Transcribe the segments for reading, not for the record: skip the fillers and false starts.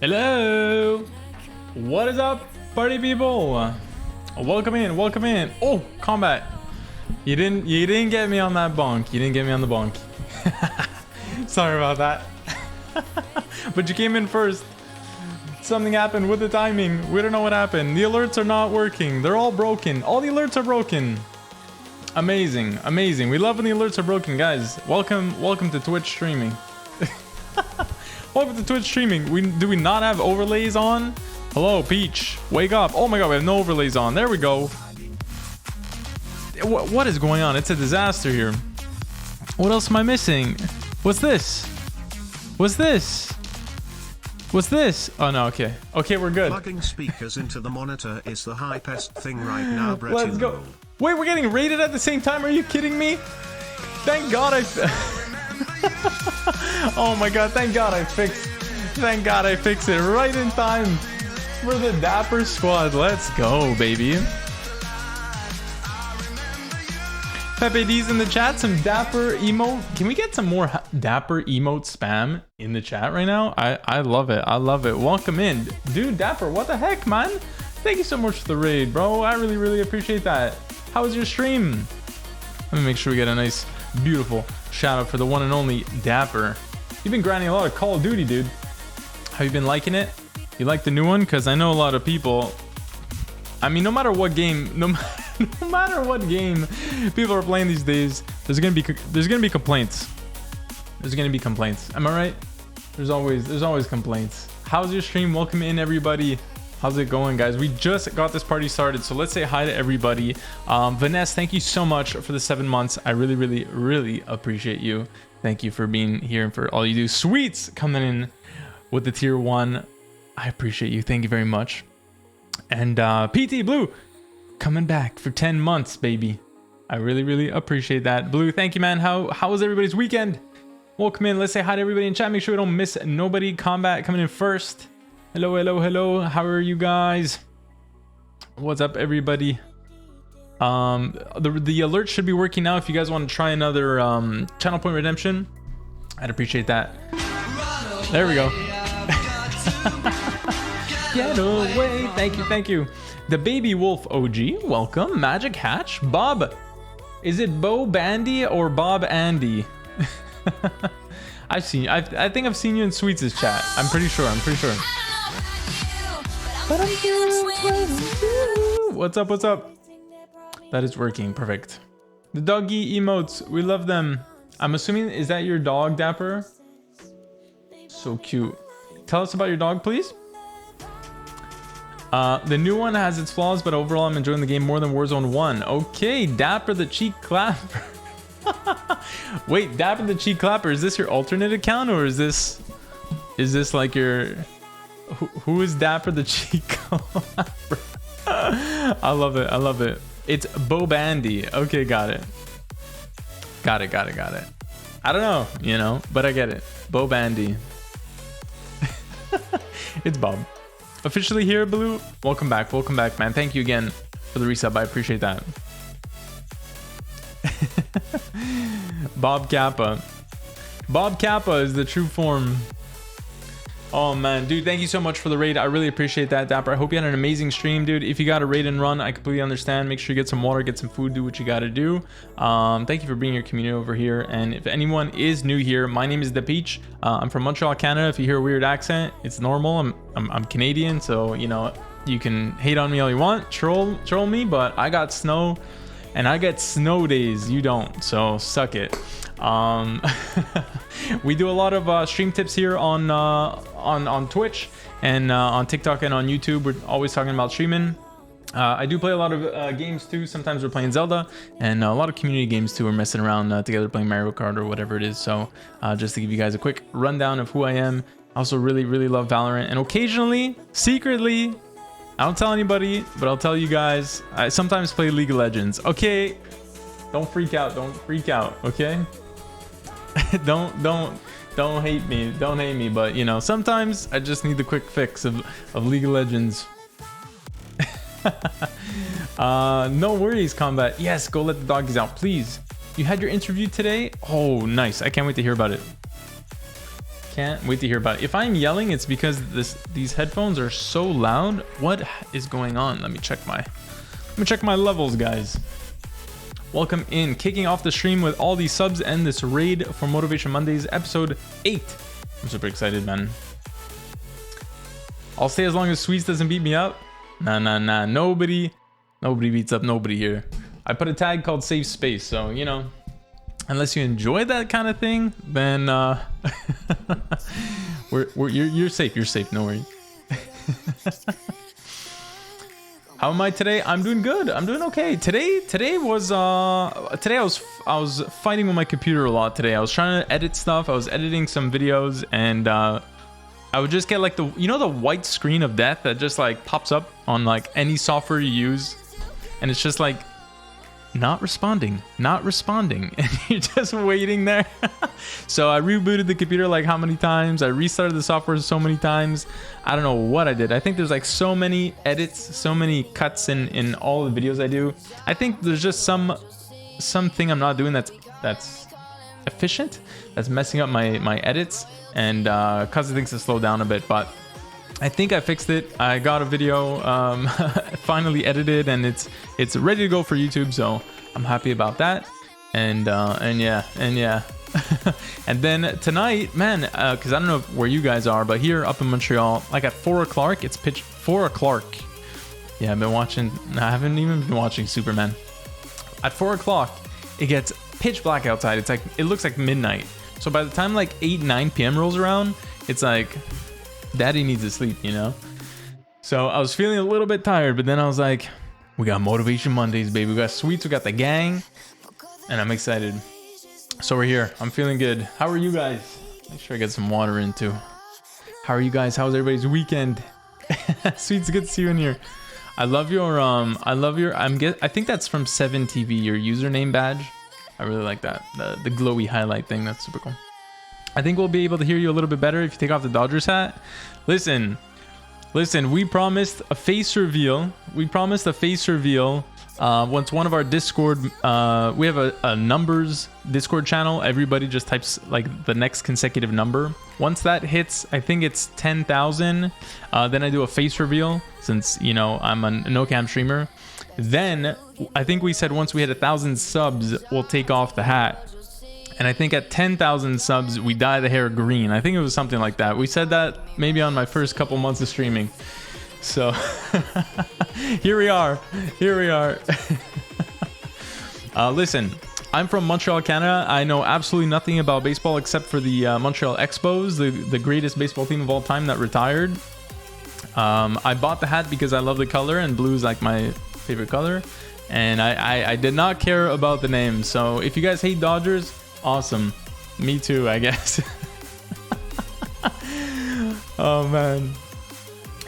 Hello. What is up, party people? Welcome in, welcome in. Oh, combat. You didn't get me on that bonk. You didn't get me on the bonk. Sorry about that. But you came in first. Something happened with the timing. We don't know what happened. The alerts are not working. They're all broken. All the alerts are broken. Amazing, amazing. We love when the alerts are broken, guys. Welcome to Twitch streaming. Welcome to Twitch streaming. Do we not have overlays on? Hello, Peach. Wake up. Oh my god, we have no overlays on. There we go. What is going on? It's a disaster here. What else am I missing? What's this? What's this? What's this? Oh no, okay. Okay, we're good. Plugging speakers into the monitor is the hypest thing right now, Brett. Let's go. Wait, we're getting raided at the same time? Are you kidding me? Thank God I... Oh my god, thank God I fixed it right in time for the Dapper squad. Let's go, baby. Pepe D's in the chat, some Dapper emote. Can we get some more Dapper emote spam in the chat right now? I love it. I love it. Welcome in. Dude, Dapper, what the heck, man? Thank you so much for the raid, bro. I really appreciate that. How was your stream? Let me make sure we get a nice, beautiful shout out for the one and only Dapper. You've been grinding a lot of Call of Duty, dude. Have you been liking it? You like the new one? Because I know a lot of people... I mean, no matter what game... No matter what game people are playing these days, there's gonna be complaints. There's gonna be complaints. Am I right? There's always complaints. How's your stream? Welcome in, everybody. How's it going, guys? We just got this party started, so let's say hi to everybody. Vanessa, thank you so much for the 7 months. I really appreciate you. Thank you for being here and for all you do. Sweets coming in with the tier 1. I appreciate you. Thank you very much. And PT Blue coming back for 10 months, baby. I really appreciate that. Blue, thank you, man. How was everybody's weekend? Welcome in. Let's say hi to everybody in chat. Make sure we don't miss nobody. Combat coming in first. Hello. How are you guys? What's up, everybody? The alert should be working now. If you guys want to try another channel point redemption, I'd appreciate that. There we go. Get away. Thank you. The Baby Wolf OG, welcome. Magic Hatch, Bob. Is it Bo Bandy or Bob Andy? I think I've seen you in Sweets' chat. I'm pretty sure. But I'm What's up? That is working. Perfect. The doggy emotes, we love them. I'm assuming, is that your dog, Dapper? So cute. Tell us about your dog, please. The new one has its flaws, but overall I'm enjoying the game more than Warzone 1. Okay, Dapper the Cheek Clapper. Wait, Dapper the Cheek Clapper, is this your alternate account, or is this like your... Who is Dapper the Cheek Clapper? I love it. It's Bo Bandy. Okay, got it. I don't know, but I get it. Bo Bandy. It's Bob. Officially here, Blue. Welcome back, man. Thank you again for the resub. I appreciate that. Bob Kappa is the true form. Oh man, dude, thank you so much for the raid. I really appreciate that, Dapper. I hope you had an amazing stream, dude. If you got a raid and run, I completely understand. Make sure you get some water, get some food, do what you gotta do. Thank you for bringing your community over here. And if anyone is new here, my name is Dapeach. I'm from Montreal, Canada. If you hear a weird accent, it's normal. I'm Canadian, so you can hate on me all you want, troll me, but I got snow and I get snow days. You don't, so suck it. We do a lot of stream tips here on Twitch and on TikTok and on YouTube. We're always talking about streaming. I do play a lot of games too. Sometimes we're playing Zelda, and a lot of community games too. We're messing around together playing Mario Kart or whatever it is. So just to give you guys a quick rundown of who I am. I also really love Valorant, and occasionally, secretly, I don't tell anybody, but I'll tell you guys, I sometimes play League of Legends. Okay, don't freak out, okay? don't hate me, but sometimes I just need the quick fix of League of Legends. No worries, Combat. Yes, go let the doggies out, please. You had your interview today? Oh, nice. I can't wait to hear about it. Can't wait to hear about it. If I'm yelling, it's because these headphones are so loud. What is going on? Let me check my levels, guys. Welcome in, kicking off the stream with all these subs and this raid for Motivation Mondays, episode 8. I'm super excited, man. I'll stay as long as Sweets doesn't beat me up. Nah. Nobody beats up nobody here. I put a tag called Safe Space, so you know, unless you enjoy that kind of thing, then you're safe. You're safe. No worries. How am I today? I'm doing good. I'm doing okay. Today I was fighting with my computer a lot today. I was trying to edit stuff. I was editing some videos, and I would just get like the white screen of death that just like pops up on like any software you use, and it's just like not responding, and you're just waiting there. So I rebooted the computer like how many times? I restarted the software so many times. I don't know what I did. I think there's like so many edits, so many cuts in all the videos I do. I think there's just something I'm not doing that's efficient, that's messing up my edits, and causes things to slow down a bit. But I think I fixed it. I got a video finally edited, and it's ready to go for YouTube, so I'm happy about that. And yeah. And then tonight, man, because I don't know where you guys are, but here up in Montreal, like at 4 o'clock, it's pitch 4 o'clock. Yeah, I haven't even been watching Superman. At 4 o'clock, it gets pitch black outside. It looks like midnight. So by the time like 8-9 p.m. rolls around, it's like daddy needs to sleep, you know? So I was feeling a little bit tired, but then I was like, we got Motivation Mondays, baby. We got Sweets, we got the gang, and I'm excited. So we're here. I'm feeling good. How are you guys? Make sure I get some water in too. How are you guys? How's everybody's weekend? Sweets, good to see you in here. I think that's from 7TV, your username badge. I really like that. The glowy highlight thing. That's super cool. I think we'll be able to hear you a little bit better if you take off the Dodgers hat. Listen, we promised a face reveal. Once one of our Discord, we have a numbers Discord channel. Everybody just types like the next consecutive number. Once that hits, I think it's 10,000. Then I do a face reveal, since you know I'm a no cam streamer. Then I think we said once we hit 1,000 subs, we'll take off the hat. And I think at 10,000 subs, we dye the hair green. I think it was something like that. We said that maybe on my first couple months of streaming. So here we are. Listen, I'm from Montreal, Canada. I know absolutely nothing about baseball except for the Montreal Expos, the greatest baseball team of all time that retired. I bought the hat because I love the color, and blue is like my favorite color. And I did not care about the name. So if you guys hate Dodgers, awesome. Me too, I guess. Oh, man.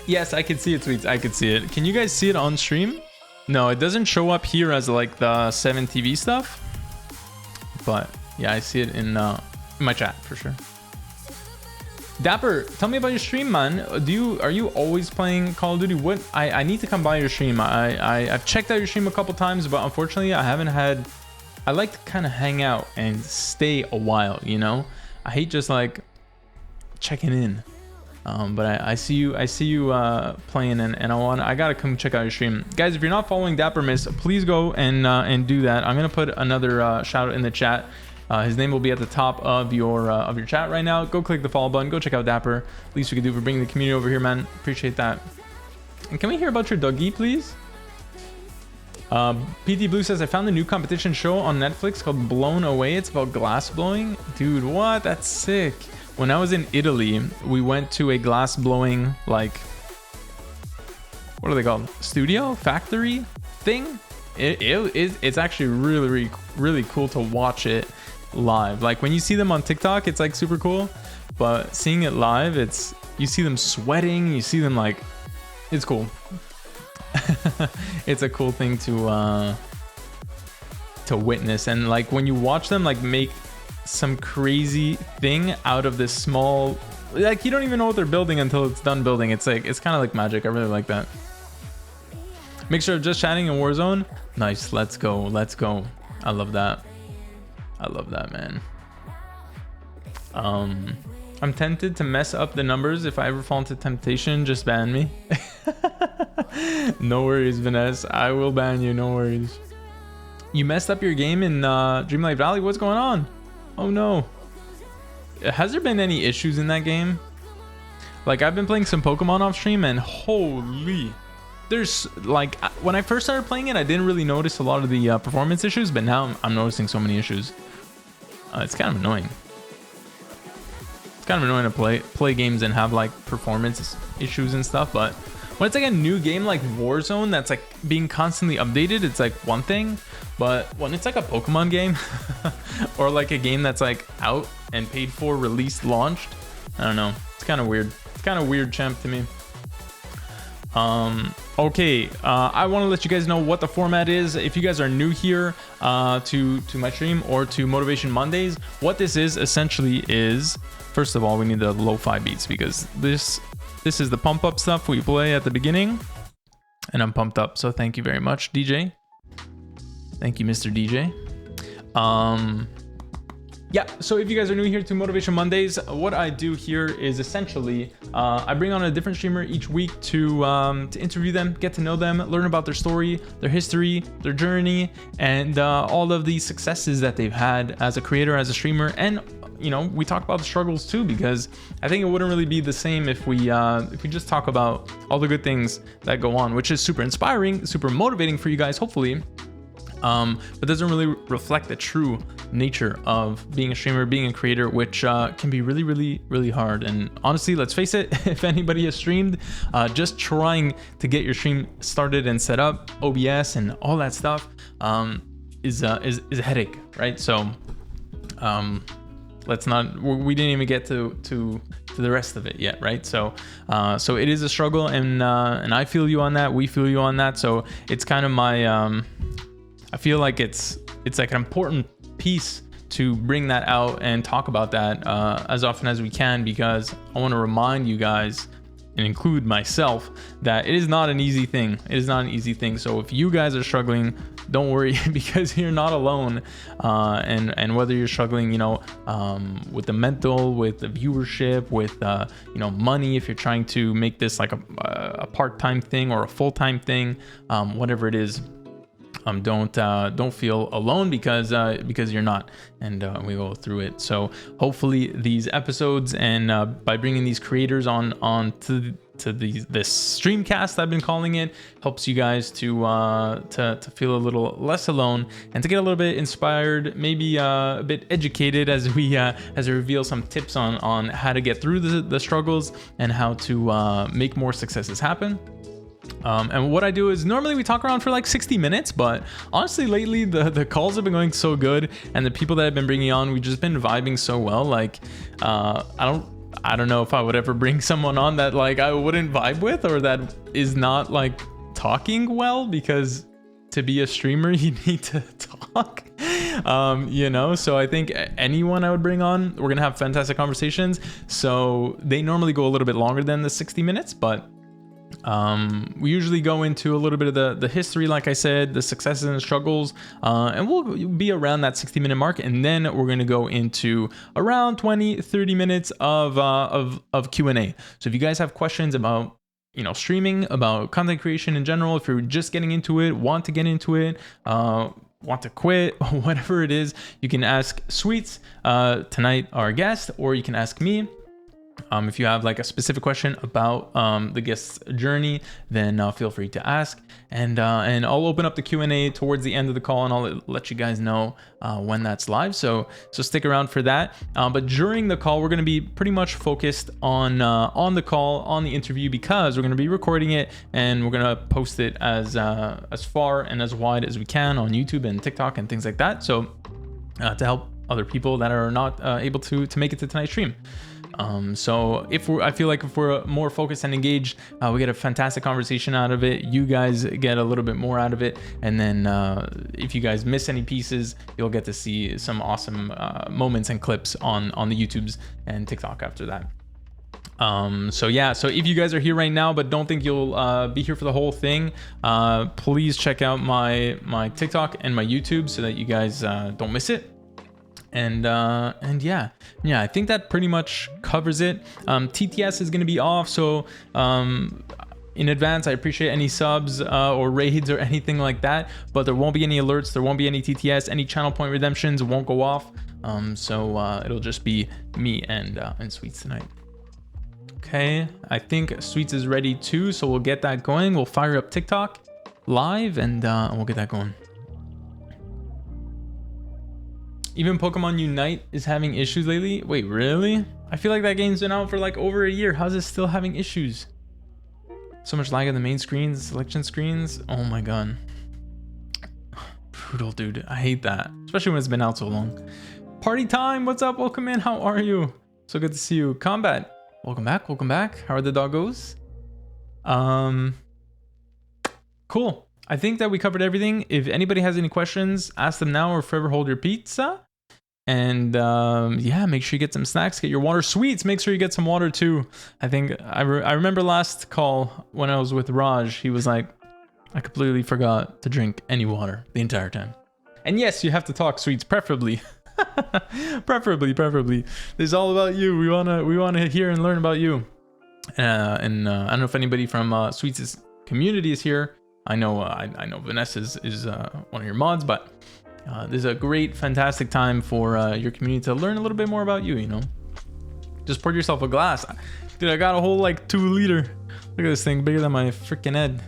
Yes, I can see it, Tweets. I can see it. Can you guys see it on stream? No, it doesn't show up here as like the 7TV stuff. But yeah, I see it in my chat for sure. Dapper, tell me about your stream, man. Are you always playing Call of Duty? What? I need to come by your stream. I've checked out your stream a couple times, but unfortunately I haven't had. I like to kind of hang out and stay a while, you know. I hate just like checking in. But I see you playing, and I gotta come check out your stream, guys. If you're not following Dapper Miss, please go and do that. I'm gonna put another shout out in the chat. His name will be at the top of your chat right now. Go click the follow button. Go check out Dapper. Least we can do for bringing the community over here, man. Appreciate that. And can we hear about your doggy, please? PT Blue says, I found a new competition show on Netflix called Blown Away. It's about glass blowing. Dude, what? That's sick. When I was in Italy, we went to a glass blowing, like, what are they called? Studio? Factory thing? It's actually really, really cool to watch it live. Like when you see them on TikTok, it's like super cool, but seeing it live, you see them sweating, you see them like, it's cool. It's a cool thing to witness. And like when you watch them like make some crazy thing out of this small, like you don't even know what they're building until it's done building. It's like, it's kind of like magic. I really like that. Mixture of just chatting and Warzone. Nice. Let's go. I love that. I love that, man. All I'm tempted to mess up the numbers. If I ever fall into temptation, just ban me. No worries, Vanessa. I will ban you. No worries. You messed up your game in Dreamlight Valley. What's going on? Oh no. Has there been any issues in that game? Like, I've been playing some Pokemon off stream, and holy, there's like, when I first started playing it, I didn't really notice a lot of the performance issues, but now I'm noticing so many issues. It's kind of annoying. It's kind of annoying to play games and have like performance issues and stuff, but when it's like a new game like Warzone that's like being constantly updated, it's like one thing. But when it's like a Pokemon game or like a game that's like out and paid for, released, launched, I don't know. It's kind of weird. It's kind of weird, champ, to me. Okay, I want to let you guys know what the format is. If you guys are new here to my stream or to Motivation Mondays, what this is essentially is, first of all, we need the lo-fi beats, because this is the pump up stuff we play at the beginning, and I'm pumped up, so thank you very much, DJ. Thank you, Mr. DJ. Yeah, so if you guys are new here to Motivation Mondays, what I do here is essentially I bring on a different streamer each week to interview them, get to know them, learn about their story, their history, their journey, and all of the successes that they've had as a creator, as a streamer, and you know, we talk about the struggles too, because I think it wouldn't really be the same if we just talk about all the good things that go on, which is super inspiring, super motivating for you guys, hopefully. But doesn't really reflect the true nature of being a streamer, being a creator, which can be really, really, really hard. And honestly, let's face it, if anybody has streamed, just trying to get your stream started and set up, OBS and all that stuff is a headache, right? So let's not, we didn't even get to the rest of it yet, right? So it is a struggle, and I feel you on that. We feel you on that. So it's kind of my I feel like it's like an important piece to bring that out and talk about that as often as we can, because I want to remind you guys and include myself that it is not an easy thing. It is not an easy thing. So if you guys are struggling, don't worry, because you're not alone. And whether you're struggling, you know, with the mental, with the viewership, with you know, money, if you're trying to make this like a part-time thing or a full-time thing, whatever it is. Don't feel alone, because you're not, and we go through it. So hopefully these episodes, and by bringing these creators on to this streamcast, I've been calling it, helps you guys to feel a little less alone, and to get a little bit inspired, maybe a bit educated, as we reveal some tips on how to get through the struggles and how to make more successes happen. And what I do is, normally we talk around for like 60 minutes, but honestly lately the calls have been going so good, and the people that I've been bringing on, we've just been vibing so well. Like I don't know if I would ever bring someone on that like I wouldn't vibe with, or that is not like talking well, because to be a streamer you need to talk. You know, so I think anyone I would bring on, we're gonna have fantastic conversations. So they normally go a little bit longer than the 60 minutes, but we usually go into a little bit of the history, like I said, the successes and struggles, and we'll be around that 60-minute mark, and then we're going to go into around 20-30 minutes of Q&A. So if you guys have questions about, you know, streaming, about content creation in general, if you're just getting into it, want to get into it, want to quit, whatever it is, you can ask Sweets, tonight, our guest, or you can ask me. If you have like a specific question about the guest's journey, then feel free to ask, and I'll open up the Q&A towards the end of the call, and I'll let you guys know when that's live. So stick around for that. But during the call, we're going to be pretty much focused on the call, on the interview, because we're going to be recording it and we're going to post it as far and as wide as we can on YouTube and TikTok and things like that. So to help other people that are not able to make it to tonight's stream. So I feel like if we're more focused and engaged, we get a fantastic conversation out of it. You guys get a little bit more out of it. And then if you guys miss any pieces, you'll get to see some awesome moments and clips on the YouTubes and TikTok after that. So yeah, so if you guys are here right now but don't think you'll be here for the whole thing, please check out my TikTok and my YouTube so that you guys don't miss it. And yeah, I think that pretty much covers it. TTS is going to be off, so in advance, I appreciate any subs or raids or anything like that, but there won't be any alerts, there won't be any TTS, any channel point redemptions won't go off. So it'll just be me and Sweets tonight. Okay, I think Sweets is ready too, so we'll get that going. We'll fire up TikTok live and we'll get that going. Even Pokemon Unite is having issues lately. Wait, really? I feel like that game's been out for like over a year. How's it still having issues? So much lag on the main screens, selection screens. Oh my god. Brutal, dude. I hate that. Especially when it's been out so long. Party time. What's up? Welcome in. How are you? So good to see you. Combat. Welcome back. Welcome back. How are the doggos? Cool. I think that we covered everything. If anybody has any questions, ask them now or forever hold your pizza. And yeah, make sure you get some snacks, get your water. Sweets, make sure you get some water too. I think I remember last call when I was with Raj, he was like, I completely forgot to drink any water the entire time. And yes, you have to talk, Sweets, preferably. preferably. This is all about you. We wanna hear and learn about you. And I don't know if anybody from Sweets' community is here. I know Vanessa is one of your mods, but this is a great, fantastic time for your community to learn a little bit more about you, you know? Just pour yourself a glass. Dude, I got a whole like 2 liter. Look at this thing, bigger than my freaking head.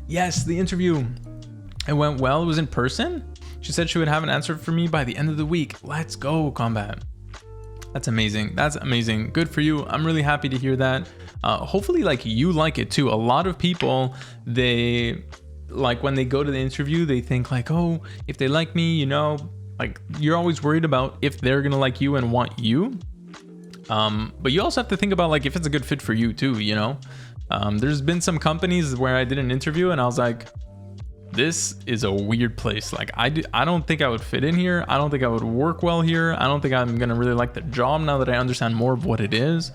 Yes, the interview. It went well. It was in person. She said she would have an answer for me by the end of the week. Let's go, Combat. That's amazing. That's amazing. Good for you. I'm really happy to hear that. Hopefully like you like it too. A lot of people, they like when they go to the interview, they think like, oh, if they like me, you know, like you're always worried about if they're gonna like you and want you. But you also have to think about like if it's a good fit for you too, you know. There's been some companies where I did an interview and I was like, this is a weird place. Like I don't think I would fit in here. I don't think I would work well here. I don't think I'm gonna really like the job now that I understand more of what it is.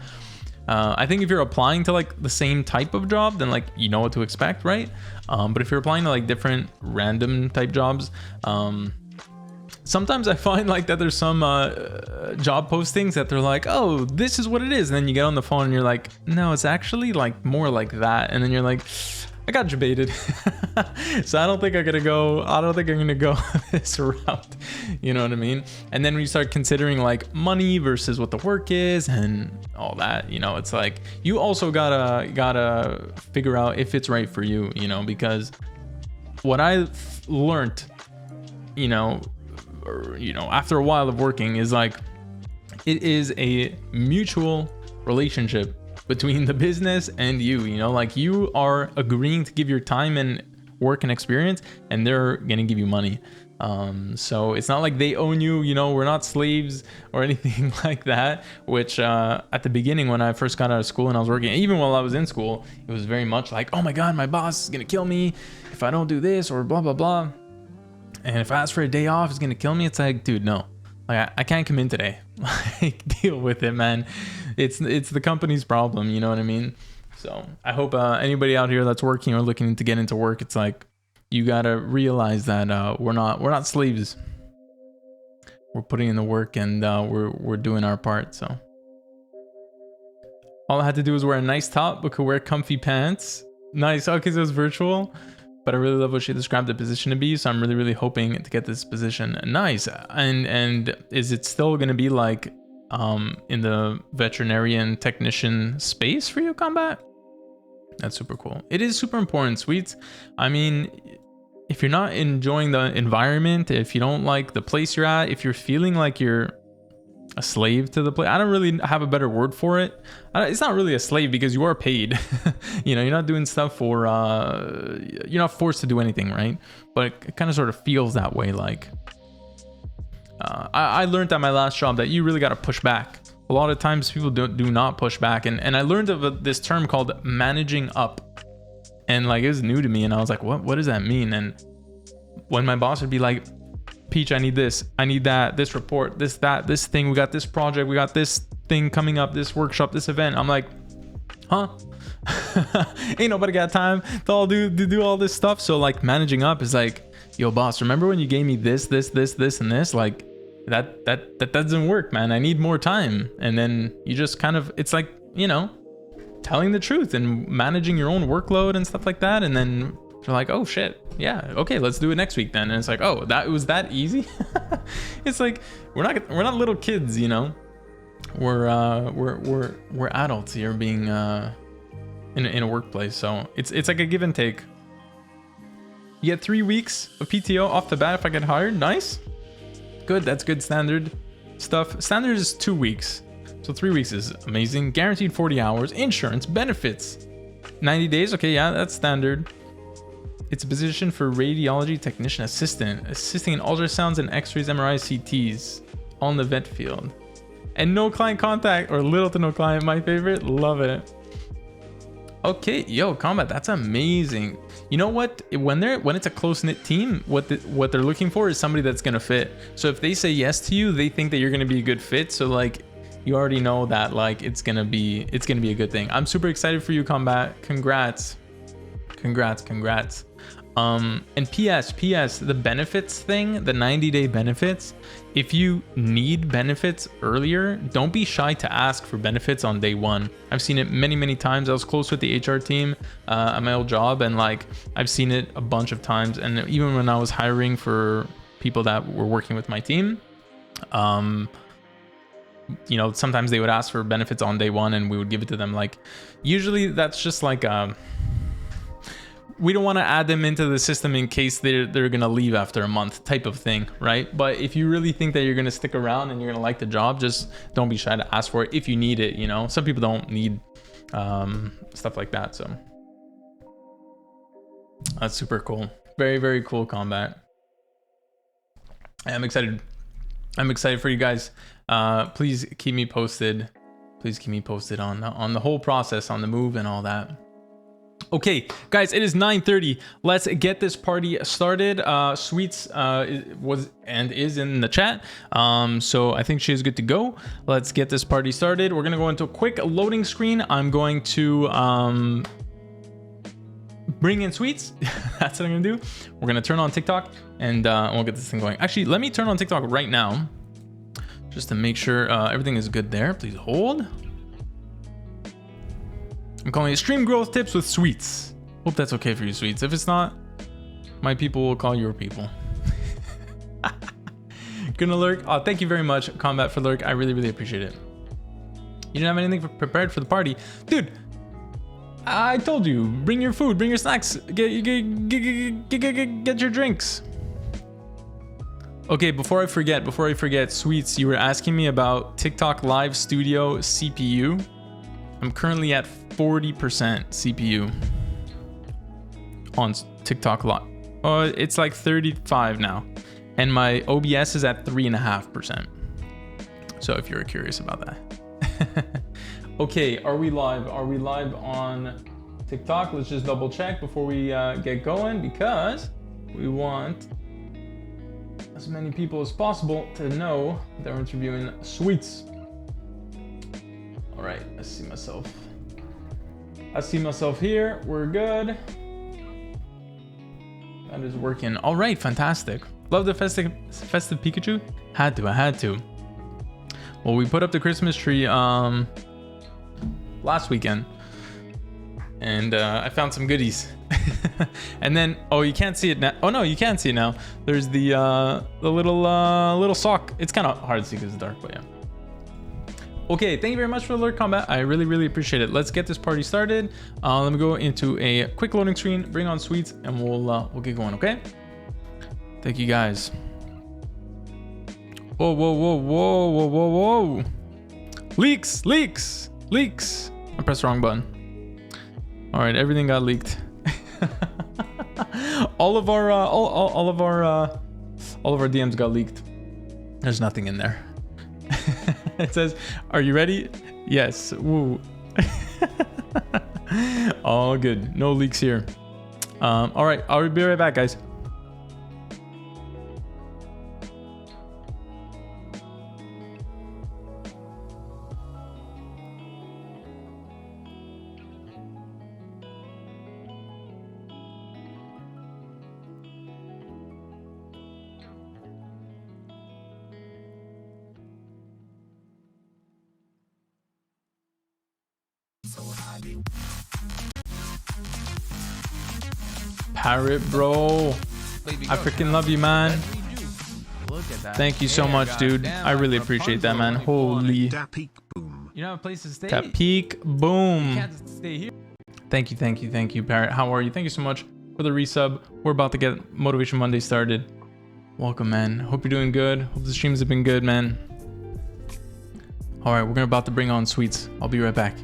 I think if you're applying to like the same type of job, then like you know what to expect, right? But if you're applying to like different random type jobs, sometimes I find like that there's some job postings that they're like, oh, this is what it is, and then you get on the phone and you're like, no, it's actually like more like that, and then you're like, I got debated. So I don't think I'm gonna go this route, you know what I mean? And then when you start considering like money versus what the work is and all that, you know, it's like you also gotta figure out if it's right for you, you know, because what I learned, you know, after a while of working is like it is a mutual relationship between the business and you know, like you are agreeing to give your time and work and experience and they're gonna give you money. So it's not like they own you, you know, we're not slaves or anything like that, which at the beginning when I first got out of school and I was working, even while I was in school, it was very much like, oh my god, my boss is gonna kill me if I don't do this or blah blah blah, and if I ask for a day off, it's gonna kill me. It's like, dude, no, like I can't come in today. Like deal with it, man. It's the company's problem, you know what I mean? So I hope anybody out here that's working or looking to get into work, it's like you gotta realize that we're not slaves. We're putting in the work and we're doing our part. So all I had to do was wear a nice top, but could wear comfy pants. Nice. Okay, so it's virtual, but I really love what she described the position to be. So I'm really hoping to get this position. Nice. And is it still gonna be like in the veterinarian technician space for you, Combat? That's super cool. It is super important, Sweets. I mean, if you're not enjoying the environment, if you don't like the place you're at, if you're feeling like you're a slave to the place, I don't really have a better word for it. It's not really a slave because you are paid. You know, you're not doing stuff for you're not forced to do anything, right? But it kind of sort of feels that way. Like I learned at my last job that you really got to push back. A lot of times people do not push back, and I learned of this term called managing up, and like it was new to me, and I was like, what does that mean? And when my boss would be like, Peach, I need this, I need that, this report, this, that, this thing, we got this project, we got this thing coming up, this workshop, this event, I'm like, huh? Ain't nobody got time to do all this stuff. So like managing up is like yo boss, remember when you gave me this, and this? Like that doesn't work, man. I need more time. And then you just kind of, it's like, you know, telling the truth and managing your own workload and stuff like that. And then you're like, oh shit, yeah, okay, let's do it next week then. And it's like, oh, that was that easy. It's like we're not little kids, you know. We're adults here, being in a workplace. So it's like a give and take. You get 3 weeks of PTO off the bat if I get hired. Nice, good. That's good standard stuff. Standard is 2 weeks, so 3 weeks is amazing. Guaranteed 40 hours. Insurance, benefits, 90 days. Okay, yeah, that's standard. It's a position for radiology technician assistant, assisting in ultrasounds and x-rays, MRIs, CTs on the vet field. And no client contact, or little to no client, my favorite. Love it. Okay, yo, combat, that's amazing. You know what? When it's a close-knit team, what they're looking for is somebody that's gonna fit. So if they say yes to you, they think that you're gonna be a good fit. So like, you already know that like it's gonna be a good thing. I'm super excited for you, combat. Congrats. And PS, the benefits thing, the 90-day benefits, if you need benefits earlier, don't be shy to ask for benefits on day one. I've seen it many times. I was close with the HR team at my old job, and like I've seen it a bunch of times. And even when I was hiring for people that were working with my team, you know, sometimes they would ask for benefits on day one and we would give it to them. Like usually that's just like we don't want to add them into the system in case they're gonna leave after a month type of thing, right? But if you really think that you're gonna stick around and you're gonna like the job, just don't be shy to ask for it if you need it. You know, some people don't need stuff like that. So that's super cool. Very cool, combat. I'm excited for you guys. Please keep me posted. Please keep me posted on the whole process, on the move and all that. Okay, guys, it is 9:30. Let's get this party started. Sweets was and is in the chat, so I think she is good to go. Let's get this party started. We're gonna go into a quick loading screen. I'm going to bring in Sweets. That's what I'm gonna do. We're gonna turn on TikTok and we'll get this thing going. Actually, let me turn on TikTok right now, just to make sure everything is good there. Please hold. I'm calling it Stream Growth Tips with Sweets. Hope that's okay for you, Sweets. If it's not, my people will call your people. Gonna lurk. Oh, thank you very much, Combat, for lurk. I really appreciate it. You didn't have anything prepared for the party, dude. I told you, bring your food, bring your snacks, get your drinks. Okay, before I forget, Sweets, you were asking me about TikTok Live Studio CPU. I'm currently at 40% CPU on TikTok Live. Oh, it's like 35 now. And my OBS is at 3.5%. So if you're curious about that. Okay, are we live? Are we live on TikTok? Let's just double check before we get going, because we want as many people as possible to know that we're interviewing Sweets. All right, I see myself here. We're good. That is working. All right, fantastic. Love the festive Pikachu. I had to. Well, we put up the Christmas tree last weekend, and I found some goodies. And then, oh, you can't see it now. Oh no, you can see it now. There's the little sock. It's kind of hard to see because it's dark, but yeah. Okay, thank you very much for the alert, Combat. I really appreciate it. Let's get this party started. Let me go into a quick loading screen, bring on Sweets, and we'll get going, okay? Thank you, guys. Whoa. Leaks. I pressed the wrong button. All right, everything got leaked. all of our DMs got leaked. There's nothing in there. It says, "Are you ready?" Yes. Woo. All good. No leaks here. All right. I'll be right back, guys. Parrot, bro. I freaking love you, man. Thank you so much, dude. I really appreciate that, man. Holy. Dapeach boom. You don't have a place to stay? Dapeach boom. You can't stay here. Thank you, Parrot. How are you? Thank you so much for the resub. We're about to get Motivation Monday started. Welcome, man. Hope you're doing good. Hope the streams have been good, man. All right, we're about to bring on Sweets. I'll be right back.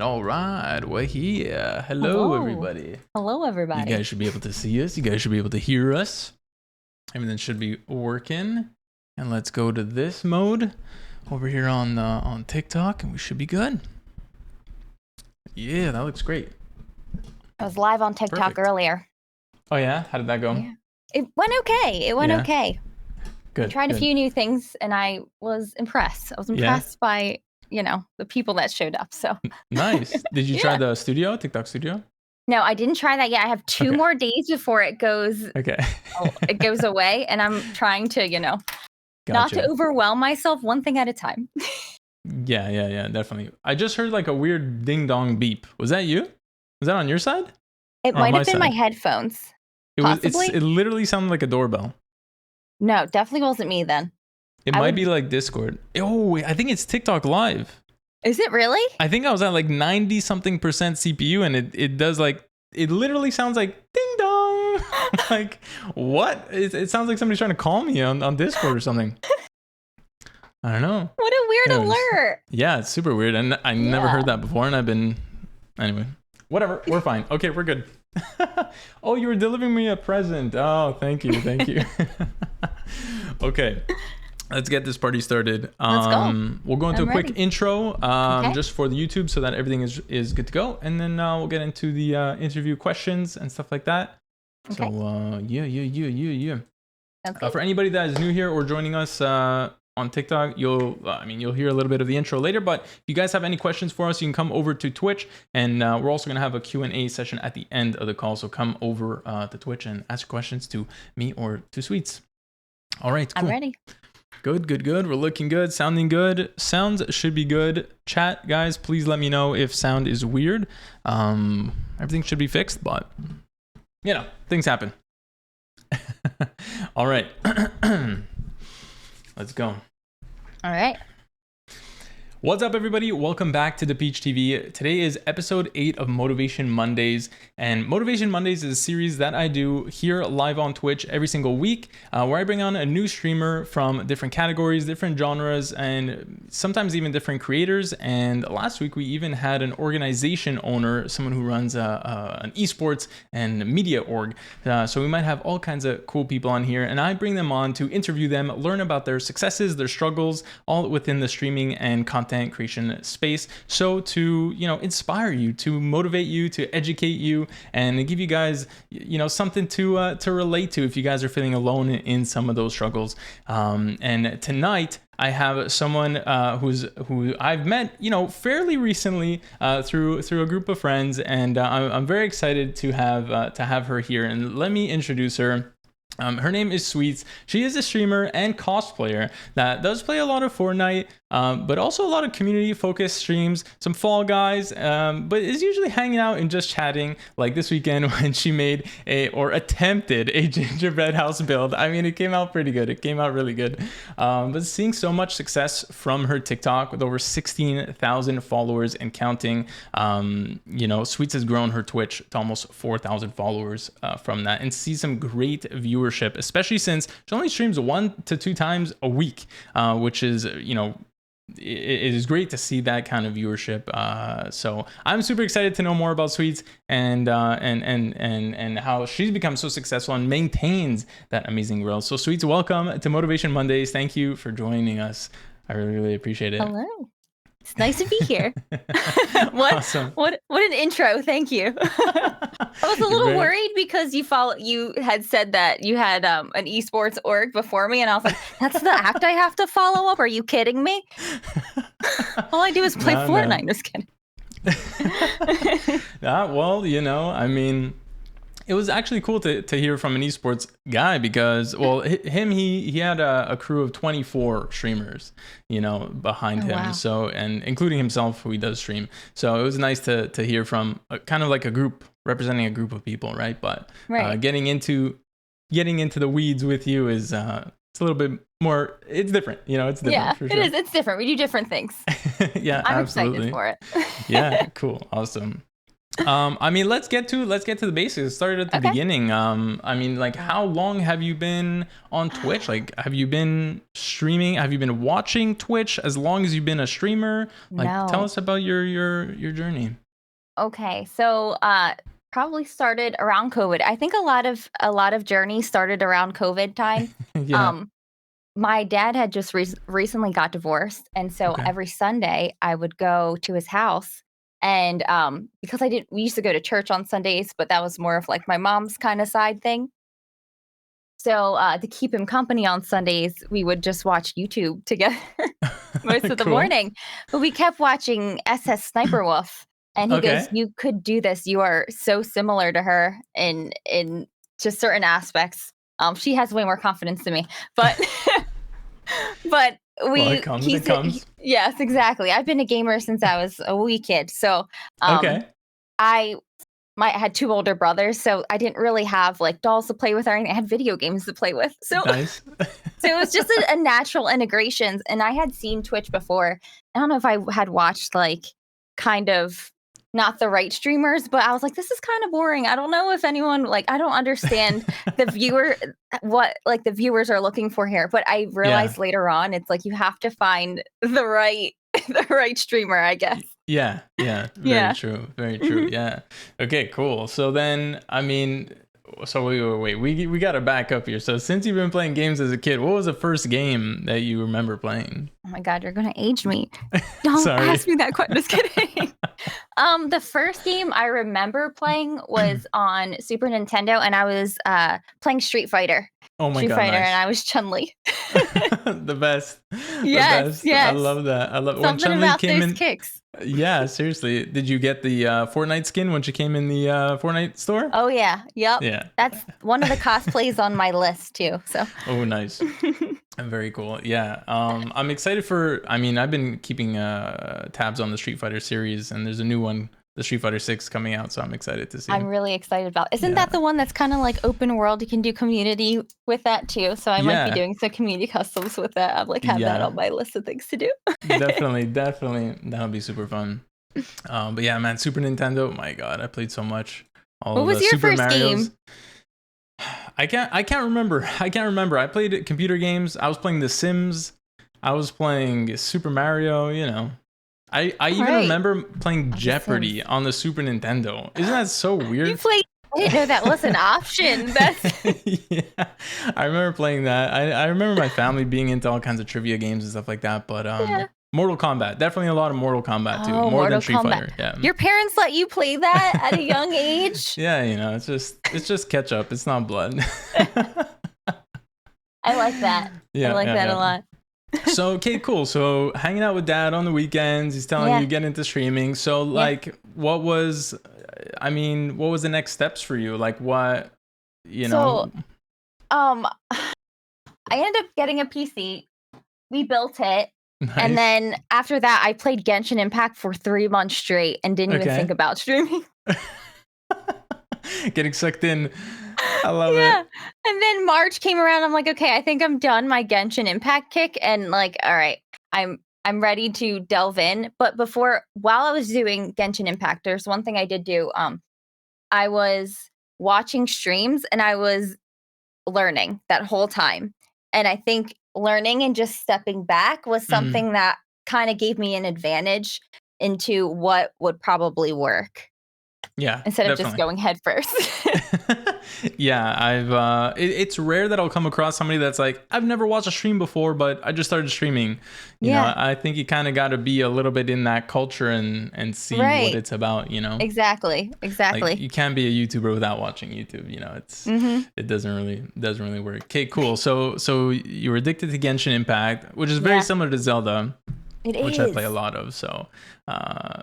All right, we're here. Hello, everybody. Hello, everybody. You guys should be able to see us. You guys should be able to hear us. Everything should be working. And let's go to this mode over here on TikTok, and we should be good. Yeah, that looks great. I was live on TikTok earlier. Oh yeah, how did that go? Yeah. It went okay. Okay. Good. I tried a few new things, and I was impressed. I was impressed by the people that showed up. So nice. Did you try the TikTok studio? No, I didn't try that yet. I have 2 more days before it goes. Okay. It goes away, and I'm trying to, not to overwhelm myself, one thing at a time. Yeah, definitely. I just heard like a weird ding dong beep. Was that you? Was that on your side? It might have been my headphones. It literally sounded like a doorbell. No, definitely wasn't me then. It might be like Discord. Oh, I think it's TikTok Live. Is it really? I think I was at like 90-something% CPU, and it does like, it literally sounds like ding dong. Like, what? It sounds like somebody's trying to call me on Discord or something. I don't know. What a weird alert. Yeah, it's super weird. And I never heard that before, and anyway, whatever. We're fine. Okay, we're good. Oh, you were delivering me a present. Oh, thank you. Okay. Let's get this party started. Let's go. We'll go into a quick intro just for the YouTube so that everything is good to go. And then we'll get into the interview questions and stuff like that. Okay. So, yeah. For anybody that is new here or joining us on TikTok, you'll hear a little bit of the intro later. But if you guys have any questions for us, you can come over to Twitch. And we're also going to have a Q&A session at the end of the call. So come over to Twitch and ask your questions to me or to Sweets. All right, cool. I'm ready. Good. We're looking good, sounding good. Sounds should be good. Chat, guys, please let me know if sound is weird. Everything should be fixed, but things happen. All right. Let's go. All right. What's up, everybody? Welcome back to DapeachTV. Today is episode 8 of Motivation Mondays. And Motivation Mondays is a series that I do here live on Twitch every single week, where I bring on a new streamer from different categories, different genres, and sometimes even different creators. And last week, we even had an organization owner, someone who runs an esports and media org. So we might have all kinds of cool people on here. And I bring them on to interview them, learn about their successes, their struggles, all within the streaming and content content creation space. So to, inspire you, to motivate you, to educate you, and give you guys, something to relate to if you guys are feeling alone in some of those struggles. And tonight, I have someone who I've met, fairly recently through a group of friends, and I'm very excited to have her here. And let me introduce her. Her name is Sweets. She is a streamer and cosplayer that does play a lot of Fortnite, but also a lot of community-focused streams, some Fall Guys, but is usually hanging out and just chatting, like this weekend when she made attempted a gingerbread house build. I mean, it came out pretty good. It came out really good. But seeing so much success from her TikTok with over 16,000 followers and counting, Sweets has grown her Twitch to almost 4,000 followers from that, and see some great viewership, especially since she only streams 1 to 2 times a week, which is, it is great to see that kind of viewership. So I'm super excited to know more about Sweets and how she's become so successful and maintains that amazing growth. So Sweets, welcome to Motivation Mondays. Thank you for joining us. I really, really appreciate it. Hello. It's nice to be here. Awesome. What an intro. Thank you. I was a little worried because you had said that you had an esports org before me, and I was like, that's the act I have to follow up? Are you kidding me? All I do is play Fortnite. No. Just kidding. Well, I mean, it was actually cool to hear from an esports guy because, well, he had a crew of 24 streamers, behind him. Wow. So, and including himself, who he does stream. So it was nice to hear from kind of like a group, representing a group of people, right? But getting into the weeds with you is it's a little bit more. It's different, it's different. Yeah, for it sure. is. It's different. We do different things. Yeah, I'm absolutely. excited for it. Yeah, cool, awesome. I mean, let's get to the basics. Start at the beginning. I mean, like, how long have you been on Twitch? Like, have you been streaming? Have you been watching Twitch as long as you've been a streamer? Like, tell us about your journey. Okay, so probably started around COVID. I think a lot of journeys started around COVID time. Yeah. My dad had just recently got divorced, and so every Sunday I would go to his house. And because we used to go to church on Sundays, but that was more of like my mom's kind of side thing. So to keep him company on Sundays, we would just watch YouTube together most of the morning. But we kept watching SS Sniper Wolf. And he goes, you could do this. You are so similar to her in just certain aspects. She has way more confidence than me. But it comes. Yes, exactly. I've been a gamer since I was a wee kid. So I had 2 older brothers, so I didn't really have like dolls to play with or anything. I had video games to play with. So nice. So it was just a natural integration. And I had seen Twitch before. I don't know if I had watched like kind of not the right streamers, but I was like, this is kind of boring. I don't know if anyone I don't understand what the viewers are looking for here. But I realized later on, it's like you have to find the right streamer, I guess. Yeah. Very true. Very true. Yeah. Okay, cool. So then, I mean, so wait. We got to back up here. So since you've been playing games as a kid, what was the first game that you remember playing? Oh my God, you're going to age me. Don't ask me that question. Just kidding. The first game I remember playing was on Super Nintendo, and I was playing Street Fighter. Oh my God, nice. And I was Chun-Li. The best. Yes. I love that. I love something when Chun-Li about came those in. Kicks. Yeah, seriously. Did you get the Fortnite skin when she came in the Fortnite store? Oh yeah. Yep. Yeah. That's one of the cosplays on my list too. So. Oh, nice. Very cool. Yeah. I'm excited I've been keeping tabs on the Street Fighter series, and there's a new one, the Street Fighter 6 coming out, so I'm excited to see. I'm really excited about it. Isn't that the one that's kind of like open world? You can do community with that too. So I might be doing some community customs with that. I'm like have that on my list of things to do. Definitely. That'll be super fun. But yeah, man, Super Nintendo, my God, I played so much. What was your Super first Marios. game? I can't remember. I played computer games. I was playing The Sims. I was playing Super Mario, I even remember playing Jeopardy on the Super Nintendo. Isn't that so weird? You played. I didn't know that was an option. Yeah, I remember playing that. I remember my family being into all kinds of trivia games and stuff like that. But Mortal Kombat. Definitely a lot of Mortal Kombat too. Oh, More than Mortal Street Kombat. Fighter. Yeah. Your parents let you play that at a young age? Yeah, you know, it's just ketchup. It's not blood. I like that. Yeah, I like that a lot. So, okay, cool. So hanging out with dad on the weekends, he's telling you get into streaming. So like what was the next steps for you? Like what, know? I ended up getting a PC. We built it. Nice. And then after that, I played Genshin Impact for 3 months straight and didn't even think about streaming. Getting sucked in. I love it. And then March came around. I'm like, okay, I think I'm done my Genshin Impact kick. And like, all right, I'm ready to delve in. But while I was doing Genshin Impact, there's one thing I did do. I was watching streams and I was learning that whole time. And I think learning and just stepping back was something that kind of gave me an advantage into what would probably work. Yeah. Instead of just going head first. Yeah, it's rare that I'll come across somebody that's like, I've never watched a stream before, but I just started streaming. You know, I think you kind of got to be a little bit in that culture and see what it's about, you know? Exactly. Like, you can't be a YouTuber without watching YouTube, you know, it doesn't really work. Okay, cool. So you were addicted to Genshin Impact, which is very similar to Zelda. Which I play a lot of, so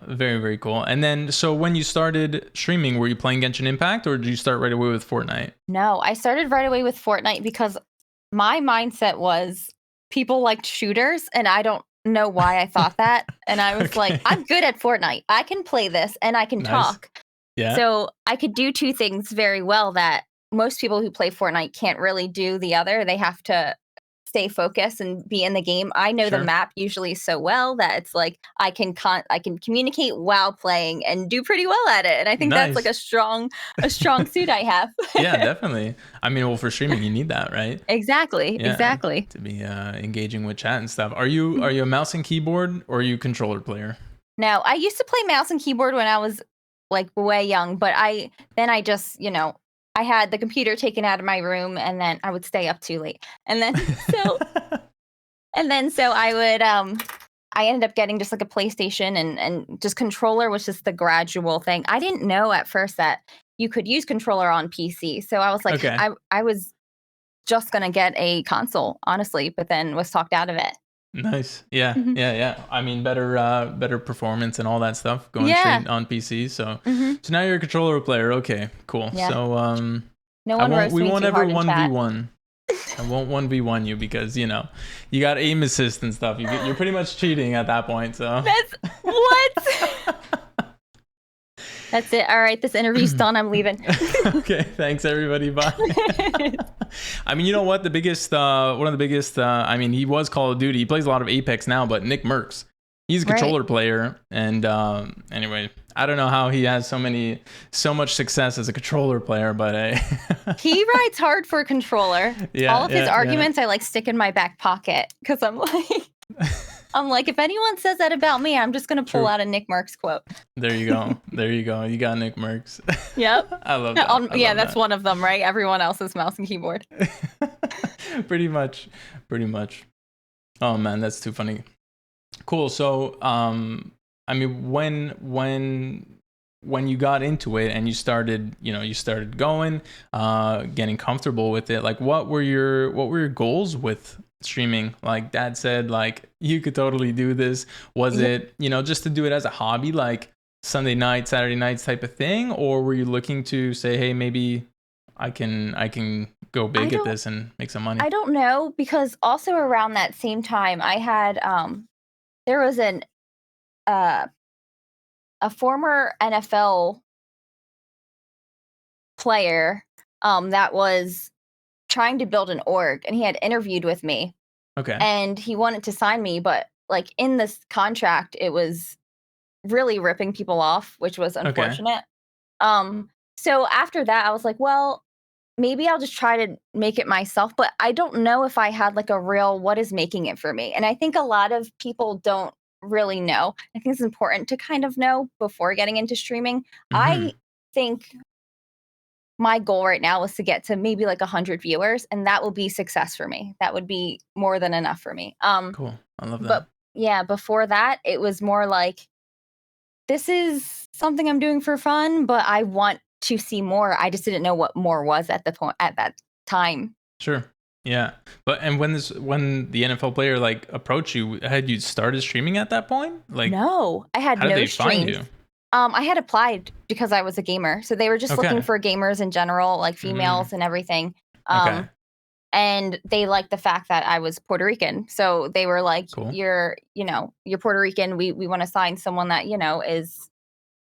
very, very cool. And then, so when you started streaming, were you playing Genshin Impact or did you start right away with Fortnite? No, I started right away with Fortnite because my mindset was people liked shooters, and I don't know why I thought that. And I was like, I'm good at Fortnite. I can play this and I can talk. Yeah. So I could do two things very well that most people who play Fortnite can't really do the other. They have to stay focused and be in the game. I know the map usually so well that it's like I can communicate while playing and do pretty well at it. And I think that's like a strong suit I have. Yeah, definitely. I mean, well, for streaming, you need that, right? Exactly. To be engaging with chat and stuff. Are you a mouse and keyboard or are you a controller player? No, I used to play mouse and keyboard when I was like way young, but I just, I had the computer taken out of my room and then I would stay up too late. And then so I would I ended up getting just like a PlayStation and just controller was just the gradual thing. I didn't know at first that you could use controller on PC. So I was like I was just going to get a console, honestly, but then was talked out of it. Nice. Yeah. Yeah. I mean, better performance and all that stuff going straight on PC. So, so now you're a controller player. Okay, cool. Yeah. So, no one we won't ever 1v1. I won't 1v1 you because, you got aim assist and stuff. You're pretty much cheating at that point. So that's what? That's it. All right. This interview's done. I'm leaving. Okay. Thanks, everybody. Bye. I mean, you know what? The biggest, one of the biggest, I mean, he was Call of Duty. He plays a lot of Apex now, but Nick Merckx, he's a controller player. And anyway, I don't know how he has so much success as a controller player, but he rides hard for a controller. Yeah, all of his arguments I like stick in my back pocket because I'm like, if anyone says that about me, I'm just going to pull out a Nick Merckx quote. There you go. You got Nick Merckx. Yep. I love that. That's one of them, right? Everyone else is mouse and keyboard. Pretty much. Oh, man, that's too funny. Cool. So, I mean, when you got into it and you started going, getting comfortable with it, like what were your goals with streaming? Like dad said, like you could totally do this. Was it, just to do it as a hobby, like Sunday night, Saturday nights type of thing? Or were you looking to say, hey, maybe I can go big at this and make some money? I don't know, because also around that same time I had, there was a former NFL player, that was trying to build an org, and he had interviewed with me. Okay. And he wanted to sign me, but like in this contract, it was really ripping people off, which was unfortunate. So after that, I was like, well, maybe I'll just try to make it myself, but I don't know if I had like a real what is making it for me. And I think a lot of people don't really know. I think it's important to kind of know before getting into streaming. I think my goal right now is to get to maybe like 100 viewers, and that will be success for me. That would be more than enough for me. Cool. I love that. But yeah, before that, it was more like, this is something I'm doing for fun, but I want to see more. I just didn't know what more was at the point at that time. Sure. Yeah. But and when the NFL player like approached you, had you started streaming at that point? Like, No, I had how did no they find streams. you? I had applied because I was a gamer, so they were just looking Okay. for gamers in general, like Mm, females and everything. okay. Um, and they liked the fact that I was Puerto Rican, so they were like, Cool. you're Puerto Rican. We want to sign someone that is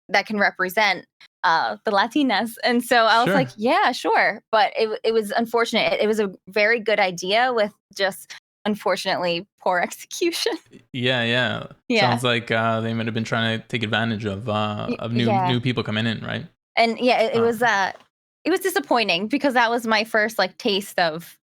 that can represent the Latinas." And so I was like, Sure. yeah, sure. But it was unfortunate. It was a very good idea with just unfortunately poor execution. Yeah, yeah. Yeah. Sounds like they might have been trying to take advantage of Yeah. new people coming in, right? And yeah, Uh, it was disappointing because that was my first like taste of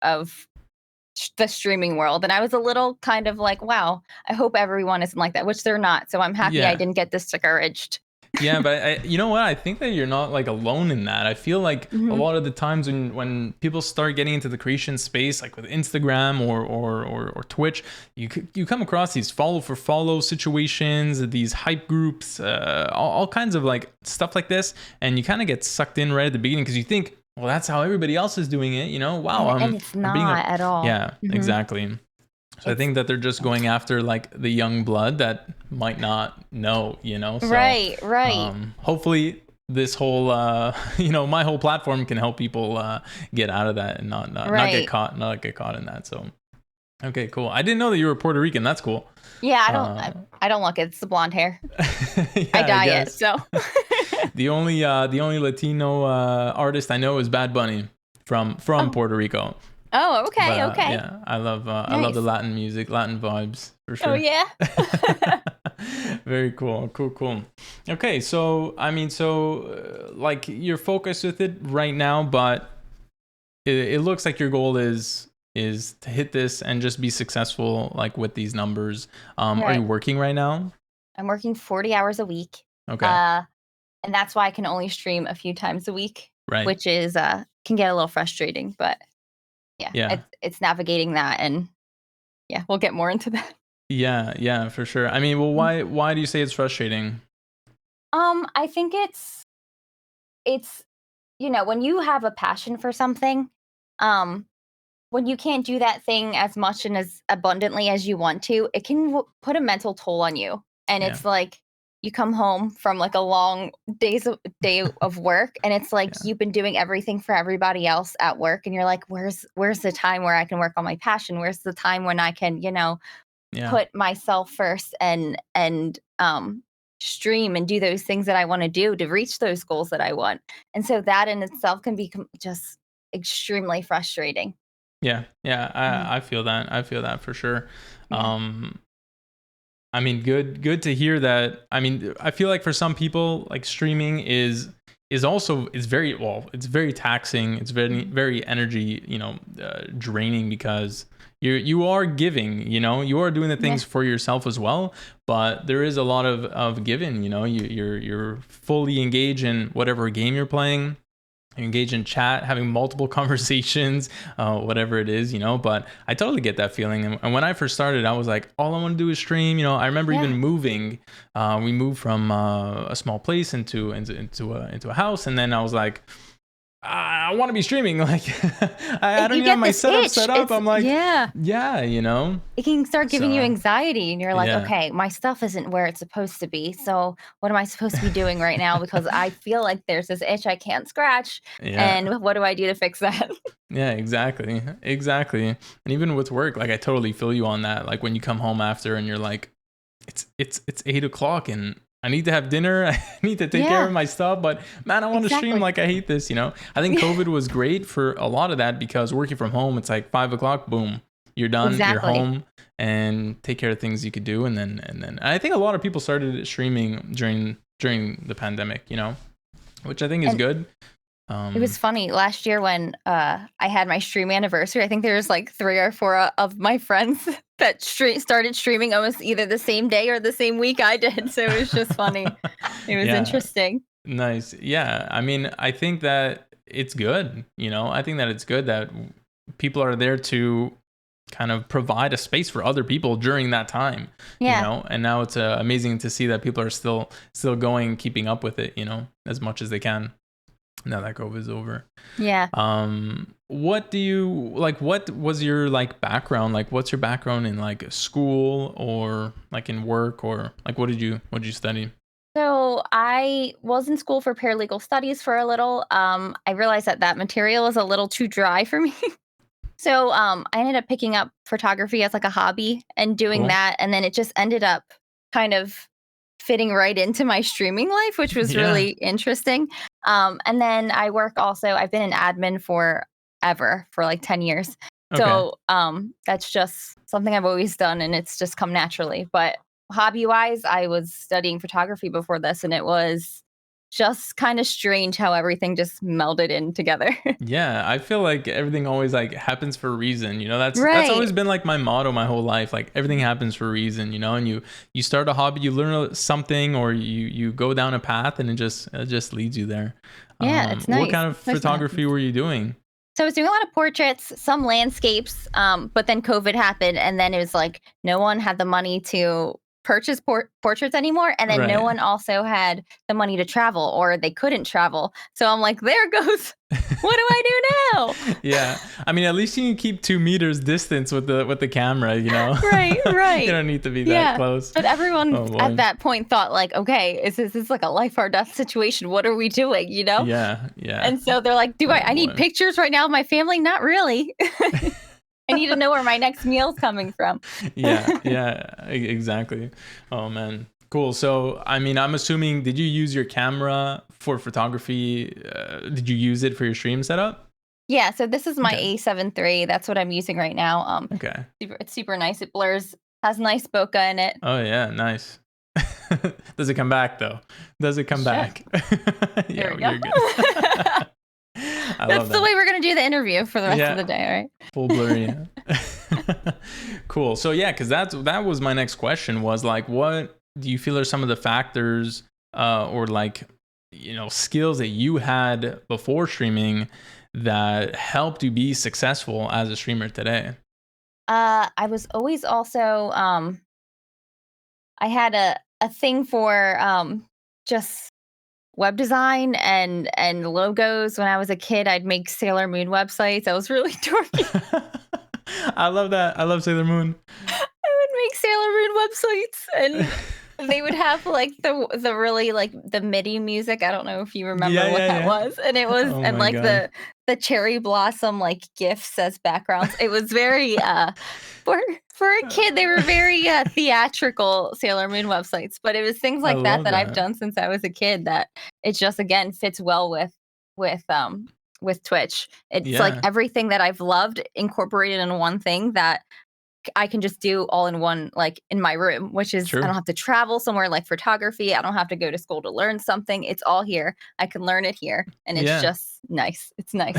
the streaming world, and I was a little kind of like, wow, I hope everyone isn't like that, which they're not. So I'm happy I yeah. didn't get discouraged. Yeah, but you know what? I think that you're not like alone in that. I feel like a Hmm. lot of the times when people start getting into the creation space, like with Instagram or Twitch, you come across these follow for follow situations, these hype groups, all kinds of like stuff like this, and you kind of get sucked in right at the beginning because you think, well, that's how everybody else is doing it. You know, wow, And it's I'm being a not at all. yeah, Hmm. exactly. So I It's think that they're just going after like the young blood that might not know, you know. So right, right. hopefully this whole my whole platform can help people get out of that and not get Right. caught, not get caught in that. So okay, cool. I didn't know that you were Puerto Rican. That's cool. Yeah, Uh, I don't look it. It's the blonde hair. yeah, I I dye it, guess so. the only Latino artist I know is Bad Bunny from Oh. Puerto Rico. Oh, But okay, okay. yeah, I love the Nice. Latin music, Latin vibes for Oh, sure. yeah. Very cool, cool. Okay, so I mean, like you're focused with it right now, but it looks like your goal is to hit this and just be successful, like with these numbers. Are you Right. working right now? I'm working 40 hours a week. Okay, Uh, and that's why I can only stream a few times a week, right. which is can get a little frustrating, but yeah, Yeah, it's navigating that, and yeah, we'll get more into that. yeah, for sure. I mean, well, Mm. why do you say it's frustrating? I think it's when you have a passion for something, um when you can't do that thing as much and as abundantly as you want to, it can put a mental toll on you. And Yeah, it's like you come home from like a long day of work, and it's like yeah, you've been doing everything for everybody else at work, and you're like, where's the time where I can work on my passion? Where's the time when I can, yeah, put myself first and stream and do those things that I want to do to reach those goals that I want. And so that in itself can be just extremely frustrating. yeah. Mhm. I feel that. I feel that for sure. Yeah. Um, I mean, good to hear that. I mean, I feel like for some people, like streaming is also it's very well, it's very taxing. It's Mhm. very energy, draining because you are giving, you are doing the Yeah. things for yourself as well. But there is a lot of giving. You're fully engaged in whatever game you're playing, engage in chat, having multiple conversations, whatever it is, but I totally get that feeling. And when I first started, I was like, all I want to do is stream. I remember even Yeah. moving. We moved from a small place into a house, and then I was like, I want to be streaming. Like, I don't You even have get my this setup itch. set up. It's I'm like, yeah. yeah, It can start giving you So anxiety, and you're like, yeah, okay, my stuff isn't where it's supposed to be. So what am I supposed to be doing right now? Because I feel like there's this itch I can't scratch. yeah. And what do I do to fix that? Yeah, exactly. And even with work, like I totally feel you on that. Like when you come home after and you're like, it's 8 o'clock and I need to have dinner. I need to take care Yeah, of my stuff, but man, I want to stream. exactly. Like I hate this. I think COVID was great for a lot of that because working from home, it's like 5 o'clock, boom, you're done, you're Exactly. home, and take care of things you could do. And then I think a lot of people started streaming during the pandemic. Which I think is And good. it was funny last year when I had my stream anniversary. I think there was like 3 or 4 of my friends that started streaming almost either the same day or the same week I did. So it was just funny. It was Yeah. interesting. Nice. Yeah. I mean, I think that it's good. I think that it's good that people are there to kind of provide a space for other people during that time. Yeah. You know, and now it's amazing to see that people are still going, keeping up with it, you know, as much as they can now that COVID is over. Yeah. What do you like? What was your like background? Like, what's your background in like school or like in work, or like what did you study? So I was in school for paralegal studies for a little. I realized that material is a little too dry for me. So I ended up picking up photography as like a hobby and doing Cool. that. And then it just ended up kind of fitting right into my streaming life, which was Yeah. really interesting. And then I've been an admin for like 10 years. Okay. So that's just something I've always done, and it's just come naturally. But hobby wise, I was studying photography before this, and it was just kind of strange how everything just melded in together. Yeah, I feel like everything always like happens for a reason, you know. That's Right. always been like my motto my whole life. Like everything happens for a reason, you know. And you start a hobby, you learn something, or you go down a path, and it just leads you there. Yeah, it's nice. What kind of It's nice when that photography were you doing? So I was doing a lot of portraits, some landscapes, but then COVID happened, and then it was like no one had the money to purchase portraits anymore, and then no Right. one also had the money to travel, or they couldn't travel. So I'm like, there goes. What do I do now? Yeah, I mean, at least you can keep 2 meters distance with the camera, you know. Right. You don't need to be that Yeah. close. But everyone Oh, boy. at that point thought like, okay, is this like a life or death situation? What are we doing? You know? Yeah. And so they're like, I need boy. pictures right now of my family? Not really. I need to know where my next meal's coming from. Yeah, exactly. Oh man, cool. So I mean, I'm assuming, did you use your camera for photography? Did you use it for your stream setup? Yeah, so this is my Okay. A7 III. That's what I'm using right now. Okay. It's super nice. It blurs, has nice bokeh in it. Oh yeah, nice. Does it come back though? Does it come Sure. back? There Yeah, we go. you're good. I That's love the that. way we're gonna do the interview for the rest Yeah. of the day, all right? Full blurry. Cool. So yeah, because that was my next question, was like, what do you feel are some of the factors or like, you know, skills that you had before streaming that helped you be successful as a streamer today? I was always also I had a thing for just web design and logos. When I was a kid, I'd make Sailor Moon websites. I was really dorky. I love that. I love Sailor Moon. I would make Sailor Moon websites, and they would have like the really like the MIDI music. I don't know if you remember Yeah, what yeah, that yeah. was. And it was Oh and my like God. the cherry blossom like gifs as backgrounds. It was very for a kid, they were very theatrical Sailor Moon websites, but it was things I like love that I've that. done since I was a kid that it just again fits well with Twitch. It's like Yeah. everything that I've loved incorporated in one thing that I can just do all in one, like in my room, which is I True. don't have to travel somewhere like photography. I don't have to go to school to learn something. It's all here. I can learn it here, and it's Yeah. just nice. It's nice.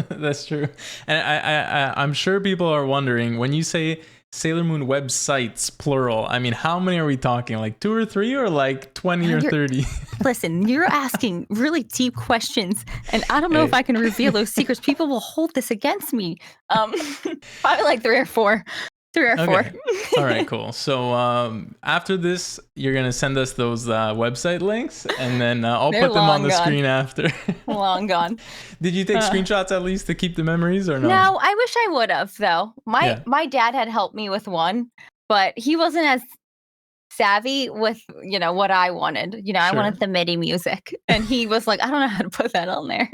That's true. And I'm sure people are wondering, when you say Sailor Moon websites plural, I mean, how many are we talking? Like 2 or 3, or like 20 or You're- 30? Listen, you're asking really deep questions, and I don't know if Hey. I can reveal those secrets. People will hold this against me. Probably like 3 or 4. 3 or 4. Okay. All right, cool. So after this, you're going to send us those website links, and then I'll They're put them on long the gone. screen after. Long gone. Did you take screenshots at least to keep the memories, or no? No, I wish I would have though. Yeah. My dad had helped me with one, but he wasn't as savvy with, what I wanted. I Sure. wanted the MIDI music, and he was like, I don't know how to put that on there.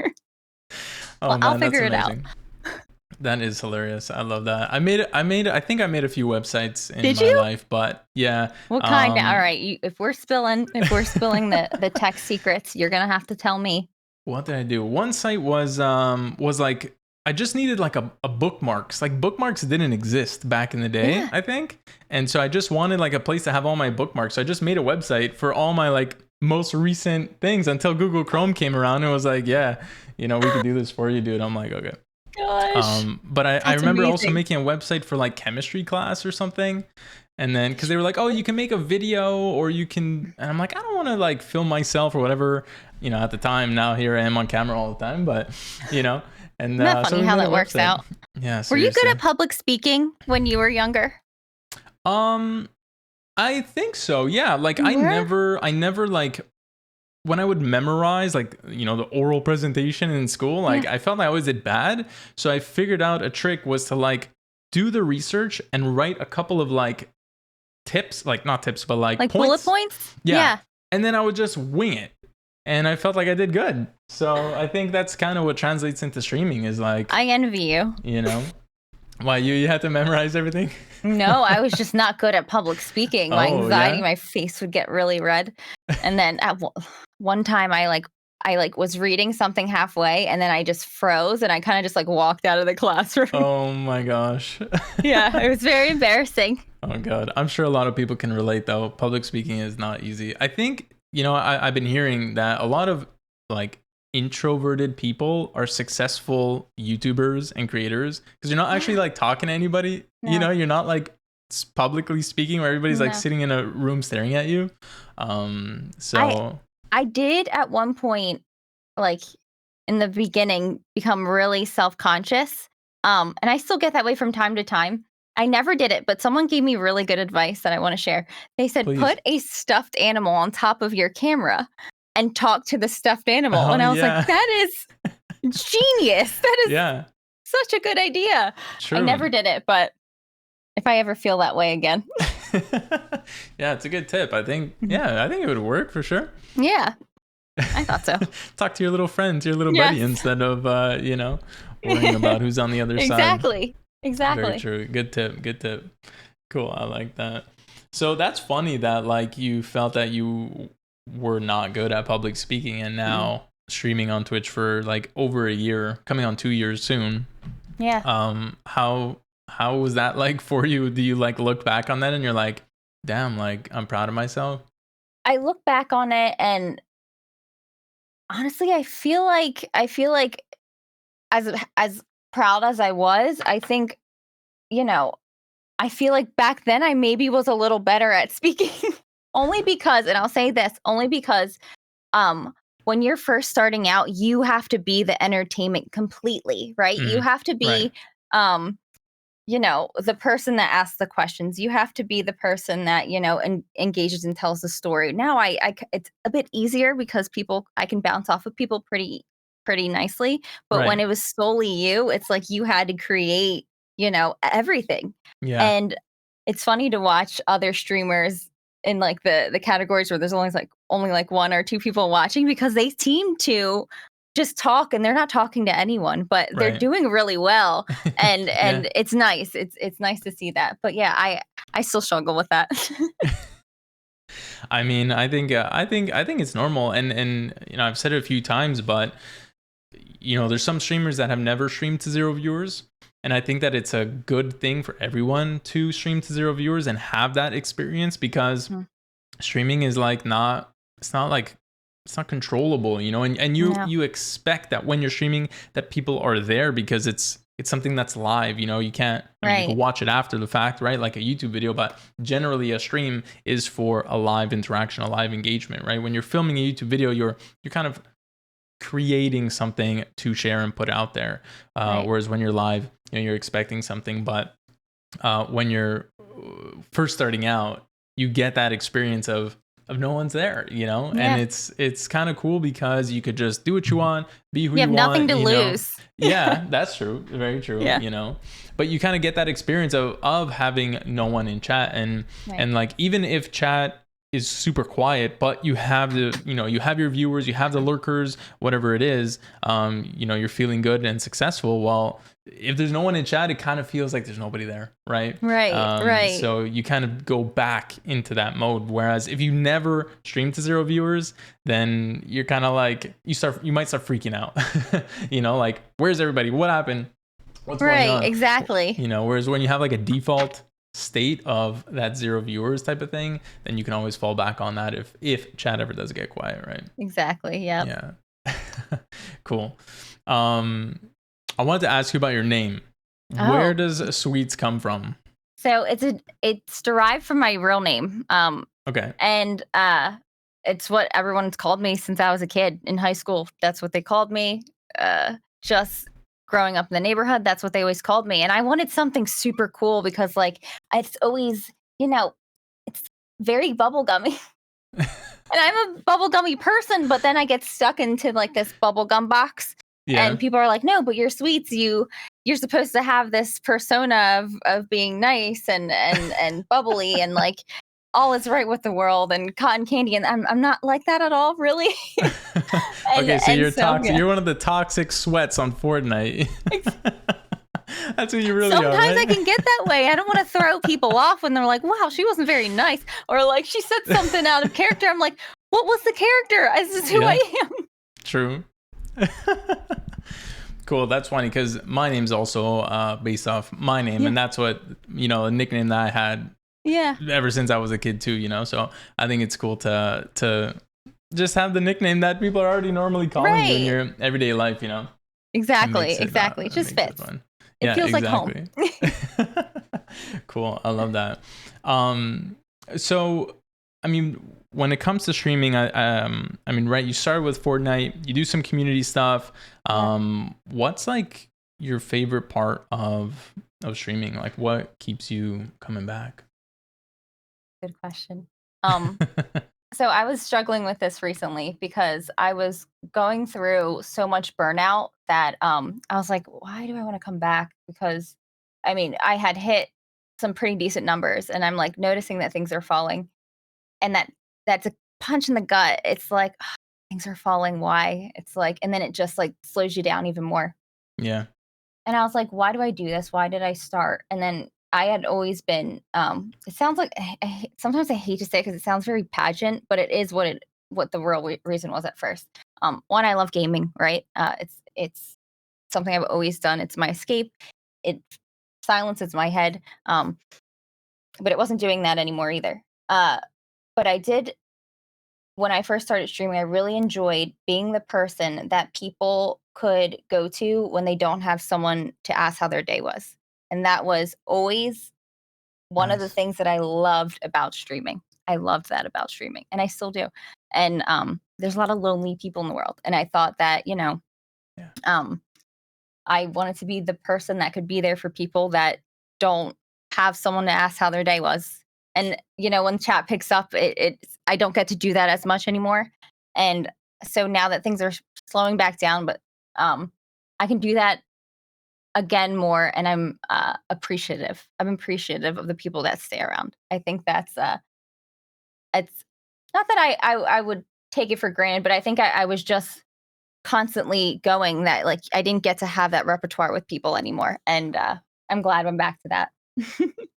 Oh, Well, man, I'll that's figure it out. amazing. That is hilarious. I love that. I think I made a few websites in Did my you? life, but yeah. What kind? All um, right, if we're spilling the tech secrets, you're gonna have to tell me. What did I do? One site was like, I just needed like a bookmarks. Like bookmarks didn't exist back in the day, Yeah. I think. And so I just wanted like a place to have all my bookmarks. So I just made a website for all my like most recent things until Google Chrome came around and was like, yeah, we can do this for you, dude. I'm like, okay. Gosh. But I That's remember also amazing. making a website for like chemistry class or something. And then, cause they were like, oh, you can make a video, or you can, and I'm like, I don't want to like film myself or whatever, at the time. Now here I am on camera all the time, but And Isn't that so funny we how made a that works website. out? Yeah, Were you good seriously. at public speaking when you were younger? I think so. Yeah, like You I were? never like when I would memorize like the oral presentation in school, like Yeah. I felt I always did bad. So I figured out a trick was to like do the research and write a couple of like tips, like not tips, but like Like bullet points. points? Yeah. Yeah. And then I would just wing it. And I felt like I did good. So I think that's kind of what translates into streaming is like, I envy you. why you had to memorize everything? No, I was just not good at public speaking. My Oh, anxiety, yeah? my face would get really red. And then at one time I was reading something halfway and then I just froze and I kind of just like walked out of the classroom. Oh my gosh. Yeah, it was very embarrassing. Oh god. I'm sure a lot of people can relate though. Public speaking is not easy. I think, I've been hearing that a lot of like introverted people are successful YouTubers and creators because you're not actually like talking to anybody. No. You're not like publicly speaking where everybody's like No. sitting in a room staring at you. So I did at one point, like in the beginning, become really self-conscious. And I still get that way from time to time. I never did it, but someone gave me really good advice that I want to share. They said, please. put a stuffed animal on top of your camera and talk to the stuffed animal. Oh, And I was yeah. like, that is genius. That is Yeah. such a good idea. True. I never did it, but if I ever feel that way again. Yeah, it's a good tip. I think it would work for sure. Yeah, I thought so. Talk to your little friends, your little Yes. buddy, instead of worrying about who's on the other side. Exactly. Very true. Good tip. Cool. I like that. So that's funny that like you felt that you were not good at public speaking and now streaming on Twitch for like over a year, coming on 2 years soon. Yeah. How was that like for you? Do you like look back on that and you're like, damn, like I'm proud of myself? I look back on it and honestly, I feel like as proud as I was, I think, I feel like back then I maybe was a little better at speaking. Only because, and I'll say this, when you're first starting out, you have to be the entertainment completely, right? You have to be the person that asks the questions. You have to be the person that, engages and tells the story. Now it's a bit easier because I can bounce off of people pretty nicely. But when Right. it was solely you, it's like you had to create, everything. Yeah. And it's funny to watch other streamers in like the categories where there's only like one or two people watching because they seem to just talk and they're not talking to anyone, but they're Right. doing really well. And Yeah. it's nice. It's nice to see that. But yeah, I still struggle with that. I mean, I think it's normal, and I've said it a few times, but there's some streamers that have never streamed to 0 viewers, and I think that it's a good thing for everyone to stream to 0 viewers and have that experience because streaming is like it's not controllable, and you expect that when you're streaming that people are there because it's something that's live, you can't, you can watch it after the fact, right? Like a YouTube video, but generally a stream is for a live interaction, a live engagement, right? When you're filming a YouTube video, you're kind of creating something to share and put out there. Whereas when you're live, you're expecting something, but when you're first starting out, you get that experience of no one's there, and it's kind of cool because you could just do what you want, be who you want. You have nothing to lose. Yeah, that's true. Very true. Yeah. But you kind of get that experience of having no one in chat and like even if chat is super quiet, but you have you have your viewers, you have the lurkers, whatever it is, you're feeling good and successful. Well, if there's no one in chat, it kind of feels like there's nobody there, right? Right. So you kind of go back into that mode. Whereas if you never stream to 0 viewers, then you're kind of like you might start freaking out. Like where's everybody? What happened? What's going on? Exactly. Whereas when you have like a default state of that 0 viewers type of thing, then you can always fall back on that if chat ever does get quiet, right? Exactly. Yeah. Cool. I wanted to ask you about your name. Where does Sweets come from? So it's derived from my real name. Okay. And it's what everyone's called me since I was a kid in high school. That's what they called me. Just growing up in the neighborhood, that's what they always called me. And I wanted something super cool because like it's always, it's very bubblegummy. And I'm a bubblegummy person, but then I get stuck into like this bubblegum box. Yeah. And people are like, no, but you're sweets. You're supposed to have this persona of being nice and bubbly and like all is right with the world and cotton candy. And I'm not like that at all, really. Okay, so you're toxic. Yeah. You're one of the toxic sweats on Fortnite. That's what you really are. Sometimes Right? I can get that way. I don't want to throw people off when they're like, wow, she wasn't very nice. Or like she said something out of character. I'm like, what was the character? This is who I am. True. Cool. That's funny because my name's also based off my name. And that's what, a nickname that I had ever since I was a kid too, so I think it's cool to just have the nickname that people are already normally calling you in your everyday life, Exactly. It just fits. It feels like home. Cool. I love that. So, I mean, when it comes to streaming, right, you started with Fortnite, you do some community stuff. What's like your favorite part of streaming? Like what keeps you coming back? Good question. So I was struggling with this recently because I was going through so much burnout that I was like, why do I want to come back? Because I had hit some pretty decent numbers and I'm like noticing that things are falling. And that's a punch in the gut. It's like, things are falling. Why? It's like, and then it just like slows you down even more. Yeah. And I was like, why do I do this? Why did I start? And then I had always been, it sounds like, sometimes I hate to say it because it sounds very pageant, but it is what the real reason was at first. One, I love gaming, right? It's something I've always done. It's my escape. It silences my head. But it wasn't doing that anymore either. But I did, when I first started streaming, I really enjoyed being the person that people could go to when they don't have someone to ask how their day was. And that was always one of the things that I loved about streaming. I loved that about streaming, and I still do. And there's a lot of lonely people in the world, and I thought that I wanted to be the person that could be there for people that don't have someone to ask how their day was. And when chat picks up, I don't get to do that as much anymore. And so now that things are slowing back down, but I can do that again more, and I'm appreciative. I'm appreciative of the people that stay around. I think that's it's not that I would take it for granted, but I think I was just constantly going that like I didn't get to have that repertoire with people anymore, and I'm glad I'm back to that.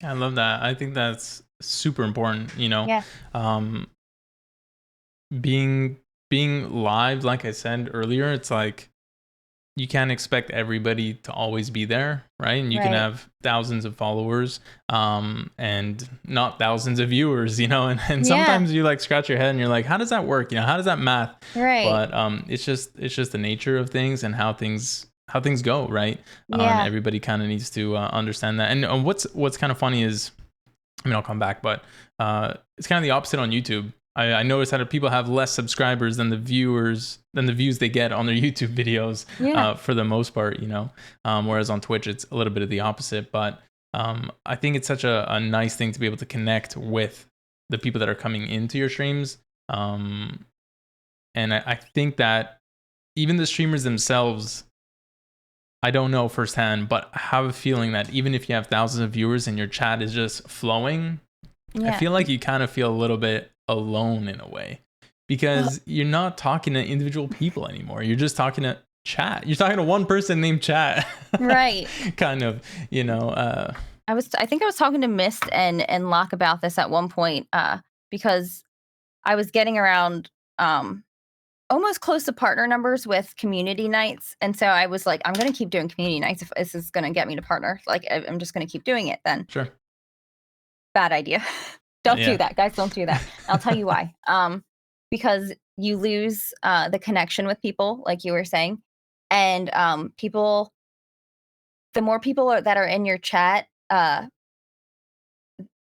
I love that. I think that's super important. Yeah. Being live, like I said earlier, it's like you can't expect everybody to always be there, right? And you can have thousands of followers and not thousands of viewers, and sometimes you like scratch your head and you're like, how does that work? How does that math? Right. But it's just the nature of things and how things go, right? Yeah. And everybody kind of needs to understand that. And what's kind of funny is, I'll come back, but it's kind of the opposite on YouTube. I noticed that people have less subscribers than the views they get on their YouTube videos for the most part, whereas on Twitch, it's a little bit of the opposite. But I think it's such a nice thing to be able to connect with the people that are coming into your streams. And I think that even the streamers themselves, I don't know firsthand, but I have a feeling that even if you have thousands of viewers and your chat is just flowing, I feel like you kind of feel a little bit alone in a way because you're not talking to individual people anymore. You're just talking to chat. You're talking to one person named Chat. Right. Kind of, I think I was talking to Mist and Locke about this at one point because I was getting around almost close to partner numbers with community nights. And so I was like, I'm going to keep doing community nights if this is going to get me to partner. Like, I'm just going to keep doing it then. Sure. Bad idea. Don't do that, guys. Don't do that. I'll tell you why. Because you lose the connection with people, like you were saying. And the more people that are in your chat,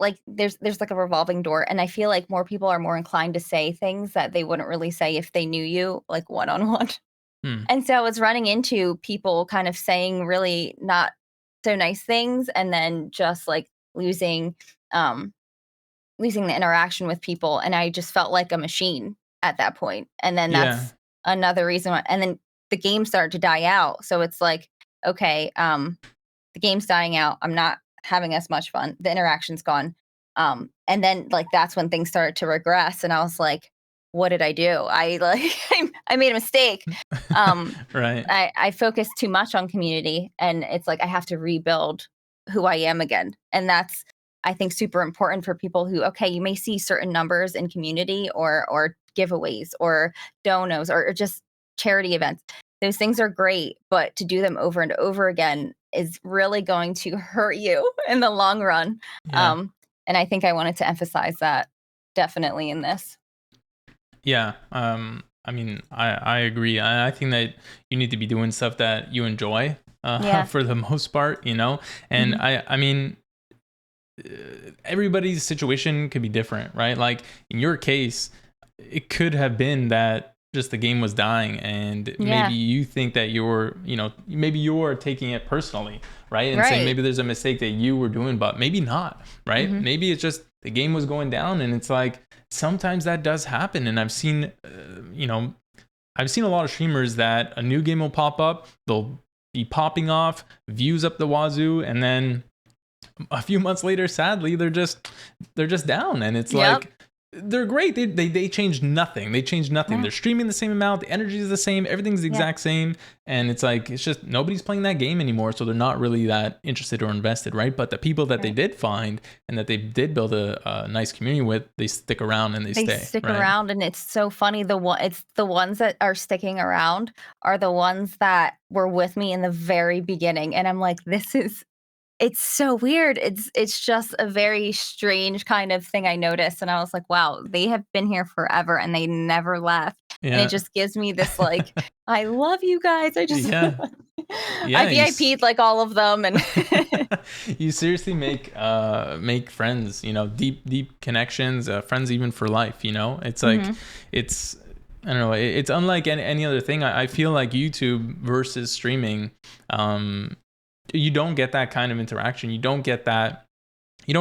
like there's like a revolving door, and I feel like more people are more inclined to say things that they wouldn't really say if they knew you like one-on-one. Hmm. And so I was running into people kind of saying really not so nice things, and then just like um losing the interaction with people, and I just felt like a machine at that point. And then Yeah. that's another reason why, and then the game started to die out. So it's like, okay, the game's dying out. I'm not having as much fun. The interaction's gone. And then like that's when things started to regress, and I was like, what did I do? I like I made a mistake. Um, Right. I focused too much on community, and it's like I have to rebuild who I am again. And that's, I think, super important for people who, okay, you may see certain numbers in community or giveaways or donos or just charity events. Those things are great, but to do them over and over again is really going to hurt you in the long run. Yeah. Um, and I think I wanted to emphasize that definitely in this. Yeah. I mean, I agree. I think that you need to be doing stuff that you enjoy, Yeah. for the most part, you know? And Mhm. I mean, everybody's situation could be different, right? Like in your case, it could have been that just the game was dying and maybe Yeah. you think that maybe you're taking it personally, right? And saying Right. maybe there's a mistake that you were doing, but maybe not, right? Mhm. Maybe it's just the game was going down, and it's like sometimes that does happen. And I've seen a lot of streamers that a new game will pop up, they'll be popping off, views up the wazoo, and then a few months later, sadly, they're just down, and it's Yep. like they're great. They changed nothing. They changed nothing. Yeah. They're streaming the same amount. The energy is the same. Everything's the Yeah. exact same, and it's like it's just nobody's playing that game anymore. So they're not really that interested or invested, right? But the people that they Right. did find and that they did build a nice community with, they stick around and they They stay, stick right? around, and it's so funny. It's the ones that are sticking around are the ones that were with me in the very beginning, and I'm like, this is, it's so weird. It's just a very strange kind of thing I noticed, and I was like, wow, they have been here forever and they never left. And it Yeah, just gives me this like, I love you guys. I just yeah, I yeah. VIP'd like all of them, and You seriously make friends, deep connections, friends even for life, it's like Mhm. it's I don't know, it's unlike any other thing. I feel like YouTube versus streaming, you don't get that kind of interaction, you don't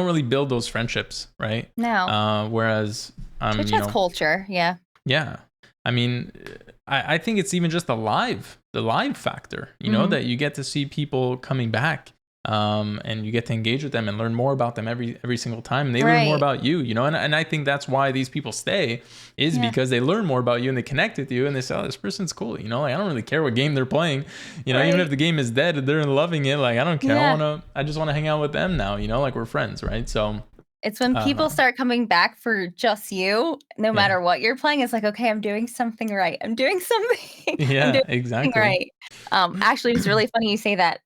really build those friendships, right? No. Whereas Twitch has culture. Yeah. yeah. I mean, I think it's even just the live factor, Mhm. that you get to see people coming back, and you get to engage with them and learn more about them every single time. And they learn more Right. about you, and I think that's why these people stay, is Yeah. because they learn more about you and they connect with you and they say, oh, this person's cool. Like, I don't really care what game they're playing, even if Right. the game is dead, they're loving it. Like, I don't care. Yeah. I just want to hang out with them now, like we're friends, right? So, It's when people uh, start coming back for just you, no yeah. matter what you're playing, it's like, "Okay, I'm doing something right. I'm doing something I'm Yeah, doing something exactly. right." Actually, it's really funny you say that.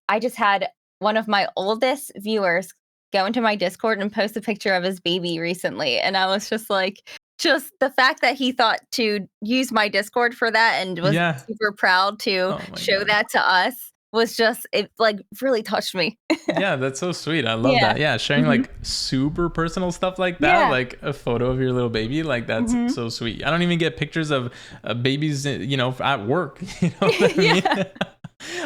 I just had one of my oldest viewers go into my Discord and post a picture of his baby recently, and I was just like, just the fact that he thought to use my Discord for that and was Yeah. super proud to Oh my show God. that to us was just, it, like, really touched me. Yeah, that's so sweet. I love Yeah. that. Yeah, sharing Mhm. like super personal stuff like that, Yeah. like a photo of your little baby, like that's Mhm. so sweet. I don't even get pictures of babies, at work. You know what I mean? Yeah.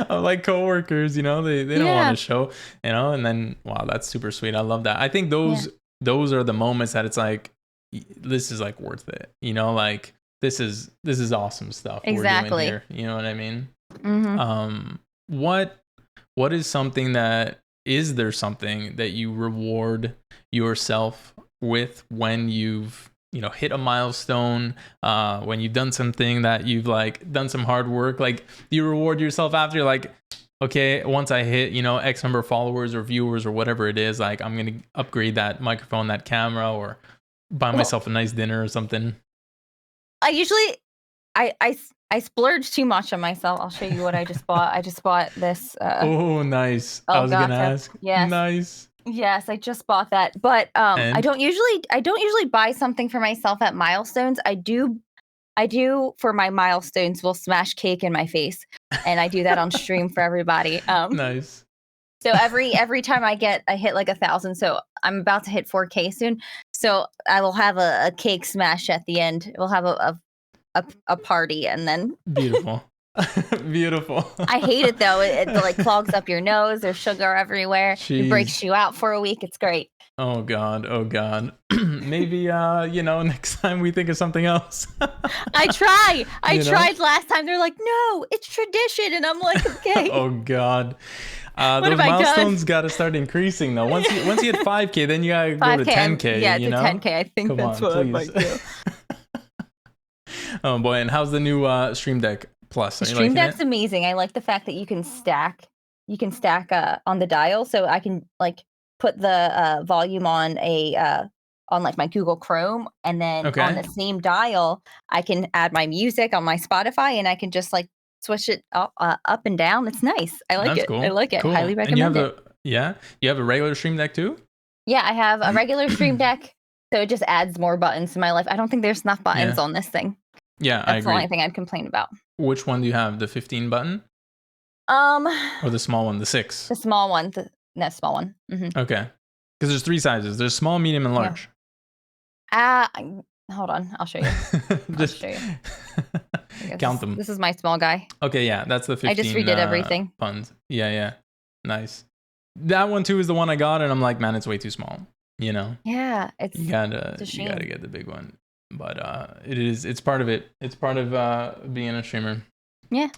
Of like coworkers, they don't want Yeah. to show, and then wow, that's super sweet. I love that. I think Yeah. those are the moments that it's like this is like worth it. Like this is awesome stuff we're doing Exactly. here. You know what I mean? Mhm. Um, what what is something that is there something that you reward yourself with when you've hit a milestone, when you've done something that you've like done some hard work, like you reward yourself after, like, okay, once I hit x number of followers or viewers or whatever it is, like I'm gonna upgrade that microphone, that camera, or buy Well, myself a nice dinner or something. I usually I splurge too much on myself. I'll show you what I just bought. I just bought this, Oh, nice. I was gonna Elgato. ask. Yes. Nice. Yes, I just bought that. But, And I don't usually buy something for myself at milestones. I do for my milestones will smash cake in my face, and I do that on stream for everybody. nice. So every time I hit like 1,000, so I'm about to hit 4K soon. So I will have a cake smash at the end. We'll have a a party and then Beautiful. Beautiful. I hate it though. It like clogs up your nose. There's sugar everywhere. It breaks Jeez. you out for a week. It's great. Oh God. Oh God. Maybe next time we think of something else. I tried last time. They're like, no, it's tradition, and I'm like, okay. Oh God. What Those have I done? milestones got to start increasing though. Once you hit 5K, then you gotta go to 10K. Yeah, you to know? 10K. I think Come that's on, what I please. might do. Oh boy, and how's the new Stream Deck Plus? The Are you Stream liking Deck's amazing. I like the fact that you can stack. On the dial, so I can like put the volume on on like my Google Chrome, and then Okay. on the same dial, I can add my music on my Spotify, and I can just like switch it up and down. It's nice. I like That's it. cool. I like it. Cool. Highly And recommend it. you have a regular Stream Deck too? Yeah, I have a regular Stream Deck, so it just adds more buttons to my life. I don't think there's enough buttons Yeah. on this thing. Yeah, I That's the agree. only thing I'd complain about. Which one do you have? The 15 button or the small one, the 6? The small one, small one. Mm-hmm. Okay. Because there's 3 sizes. There's small, medium, and large. Hold on, I'll show you. Just show you. count them. This is my small guy. Okay, yeah, that's the 15. I just redid everything. Puns. Yeah. Nice. That one too is the one I got, and I'm like, man, it's way too small. You know. Yeah, you gotta get the big one. But it's part of it. It's part of being a streamer. Yeah.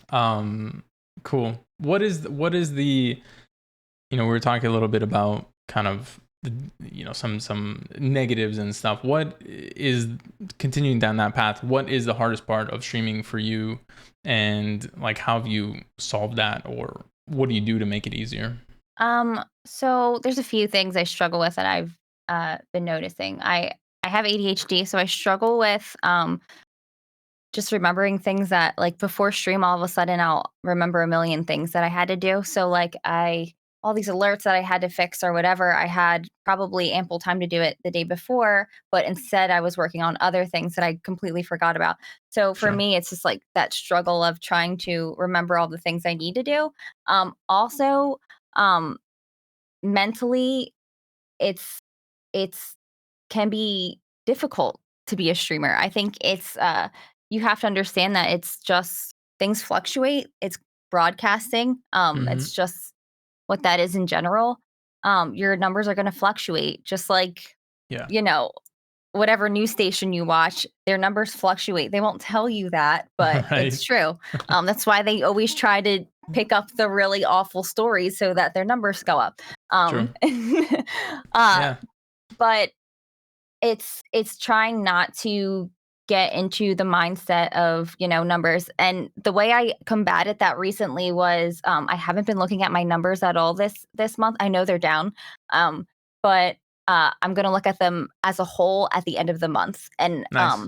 Cool. What is the we were talking a little bit about kind of some negatives and stuff. What is, continuing down that path, what is the hardest part of streaming for you, and like how have you solved that, or what do you do to make it easier? So there's a few things I struggle with that I've been noticing. I have ADHD, so I struggle with just remembering things that, like, before stream, all of a sudden I'll remember a million things that I had to do. So like all these alerts that I had to fix or whatever, I had probably ample time to do it the day before, but instead I was working on other things that I completely forgot about. So for me, it's just like that struggle of trying to remember all the things I need to do. Also, mentally, it's can be difficult to be a streamer. I think it's you have to understand that it's just things fluctuate. It's broadcasting. It's just what that is in general. Your numbers are going to fluctuate, just like whatever news station you watch, their numbers fluctuate. They won't tell you that, but it's true. That's why they always try to pick up the really awful stories so that their numbers go up. True. But it's trying not to get into the mindset of numbers. And the way I combated that recently was I haven't been looking at my numbers at all this month. I know they're down, but I'm going to look at them as a whole at the end of the month, and nice.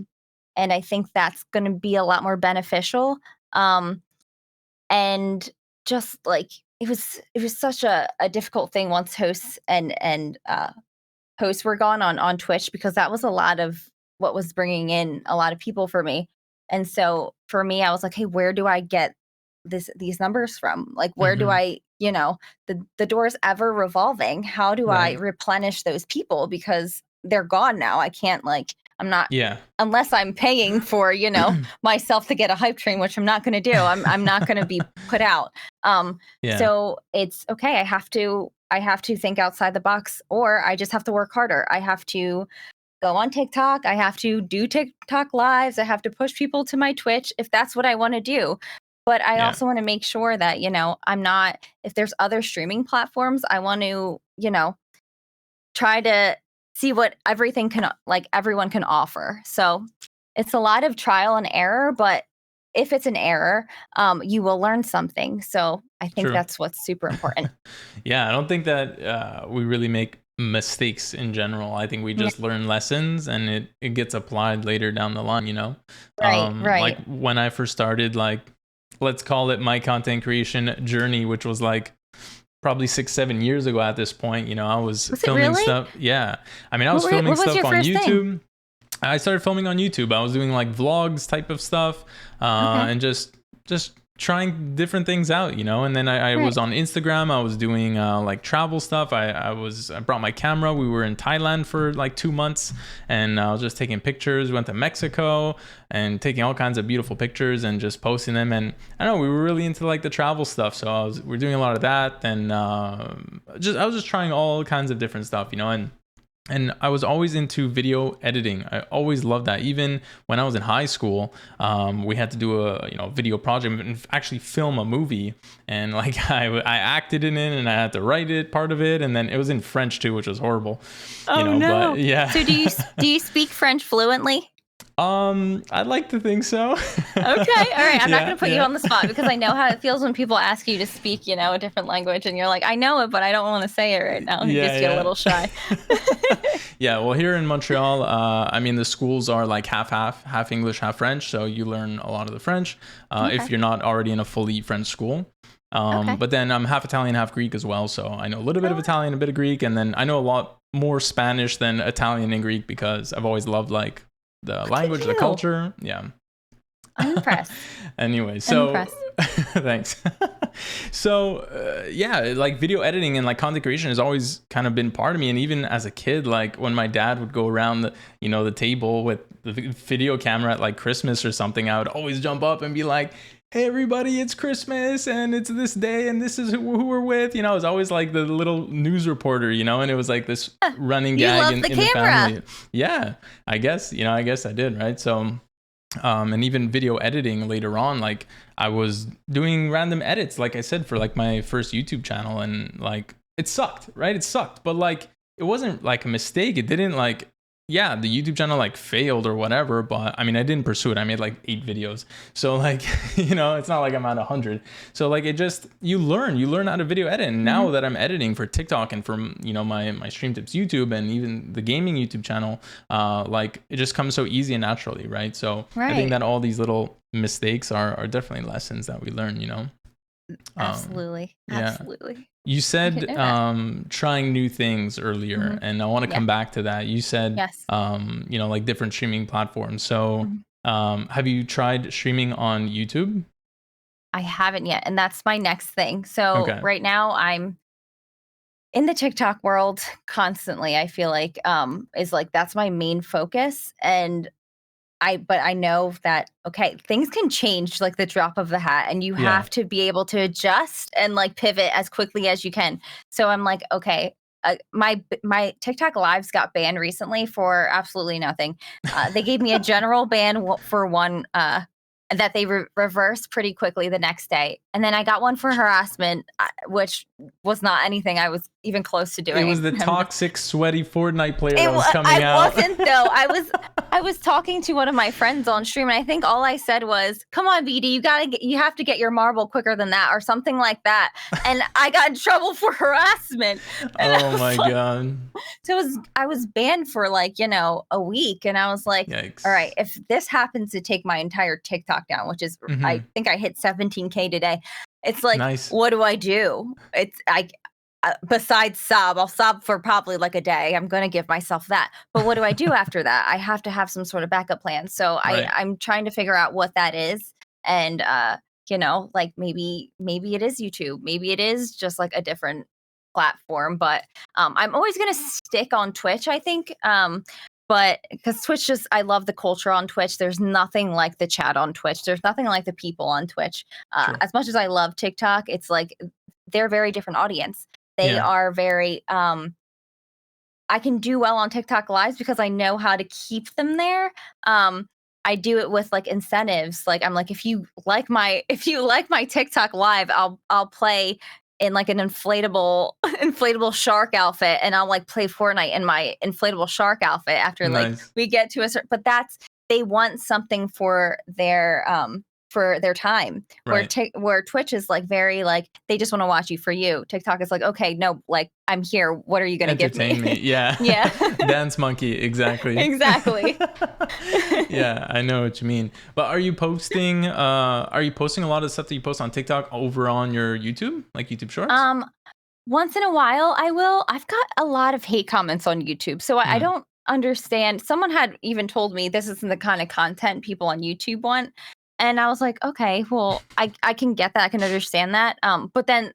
And I think that's going to be a lot more beneficial. And just like it was such a difficult thing once hosts and hosts were gone on Twitch, because that was a lot of what was bringing in a lot of people for me. And so for me, I was like, hey, where do I get these numbers from? Like, where do I, the door's ever revolving. How do I replenish those people? Because they're gone now. I can't, I'm not, unless I'm paying for, myself to get a hype train, which I'm not going to do. I'm not going to be put out. So it's okay. I have to think outside the box, or I just have to work harder. I have to go on TikTok. I have to do TikTok lives. I have to push people to my Twitch if that's what I want to do. But I also want to make sure that, I'm not, if there's other streaming platforms, I want to, try to see what everyone can offer. So it's a lot of trial and error, but if it's an error, you will learn something. So I think that's what's super important. I don't think that we really make mistakes in general. I think we just learn lessons, and it gets applied later down the line, Right. Like when I first started, let's call it my content creation journey, which was probably 6-7 years ago at this point. I was filming stuff. Yeah. I mean, I was filming stuff on YouTube. I started filming on YouTube. I was doing vlogs type of stuff, and just trying different things out, and then I was on Instagram. I was doing like travel stuff. I brought my camera. We were in Thailand for like 2 months, and I was just taking pictures. Went to Mexico and taking all kinds of beautiful pictures and just posting them. And I don't know, we were really into like the travel stuff, so we're doing a lot of that. And I was just trying all kinds of different stuff, and I was always into video editing. I always loved that. Even when I was in high school, we had to do a video project and actually film a movie. And like I acted in it, and I had to write it, part of it, and then it was in French too, which was horrible. Oh no! But yeah. So do you speak French fluently? I'd like to think so. Okay, all right. I'm not going to put you on the spot because I know how it feels when people ask you to speak, a different language, and you're like, I know it, but I don't want to say it right now. You just get a little shy. Yeah, well, here in Montreal, the schools are like half English, half French, so you learn a lot of the French if you're not already in a fully French school. But then I'm half Italian, half Greek as well, so I know a little bit of Italian, a bit of Greek, and then I know a lot more Spanish than Italian and Greek because I've always loved like the language, the culture. Yeah. I'm impressed. Anyway, so thanks. So like video editing and like content creation has always kind of been part of me. And even as a kid, like when my dad would go around the table with the video camera at like Christmas or something, I would always jump up and be like, hey everybody, it's Christmas and it's this day and this is who we're with. I was always like the little news reporter, and it was like this running gag in the family. Yeah, I guess I did, right? So and even video editing later on, like I was doing random edits, like I said, for like my first YouTube channel, and like it sucked, right? It sucked, but like it wasn't like a mistake. It didn't like, yeah, the YouTube channel like failed or whatever, but I didn't pursue it. I made like 8 videos. So like, it's not like I'm at 100. So like, it just, you learn how to video edit. And now that I'm editing for TikTok and for, my Stream Tips YouTube and even the gaming YouTube channel, like it just comes so easy and naturally, right? So I think that all these little mistakes are definitely lessons that we learn, Absolutely. Absolutely. You said trying new things earlier, and I want to come back to that. You said, like different streaming platforms. So have you tried streaming on YouTube? I haven't yet, and that's my next thing. So right now I'm in the TikTok world constantly. I feel like is like that's my main focus, and but I know that, things can change like the drop of the hat, and you have to be able to adjust and like pivot as quickly as you can. So I'm like, my TikTok lives got banned recently for absolutely nothing. They gave me a general ban for one that they reversed pretty quickly the next day. And then I got one for harassment, which was not anything I was even close to doing. It was the toxic, sweaty Fortnite player that was coming out. I wasn't though. I was talking to one of my friends on stream, and I think all I said was, "Come on, VD, you have to get your marble quicker than that," or something like that. And I got in trouble for harassment. Oh my god! So I was banned for like a week, and I was like, yikes. All right, if this happens to take my entire TikTok down, which is I think I hit 17K today. It's like, what do I do? It's besides sob, I'll sob for probably like a day. I'm going to give myself that. But what do I do after that? I have to have some sort of backup plan. So I'm trying to figure out what that is. And, like maybe it is YouTube. Maybe it is just like a different platform. But I'm always going to stick on Twitch, I think. But because Twitch I love the culture on Twitch. There's nothing like the chat on Twitch. There's nothing like the people on Twitch. As much as I love TikTok, it's like they're a very different audience. They are very, I can do well on TikTok lives because I know how to keep them there. I do it with like incentives. Like I'm like, if you like my TikTok live, I'll play in like an inflatable shark outfit, and I'll like play Fortnite in my inflatable shark outfit after like we get to a certain, but they want something for their time. Where Twitch is like very like they just want to watch you for you. TikTok is like, okay, no, like I'm here. What are you gonna give me? Yeah. Yeah. Dance monkey, exactly. Exactly. Yeah, I know what you mean. But are you posting a lot of stuff that you post on TikTok over on your YouTube, like YouTube Shorts? Once in a while I will. I've got a lot of hate comments on YouTube, so I don't understand. Someone had even told me this isn't the kind of content people on YouTube want. And I was like, okay, well, I can get that. I can understand that. But then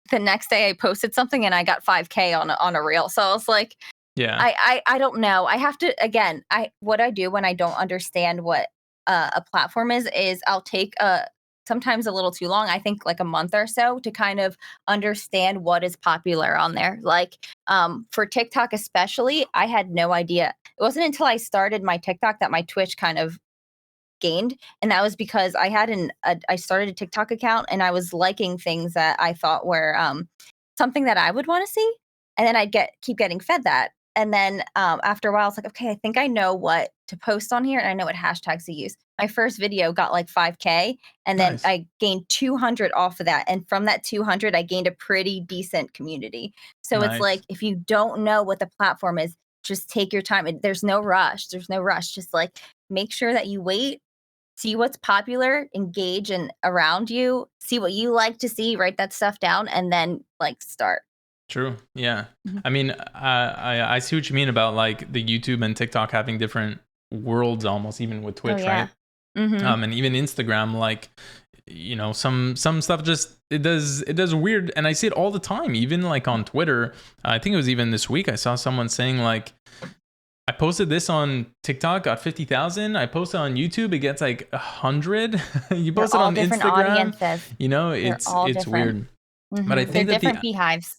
the next day I posted something and I got 5K on a reel. So I was like, Yeah. I don't know. I have to, again, what I do when I don't understand what a platform is I'll take sometimes a little too long. I think like a month or so to kind of understand what is popular on there. Like for TikTok especially, I had no idea. It wasn't until I started my TikTok that my Twitch kind of gained, and that was because I had I started a TikTok account and I was liking things that I thought were something that I would want to see, and then I'd keep getting fed that. And then after a while, it's like, okay, I think I know what to post on here, and I know what hashtags to use. My first video got like 5K, and then Nice. I gained 200 off of that. And from that 200, I gained a pretty decent community. So it's Nice. like, if you don't know what the platform is, just take your time. There's no rush. There's no rush. Just like make sure that you wait, see what's popular, engage and around you, see what you like to see, write that stuff down, and then like start. True. Yeah. Mhm. I mean, I see what you mean about like the YouTube and TikTok having different worlds almost, even with Twitch, yeah. right? Mm-hmm. And even Instagram, like, you know, some stuff just it does weird, and I see it all the time. Even like on Twitter, I think it was even this week I saw someone saying like, I posted this on TikTok, got 50,000. I posted on YouTube, it gets like 100. You post it all on different Instagram, audiences. you know, They're all it's different. weird. But I They're think that different beehives.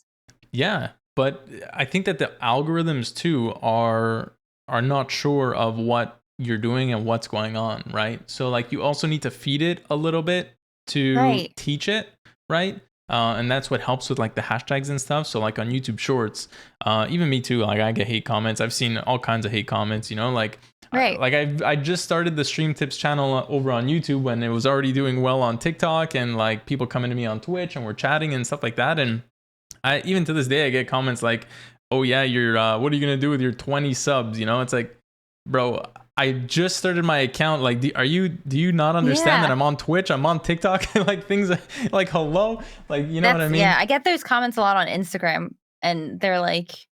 yeah, but I think that the algorithms too are not sure of what you're doing and what's going on, right? So like you also need to feed it a little bit to Right. teach it, right? And that's what helps with like the hashtags and stuff. So like on YouTube Shorts, even me too. Like I get hate comments. I've seen all kinds of hate comments. You know, like Right. I just started the Stream Tips channel over on YouTube when it was already doing well on TikTok, and like people coming to me on Twitch and we're chatting and stuff like that. And I even to this day I get comments like, "Oh yeah, you're what are you gonna do with your 20 subs?" You know, it's like, bro, I just started my account. Like, do you not understand that Yeah. I'm on Twitch? I'm on TikTok. Like things like hello, like you know what I mean? Yeah, I get those comments a lot on Instagram, and they're like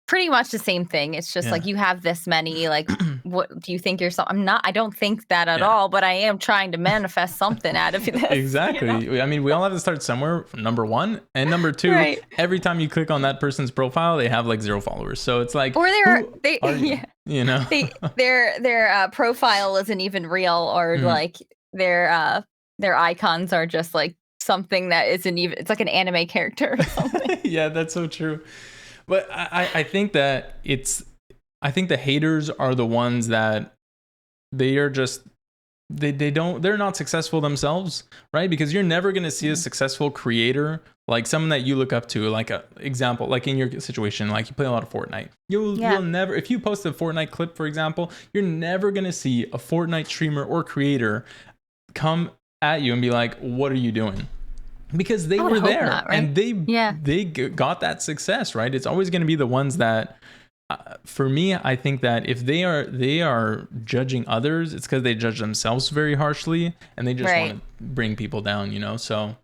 pretty much the same thing. It's just Yeah. like, you have this many, like, what do you think you're I don't think that at Yeah. all, but I am trying to manifest something out of this. Exactly. You know? I mean, we all have to start somewhere. Number one, and number two, Right. every time you click on that person's profile, they have like 0 followers. So it's like, Or who are you? yeah, You know? their profile isn't even real, or Mhm. like their icons are just like something that isn't even, it's like an anime character or something. Yeah, that's so true. But I think that I think the haters are the ones that they are just they're not successful themselves, right? Because you're never going to see a successful creator, like someone that you look up to, like a example, like in your situation, like you play a lot of Fortnite. You'll never, if you post a Fortnite clip, for example, you're never going to see a Fortnite streamer or creator come at you and be like, "What are you doing?" Because they were there, not, right? and they got that success, right? It's always going to be the ones that for me, I think that if they are judging others, it's because they judge themselves very harshly, and they just want to bring people down, you know. So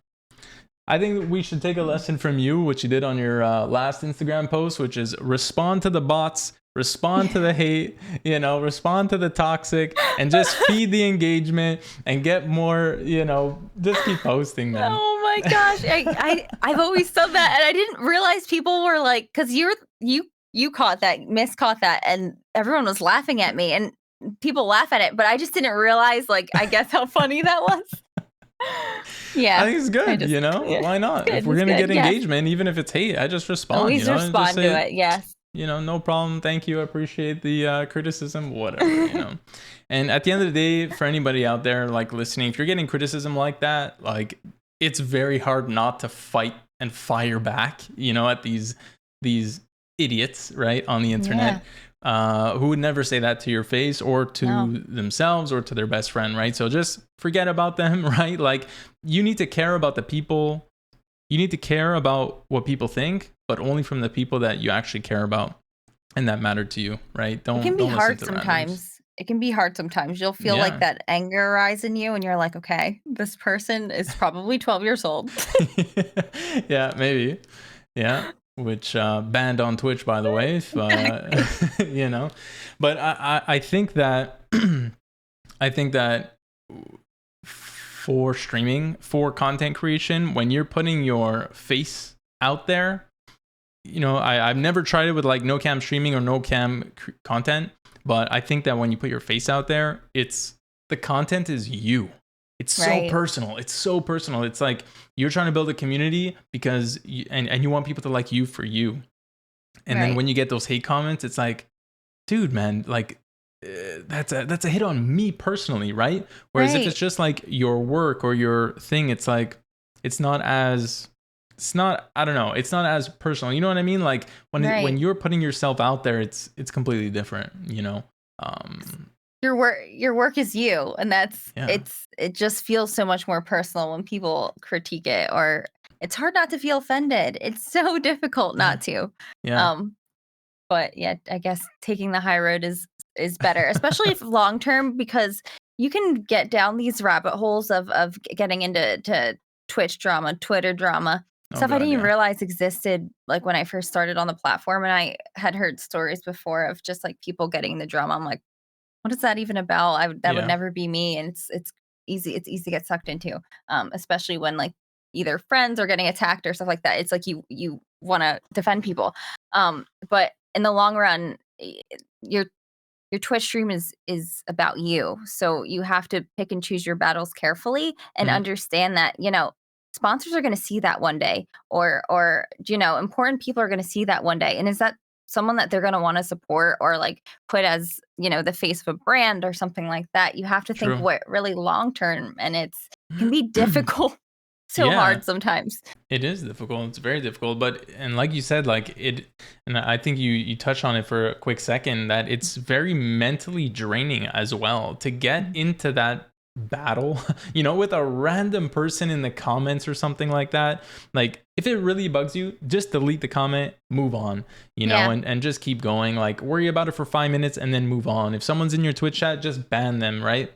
I think we should take a lesson from you, which you did on your last Instagram post, which is respond to the bots, respond to the hate, you know, respond to the toxic, and just feed the engagement and get more, you know, just keep posting, man. Oh my gosh, I've always said that, and I didn't realize people were like, because you caught that, miscaught that, and everyone was laughing at me, and people laugh at it, but I just didn't realize, like, I guess how funny that was. Yeah, I think it's good, you know. Why not? If we're gonna get engagement, even if it's hate, I just respond. Always respond to it. Yes. You know, no problem. Thank you. I appreciate the criticism. Whatever, you know. And at the end of the day, for anybody out there like listening, if you're getting criticism like that, like it's very hard not to fight and fire back, you know, at these idiots, right, on the internet, who would never say that to your face or to themselves or to their best friend, right? So just forget about them, right? Like you need to care about the people. You need to care about what people think, but only from the people that you actually care about and that matter to you, right? It can be hard sometimes. It can be hard sometimes. You'll feel like that anger rise in you, and you're like, okay, this person is probably 12 years old. Yeah, maybe. Yeah. Which banned on Twitch, by the way, if, you know. But I think that for streaming, for content creation, when you're putting your face out there, you know, I've never tried it with like no cam streaming or no cam content, but I think that when you put your face out there, the content is you. It's so personal. It's so personal. It's like you're trying to build a community because and you want people to like you for you. And then when you get those hate comments, it's like, dude, man, like that's a hit on me personally, right? Whereas if it's just like your work or your thing, it's like it's not as personal. You know what I mean? Like when you're putting yourself out there, it's completely different, you know? Your work is you, and it just feels so much more personal when people critique it, or it's hard not to feel offended. It's so difficult not to. But yeah, I guess taking the high road is better, especially if long term, because you can get down these rabbit holes of getting into Twitch drama, Twitter drama, stuff I didn't even realize existed, like when I first started on the platform. And I had heard stories before of just like people getting the drama. I'm like, what is that even about? That would never be me. And it's easy to get sucked into, especially when like either friends are getting attacked or stuff like that. It's like you want to defend people, but in the long run, your Twitch stream is about you, so you have to pick and choose your battles carefully and understand that, you know, sponsors are going to see that one day, or you know, important people are going to see that one day, and is that someone that they're going to want to support or like put as, you know, the face of a brand or something like that? You have to think what really long term, and it can be difficult. So hard sometimes. It is difficult. It's very difficult. But, and like you said, like and I think you touched on it for a quick second, that it's very mentally draining as well to get into that battle, you know, with a random person in the comments or something like that. Like if it really bugs you, just delete the comment, move on, you know, and just keep going. Like worry about it for 5 minutes and then move on. If someone's in your Twitch chat, just ban them, right?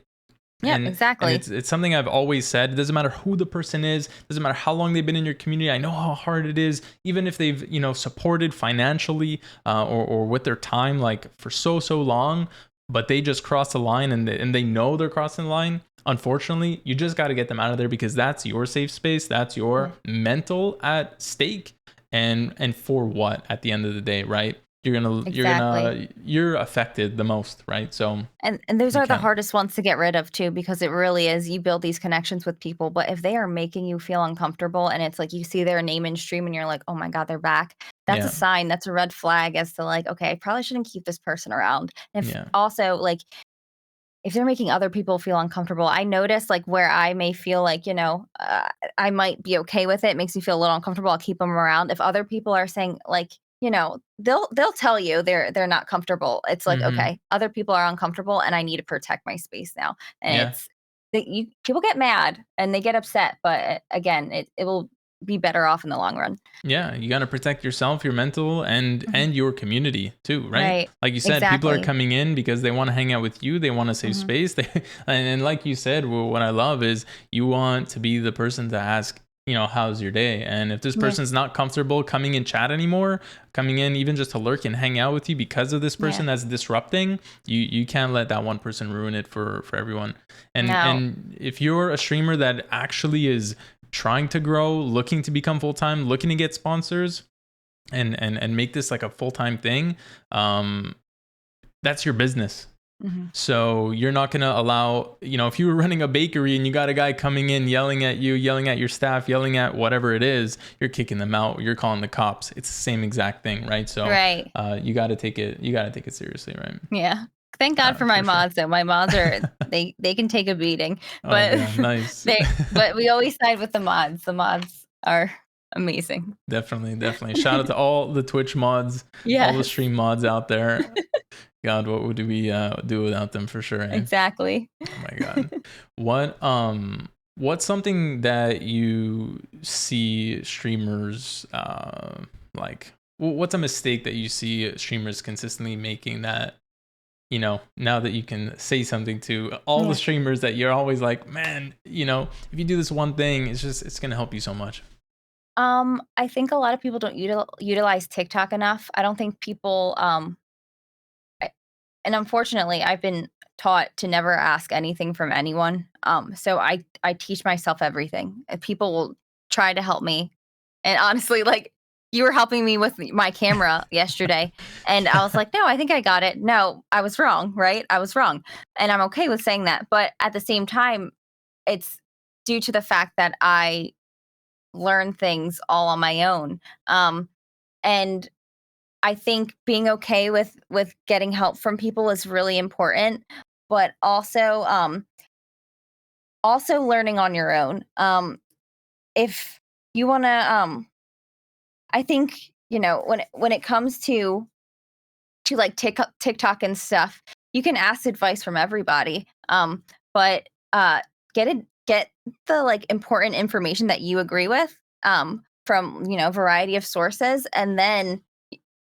Yeah, exactly. And it's something I've always said. It doesn't matter who the person is. Doesn't matter how long they've been in your community. I know how hard it is, even if they've, you know, supported financially or with their time, like for so long, but they just cross the line and they know they're crossing the line. Unfortunately, you just got to get them out of there, because that's your safe space. That's your mental at stake. And for what at the end of the day, right? You're affected the most, right? So and those are the hardest ones to get rid of too, because it really is, you build these connections with people, but if they are making you feel uncomfortable and it's like you see their name in stream and you're like, oh my god, they're back, that's a sign, that's a red flag as to like, okay, I probably shouldn't keep this person around. If also like if they're making other people feel uncomfortable, I notice like where I may feel like, you know, I might be okay with it, makes me feel a little uncomfortable, I'll keep them around. If other people are saying like, you know, they'll tell you they're not comfortable. It's like, okay, other people are uncomfortable and I need to protect my space now. And people get mad and they get upset, but again, it will be better off in the long run. Yeah, you got to protect yourself, your mental, and your community too, right? Like you said, people are coming in because they want to hang out with you. They want a safe space. And like you said, what I love is you want to be the person to ask, you know, how's your day? And if this person's not comfortable coming in chat anymore, coming in even just to lurk and hang out with you because of this person that's disrupting, you can't let that one person ruin it for everyone. And if you're a streamer that actually is trying to grow, looking to become full-time, looking to get sponsors and make this like a full-time thing, that's your business. So you're not going to allow, you know, if you were running a bakery and you got a guy coming in yelling at you, yelling at your staff, yelling at whatever it is, you're kicking them out, you're calling the cops. It's the same exact thing, right? So you got to take it seriously, right? Yeah. Thank God for my mods though. My mods are they can take a beating, but nice. but we always side with the mods. The mods are amazing. Definitely. Shout out to all the Twitch mods, all the stream mods out there. God, what would we do without them, for sure? Exactly. Oh my God. What's something that you see streamers like? What's a mistake that you see streamers consistently making that, you know, now that you can say something to all the streamers that you're always like, man, you know, if you do this one thing, it's gonna help you so much? I think a lot of people don't utilize TikTok enough. I don't think people and unfortunately, I've been taught to never ask anything from anyone. So I teach myself everything. If people will try to help me, and honestly, like you were helping me with my camera yesterday, and I was like, no, I think I got it. No, I was wrong, right? I was wrong, and I'm okay with saying that. But at the same time, it's due to the fact that I learn things all on my own. And I think being okay with getting help from people is really important, but also learning on your own. If you want to I think, when it comes to like TikTok and stuff, you can ask advice from everybody. But get the like important information that you agree with from, a variety of sources, and then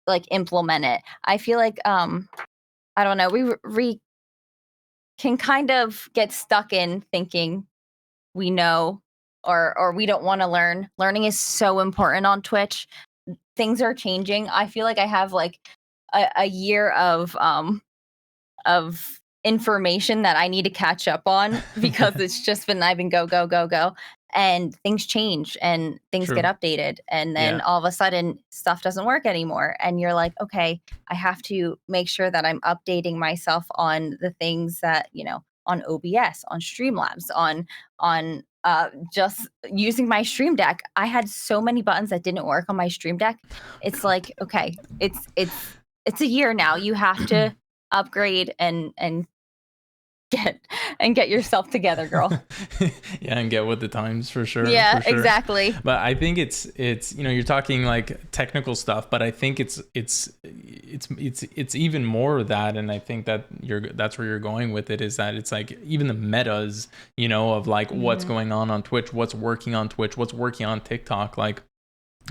like implement it. I feel like I don't know, we can kind of get stuck in thinking we know, or we don't want to learn. Learning is so important on Twitch. Things are changing. I feel like I have like a year of information that I need to catch up on because it's just been I've been go go go go, and things change and things True. get updated, and then Yeah. all of a sudden stuff doesn't work anymore, and you're like, okay, I have to make sure that I'm updating myself on the things that, on OBS, on Streamlabs, on just using my Stream Deck. I had so many buttons that didn't work on my Stream Deck. It's like, okay, it's a year now. You have to upgrade and get yourself together, girl. Yeah, and get with the times for sure. Yeah, for sure. exactly. But I think it's you're talking like technical stuff, but I think it's even more of that, and I think that that's where you're going with it, is that it's like even the metas, of like what's going on Twitch, what's working on Twitch, what's working on TikTok. Like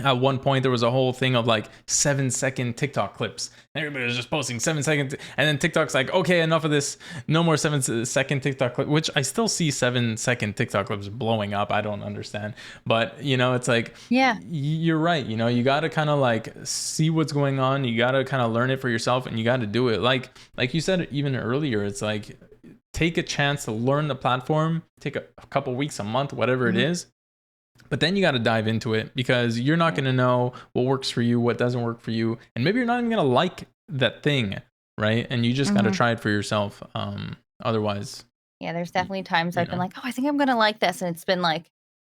at one point there was a whole thing of like 7-second TikTok clips. Everybody was just posting 7 seconds, and then TikTok's like, okay, enough of this, no more 7-second TikTok clip, which I still see 7-second TikTok clips blowing up. I don't understand, but it's like, Yeah, you're right. You got to kind of like see what's going on. You got to kind of learn it for yourself, and you got to do it. Like you said even earlier, it's like take a chance to learn the platform, take a couple weeks, a month, whatever it is. But then you got to dive into it, because you're not going to know what works for you, what doesn't work for you. And maybe you're not even going to like that thing, right? And you just got to try it for yourself. Otherwise. Yeah, there's definitely times I've been like, oh, I think I'm going to like this. And it's been like,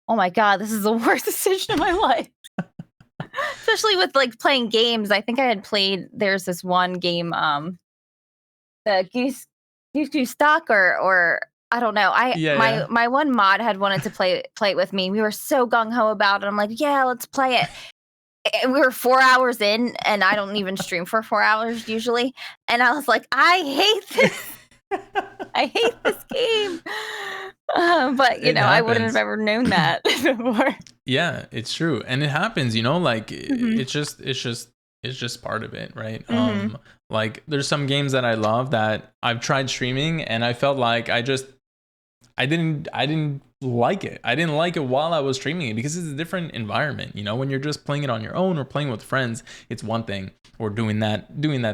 oh my God, this is the worst decision of my life. Especially with like playing games. I think I had played, there's this one game, the Goose Stock, or I don't know. My one mod had wanted to play it with me. We were so gung ho about it. I'm like, yeah, let's play it. And we were 4 hours in, and I don't even stream for 4 hours usually. And I was like, I hate this. I hate this game. But I wouldn't have ever known that before. Yeah, it's true, and it happens. Like it's just part of it, right? Like there's some games that I love that I've tried streaming, and I felt like I didn't like it. I didn't like it while I was streaming it, because it's a different environment. When you're just playing it on your own or playing with friends, it's one thing, or doing that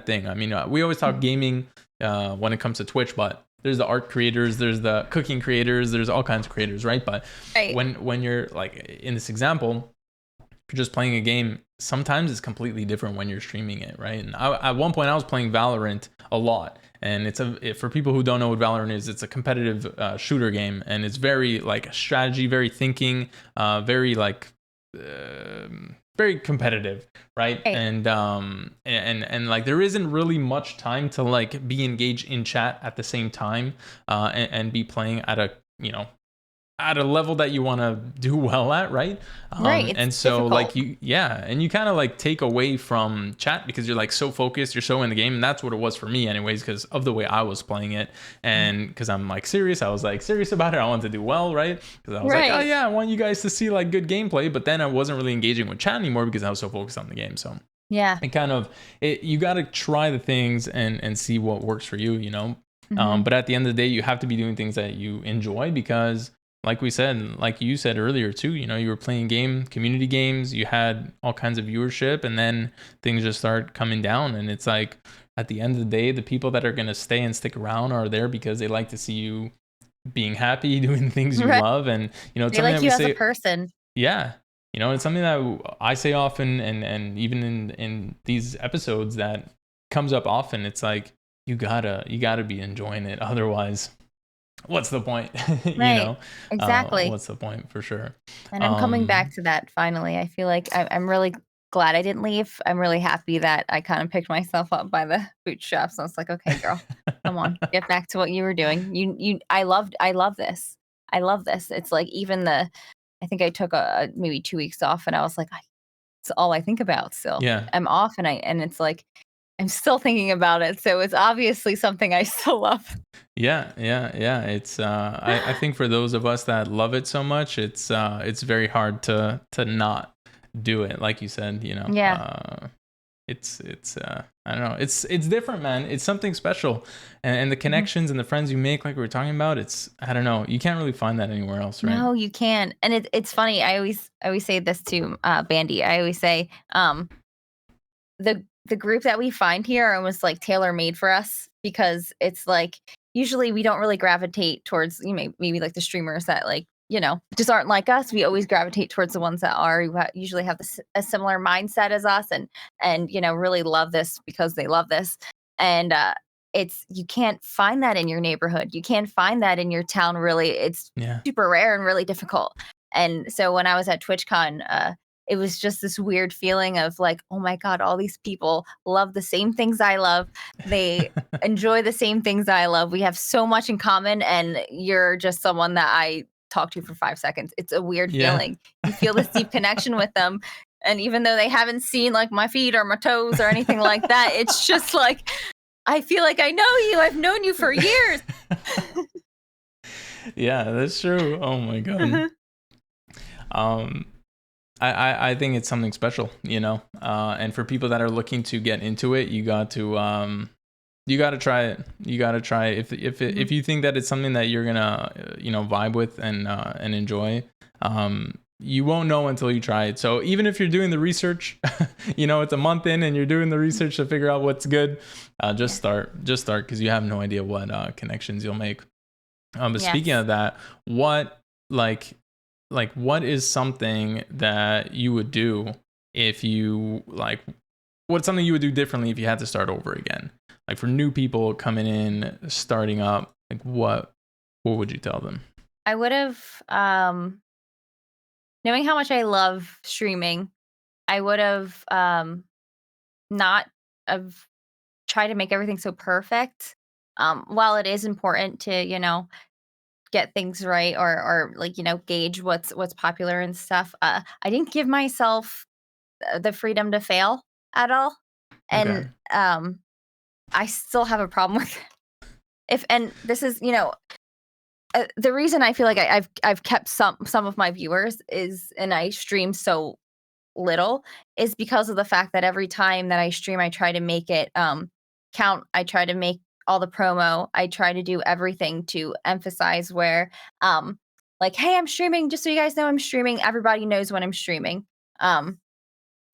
thing. I mean, we always talk gaming when it comes to Twitch, but there's the art creators, there's the cooking creators, there's all kinds of creators, right? But when you're like in this example, if you're just playing a game, sometimes it's completely different when you're streaming it, right? And at one point I was playing Valorant a lot, and for people who don't know what Valorant is, it's a competitive shooter game, and it's very like strategy, very thinking, very like very competitive, right? And like there isn't really much time to like be engaged in chat at the same time, and be playing at a at a level that you want to do well at, right? Right. And so difficult. like you kind of like take away from chat, because you're like so focused, you're so in the game. And that's what it was for me anyways, because of the way I was playing it, and because I'm like serious, I was like serious about it. I wanted to do well, right? Because I was like, oh yeah, I want you guys to see like good gameplay. But then I wasn't really engaging with chat anymore because I was so focused on the game. So yeah, you got to try the things and see what works for you, but at the end of the day, you have to be doing things that you enjoy, because like we said, like you said earlier too, you were playing community games, you had all kinds of viewership, and then things just start coming down, and it's like at the end of the day, the people that are going to stay and stick around are there because they like to see you being happy, doing things you Right. love. And, you know, it's They something like that we you as a say, person. yeah, you know, it's something that I say often, and even in these episodes that comes up often. It's like, you gotta be enjoying it. Otherwise, what's the point? You Right. know, Exactly. what's the point for sure? And I'm coming back Um, to that finally. I feel like I'm really glad I didn't leave. I'm really happy that I kind of picked myself up by the bootstraps. I was like, okay, girl, come on, get back to what you were doing. I love this. I love this. It's like even I think I took maybe 2 weeks off, and I was like, it's all I think about still. yeah. I'm off, and it's like I'm still thinking about it. So it's obviously something I still love. Yeah. It's I think for those of us that love it so much, it's very hard to not do it. Like you said, you know, Yeah. it's I don't know. It's different, man. It's something special, and the Mhm. connections and the friends you make, like we were talking about. It's, I don't know. You can't really find that anywhere else, right? No, you can't. And it's funny. I always say this to Bandy. I always say the group that we find here are almost like tailor made for us, because it's like usually we don't really gravitate towards maybe like the streamers that like just aren't like us. We always gravitate towards the ones that are who usually have a similar mindset as us, and really love this because they love this. And it's you can't find that in your neighborhood. You can't find that in your town. Really, it's Yeah. super rare and really difficult. And so when I was at TwitchCon, it was just this weird feeling of like, oh my God, all these people love the same things I love. They enjoy the same things I love. We have so much in common, and you're just someone that I talk to for 5 seconds. It's a weird Yeah. feeling. You feel this deep connection with them. And even though they haven't seen like my feet or my toes or anything like that, it's just like, I feel like I know you. I've known you for years. Yeah, that's true. Oh my god. Um, I think it's something special, you know. And for people that are looking to get into it, you got to try it. You got to try it. If you think that it's something that you're gonna vibe with and enjoy, you won't know until you try it. So even if you're doing the research, it's a month in and you're doing the research to figure out what's good, just start because you have no idea what connections you'll make. But speaking Yes. of that, what what is something that you would do if you what's something you would do differently if you had to start over again? Like for new people coming in, starting up, like what would you tell them? I would have, knowing how much I love streaming, I would have not have tried to make everything so perfect. While it is important to, get things right, or like, gauge what's popular and stuff, I didn't give myself the freedom to fail at all. Okay. And I still have a problem with if and this is, the reason I feel like I've kept some of my viewers is and I stream so little is because of the fact that every time that I stream, I try to make it count. I try to make all the promo. I try to do everything to emphasize where, like, hey, I'm streaming. Just so you guys know, I'm streaming. Everybody knows when I'm streaming. Um,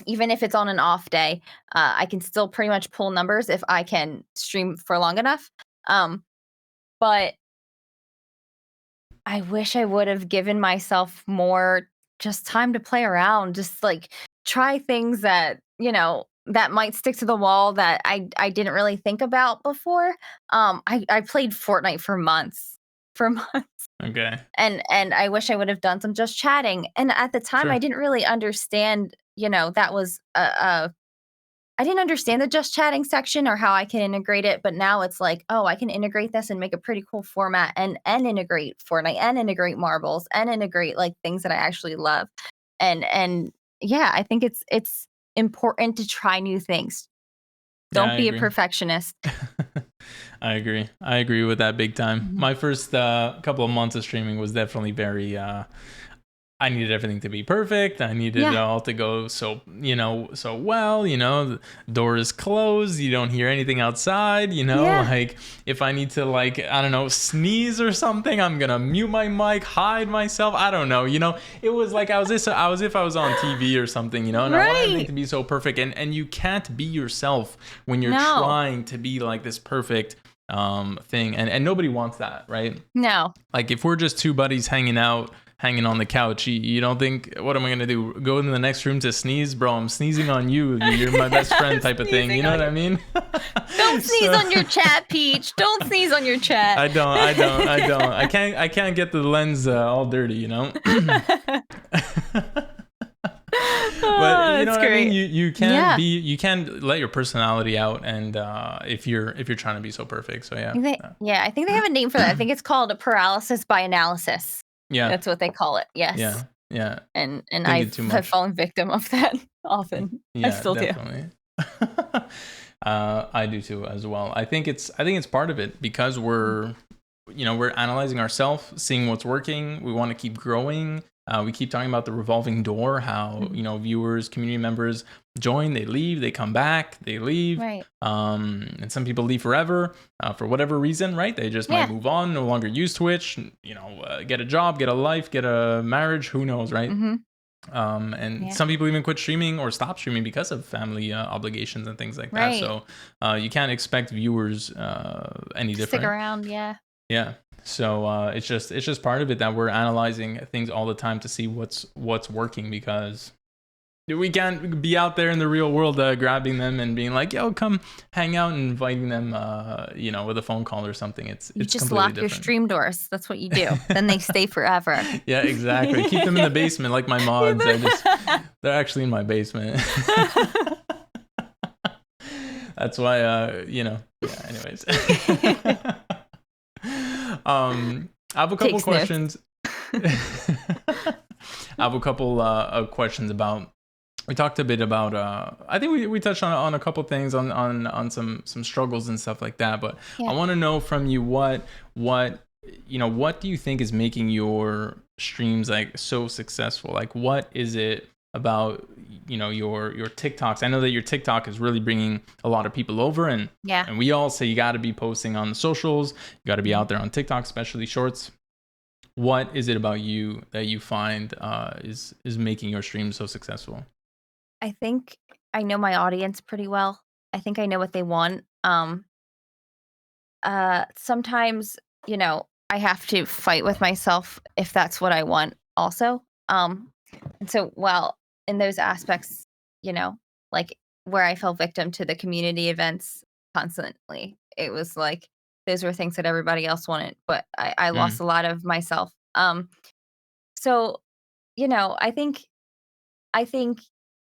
Even if it's on an off day, I can still pretty much pull numbers if I can stream for long enough. But I wish I would have given myself more just time to play around, just like try things that, that might stick to the wall that I didn't really think about before. I played Fortnite for months. For months. Okay. And I wish I would have done some just chatting. And at the time I Sure. didn't really understand, that was I didn't understand the just chatting section or how I can integrate it, but now it's like, oh, I can integrate this and make a pretty cool format and integrate Fortnite and integrate marbles and integrate like things that I actually love. And yeah, I think it's important to try new things. Yeah, Don't I be a agree. perfectionist. I agree. I agree with that big time. Mhm. My first couple of months of streaming was definitely very I needed everything to be perfect. I needed it all to go so well, the door is closed. You don't hear anything outside, like if I need to I don't know, sneeze or something, I'm going to mute my mic, hide myself. I don't know, it was like I was if I was on TV or something, and I wanted everything to be so perfect. And you can't be yourself when you're trying to be like this perfect thing. And nobody wants that, right? No. Like if we're just two buddies hanging on the couch, you don't think, what am I gonna do, go into the next room to sneeze? Bro, I'm sneezing on you, you're my best friend type of thing, you know what I mean? Don't sneeze on your chat, Peach. Don't sneeze on your chat. I don't. I can't get the lens all dirty, But you know what I mean? You can't you can't let your personality out, and if you're trying to be so perfect. So I think they have a name for that. I think it's called a paralysis by analysis. Yeah, that's what they call it. Yes. Yeah. And I've fallen victim of that often. Yeah, I still definitely. Do. I do too as well. I think it's part of it because we're analyzing ourselves, seeing what's working. We want to keep growing. We keep talking about the revolving door, how, viewers, community members join, they leave, they come back, they leave. Right. And some people leave forever for whatever reason, right? They just might move on, no longer use Twitch, get a job, get a life, get a marriage, who knows, right? And some people even quit streaming or stop streaming because of family obligations and things like that. So you can't expect viewers any different. Stick around, Yeah. So it's just part of it that we're analyzing things all the time to see what's working, because we can't be out there in the real world grabbing them and being like, yo, come hang out, and inviting them with a phone call or something. It's just lock your stream doors. That's what you do. Then they stay forever. Yeah, exactly. Keep them in the basement like my mods. They're actually in my basement. That's why anyways. I have a couple questions. I have a couple of questions about. We talked a bit about. I think we touched on a couple things on some struggles and stuff like that. But I want to know from you what do you think is making your streams like so successful? Like, what is it about your TikToks? I know that your TikTok is really bringing a lot of people over, and we all say you got to be posting on the socials, you got to be out there on TikTok, especially shorts. What is it about you that you find is making your stream so successful? I think I know my audience pretty well. I think I know what they want. Sometimes I have to fight with myself if that's what I want also. And so in those aspects, like where I fell victim to the community events constantly, it was like those were things that everybody else wanted, but I lost a lot of myself. So I think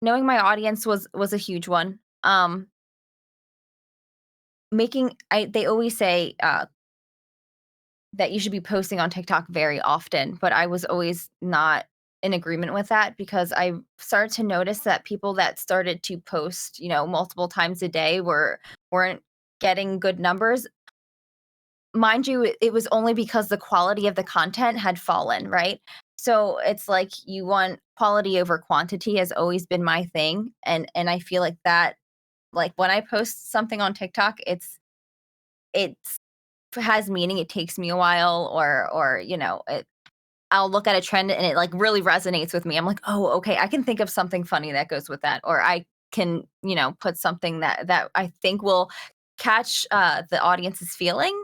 knowing my audience was a huge one. They always say that you should be posting on TikTok very often, but I was always not in agreement with that, because I started to notice that people that started to post, multiple times a day weren't getting good numbers. Mind you, it was only because the quality of the content had fallen, right? So it's like you want quality over quantity has always been my thing, and I feel like that, like when I post something on TikTok, it's has meaning. It takes me a while, or I'll look at a trend and it like really resonates with me. I'm like, oh, okay, I can think of something funny that goes with that, or I can, put something that I think will catch the audience's feeling.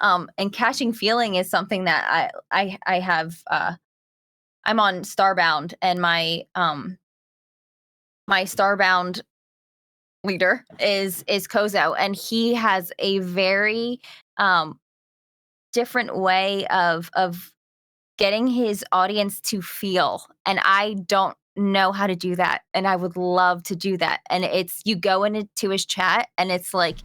And catching feeling is something that I have. I'm on Starbound, and my Starbound leader is Kozo, and he has a very different way of getting his audience to feel, and I don't know how to do that, and I would love to do that. And it's, you go into his chat and it's like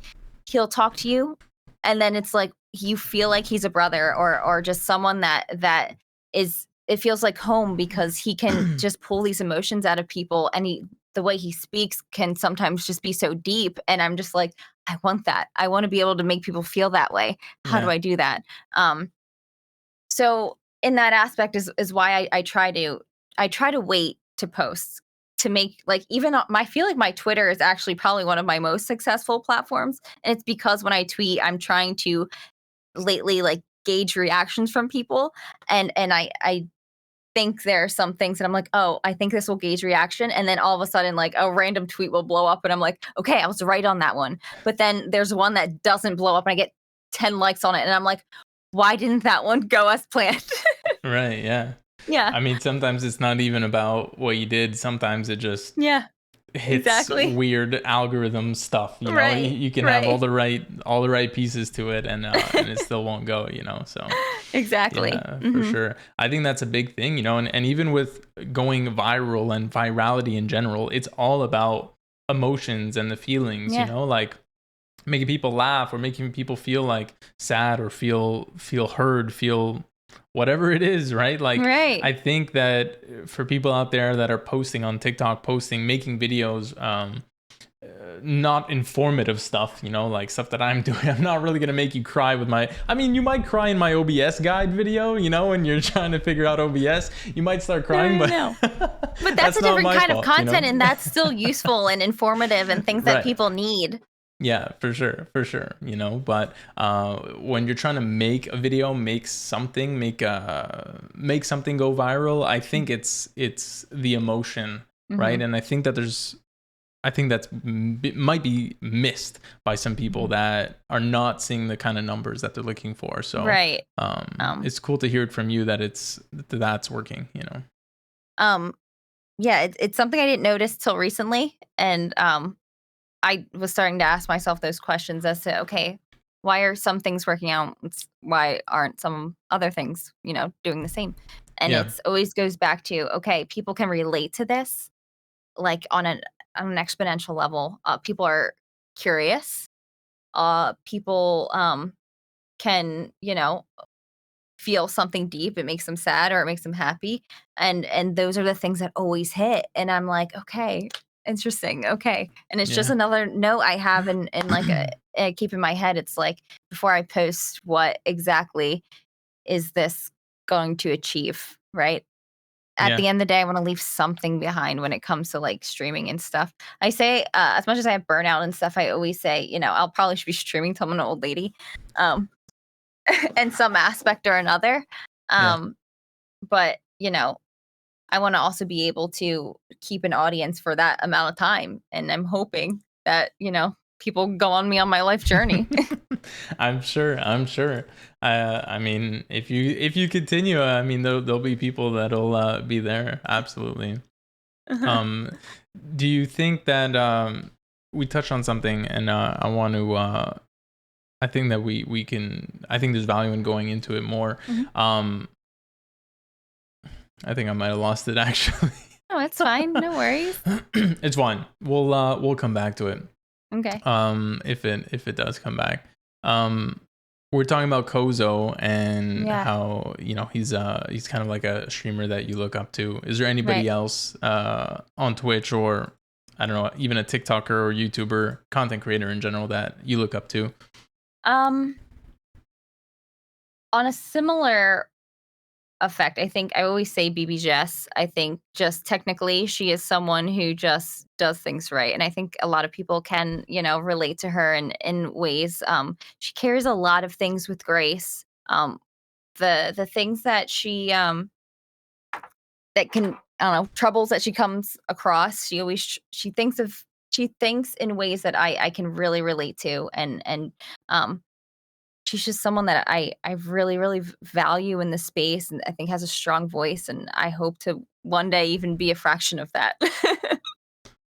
he'll talk to you, and then it's like you feel like he's a brother, or just someone that is, it feels like home, because he can just pull these emotions out of people, and the way he speaks can sometimes just be so deep, and I'm just like, I want that. I want to be able to make people feel that way. How do I do that? So in that aspect is why I try to I try to wait to post to make like even I feel like my Twitter is actually probably one of my most successful platforms, and it's because when I tweet, I'm trying to lately like gauge reactions from people, and I think there are some things that I'm like, oh, I think this will gauge reaction, and then all of a sudden like a random tweet will blow up, and I'm like, okay, I was right on that one. But then there's one that doesn't blow up, and I get 10 likes on it, and I'm like, why didn't that one go as planned? Right. Yeah. Yeah. I mean, sometimes it's not even about what you did. Sometimes it just Yeah. hits Exactly. weird algorithm stuff. You know, Right. you can have all the right pieces to it, and it still won't go. You know, so Exactly. yeah, for sure. I think that's a big thing. You know, and even with going viral and virality in general, it's all about emotions and the feelings. Yeah. You know, like making people laugh or making people feel like sad or feel heard, feel whatever it is, right? Like Right. I think that for people out there that are posting on TikTok, making videos, not informative stuff, you know, like stuff that I'm doing, I'm not really gonna make you cry with my, I mean, you might cry in my OBS guide video, you know, when you're trying to figure out OBS, you might start crying, No. But that's a not different my kind fault, of you know? content, and that's still useful and informative and things that Right. people need. Yeah, for sure, you know, but when you're trying to make a video, make something go viral, I think it's the emotion, right? And I think that might be missed by some people that are not seeing the kind of numbers that they're looking for. So Right. it's cool to hear it from you that that's working, you know. Yeah, it's something I didn't notice till recently, and I was starting to ask myself those questions as to, okay, why are some things working out? Why aren't some other things, doing the same? And Yeah. it's always goes back to, okay, people can relate to this like on an exponential level. People are curious. People can, feel something deep. It makes them sad or it makes them happy. And those are the things that always hit. And I'm like, okay, interesting. Okay. And it's just Yeah. another note I have in like keep in my head. It's like before I post, what exactly is this going to achieve? Right. At the Yeah. end of the day, I want to leave something behind when it comes to like streaming and stuff. I say, as much as I have burnout and stuff, I always say, I'll probably should be streaming till I'm an old lady. In some aspect or another. Yeah. But, I want to also be able to keep an audience for that amount of time. And I'm hoping that, people go on me on my life journey. I'm sure. I mean, if you continue, I mean, there'll be people that'll be there. Absolutely. Uh-huh. Do you think that we touched on something, and I want to. I think that we can. I think there's value in going into it more. Mhm. I think I might have lost it actually. Oh, it's fine. No worries. It's fine. We'll come back to it. Okay. If it does come back. We're talking about Kozo and Yeah. how he's kind of like a streamer that you look up to. Is there anybody Right. else on Twitch, or I don't know, even a TikToker or YouTuber, content creator in general, that you look up to? On a similar effect, I think I always say BBJS. I think just technically she is someone who just does things right. And I think a lot of people can, relate to her in ways. She carries a lot of things with grace. The things that she that can, I don't know, troubles that she comes across, she thinks in ways that I can really relate to, and she's just someone that I really, really value in the space, and I think has a strong voice, and I hope to one day even be a fraction of that.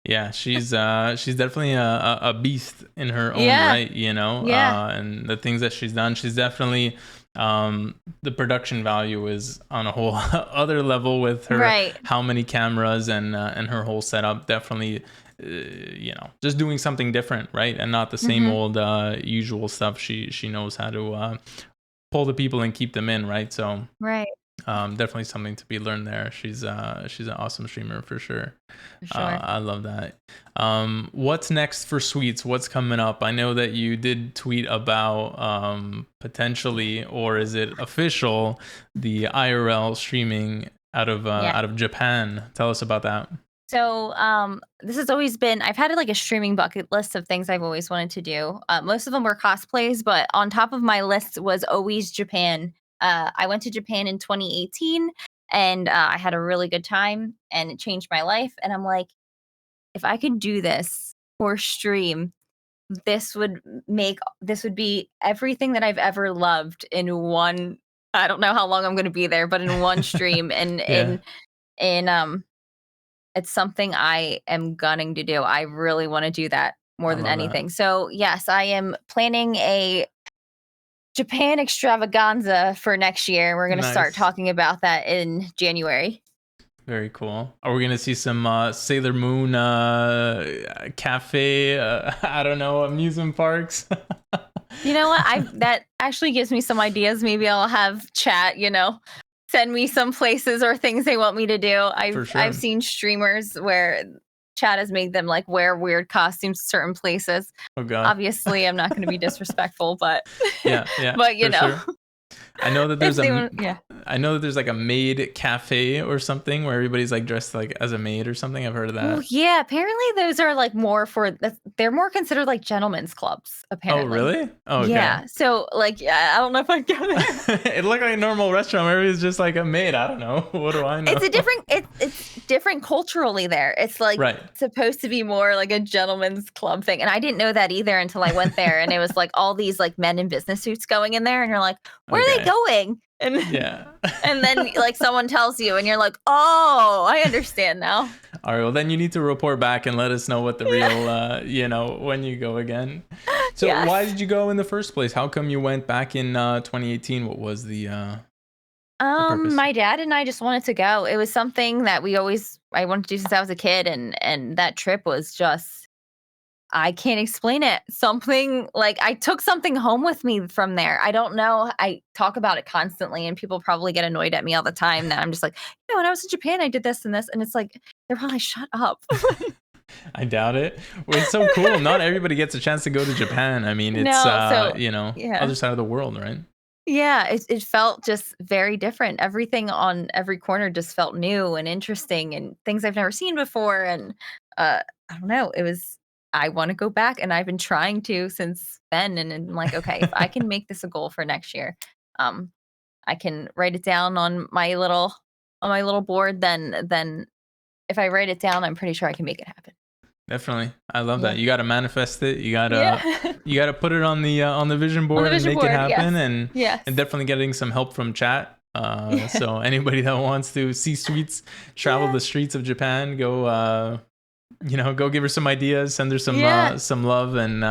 Yeah, she's definitely a beast in her own Yeah. right, Yeah. and the things that she's done, she's definitely the production value is on a whole other level with her, Right. how many cameras and her whole setup. Definitely, just doing something different, right, and not the same Mhm. old usual stuff. She knows how to pull the people and keep them in, right? So Right. definitely something to be learned there. She's an awesome streamer for sure. For sure. I love that. What's next for Sweets? What's coming up? I know that you did tweet about potentially, or is it official, the IRL streaming Yeah. out of Japan. Tell us about that. So, this has always been I've had like a streaming bucket list of things I've always wanted to do. Most of them were cosplays, but on top of my list was always Japan. I went to Japan in 2018 and I had a really good time and it changed my life. And I'm like, if I could do this for stream, this would be everything that I've ever loved in one. I don't know how long I'm going to be there, but in one stream, and Yeah, in it's something I am gunning to do. I really want to do that more I than love that. anything. So yes, I am planning a Japan extravaganza for next year. We're going to start Nice. talking about that in January. Very cool. Are we gonna see some Sailor Moon cafe? I don't know, amusement parks. You know what? I that actually gives me some ideas. Maybe I'll have chat, send me some places or things they want me to do. For I've sure. seen streamers where chat has made them like wear weird costumes to certain places. Oh God. Obviously, I'm not going to be disrespectful, but Yeah, yeah, but for sure. I know that if there's they want, yeah. I know that there's like a maid cafe or something where everybody's like dressed like as a maid or something. I've heard of Well, that. yeah. Apparently, those are like they're more considered like gentlemen's clubs. Oh, Apparently, really? Oh, okay. yeah. So like, yeah, I don't know if I'd go there. It looked like a normal restaurant where everybody's just like a maid. I don't know. What do I know? It's different culturally there. It's like Right. supposed to be more like a gentleman's club thing. And I didn't know that either until I went there and it was like all these like men in business suits going in there and you're like, where are they Okay. going? And Yeah. and then like someone tells you and you're like, "Oh, I understand now." All right. Well, then you need to report back and let us know what the real, when you go again. So Yes. why did you go in the first place? How come you went back in 2018? What was the purpose? My dad and I just wanted to go. It was something that I wanted to do since I was a kid and that trip was just I can't explain it. Something like I took something home with me from there. I don't know. I talk about it constantly, and people probably get annoyed at me all the time that I'm just like, when I was in Japan, I did this and this. And it's like, they're probably shut up. I doubt it. Well, it's so cool. Not everybody gets a chance to go to Japan. I mean, it's No. So, yeah. other side of the world, right? Yeah. It felt just very different. Everything on every corner just felt new and interesting and things I've never seen before. And I don't know. I want to go back and I've been trying to since then. And I'm like, okay, if I can make this a goal for next year, um, I can write it down on my little board, then if I write it down, I'm pretty sure I can make it happen. Definitely. I love Yeah. that. You got to manifest it. You got Yeah. to you got to put it on the vision board and vision make board, it happen yes. Yes. and definitely getting some help from chat. So anybody that wants to see streets, travel the streets of Japan, go go give her some ideas, send her some love and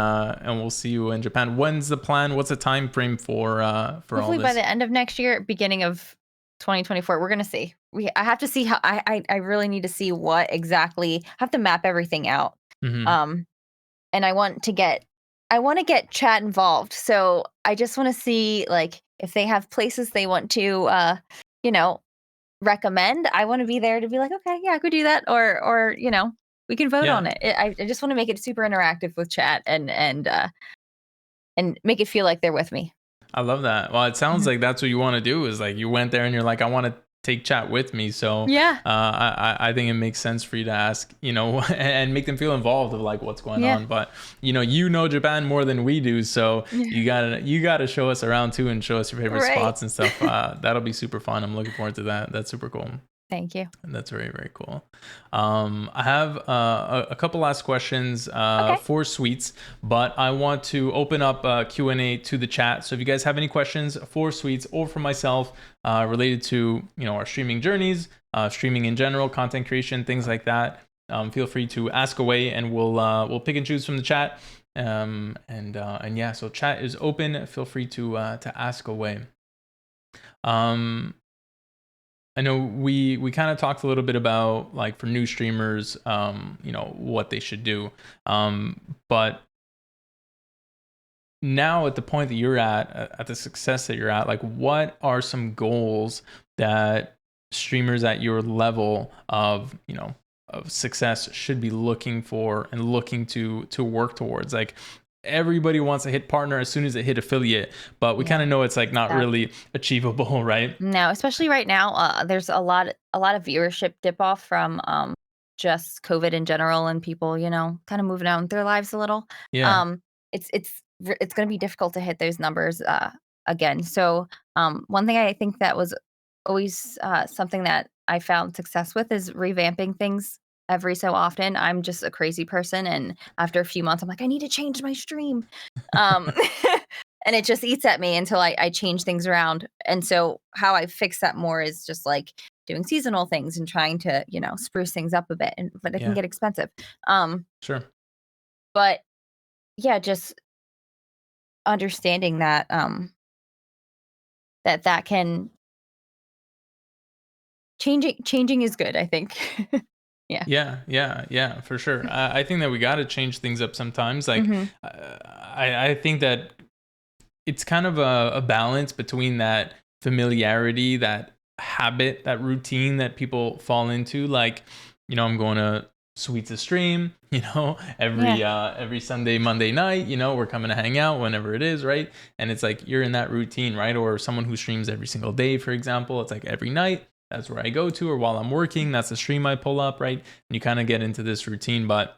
we'll see you in Japan. When's the plan? What's the time frame for all Hopefully this? by the end of next year, beginning of 2024, we're gonna see. I have to see how I really need to see what exactly I have to map everything out. Mhm. And I want to get chat involved. So I just want to see like if they have places they want to recommend. I want to be there to be like, okay, yeah, I could do that, or we can vote Yeah. on it. I just want to make it super interactive with chat and make it feel like they're with me. I love that. Well, it sounds Mhm. like that's what you want to do is like you went there and you're like, I want to take chat with me. So Yeah. I think it makes sense for you to ask, and make them feel involved of like what's going Yeah. on. But Japan more than we do. So you gotta show us around too and show us your favorite Right. spots and stuff. That'll be super fun. I'm looking forward to that. That's super cool. Thank you. That's very, very cool. I have a couple last questions Okay. for Sweets, but I want to open up Q&A to the chat. So if you guys have any questions for Sweets or for myself related to our streaming journeys, streaming in general, content creation, things like that, feel free to ask away, and we'll pick and choose from the chat. And yeah, so chat is open. Feel free to ask away. I know we kind of talked a little bit about like for new streamers, what they should do. But now at the point that you're at the success that you're at, like what are some goals that streamers at your level of success should be looking for and looking to work towards? Like, everybody wants to hit partner as soon as they hit affiliate, but we kind of know it's like not really achievable, right? No, especially right now. There's a lot of viewership dip off from just COVID in general, and people, kind of moving on with their lives a little. Yeah. It's going to be difficult to hit those numbers again. So one thing I think that was always something that I found success with is revamping things every so often. I'm just a crazy person, and after a few months, I'm like, I need to change my stream. Um, and it just eats at me until I change things around. And so how I fix that more is just like doing seasonal things and trying to, spruce things up a bit. But it can get expensive. Sure. But yeah, just understanding that that can changing is good, I think. Yeah, for sure. I think that we got to change things up sometimes. Like, I think that it's kind of a balance between that familiarity, that habit, that routine that people fall into. Like, I'm going to Sweets' stream, every Sunday, Monday night, we're coming to hang out whenever it is, right? And it's like you're in that routine, right? Or someone who streams every single day, for example, it's like every night, that's where I go to, or while I'm working, that's the stream I pull up, right? And you kind of get into this routine. But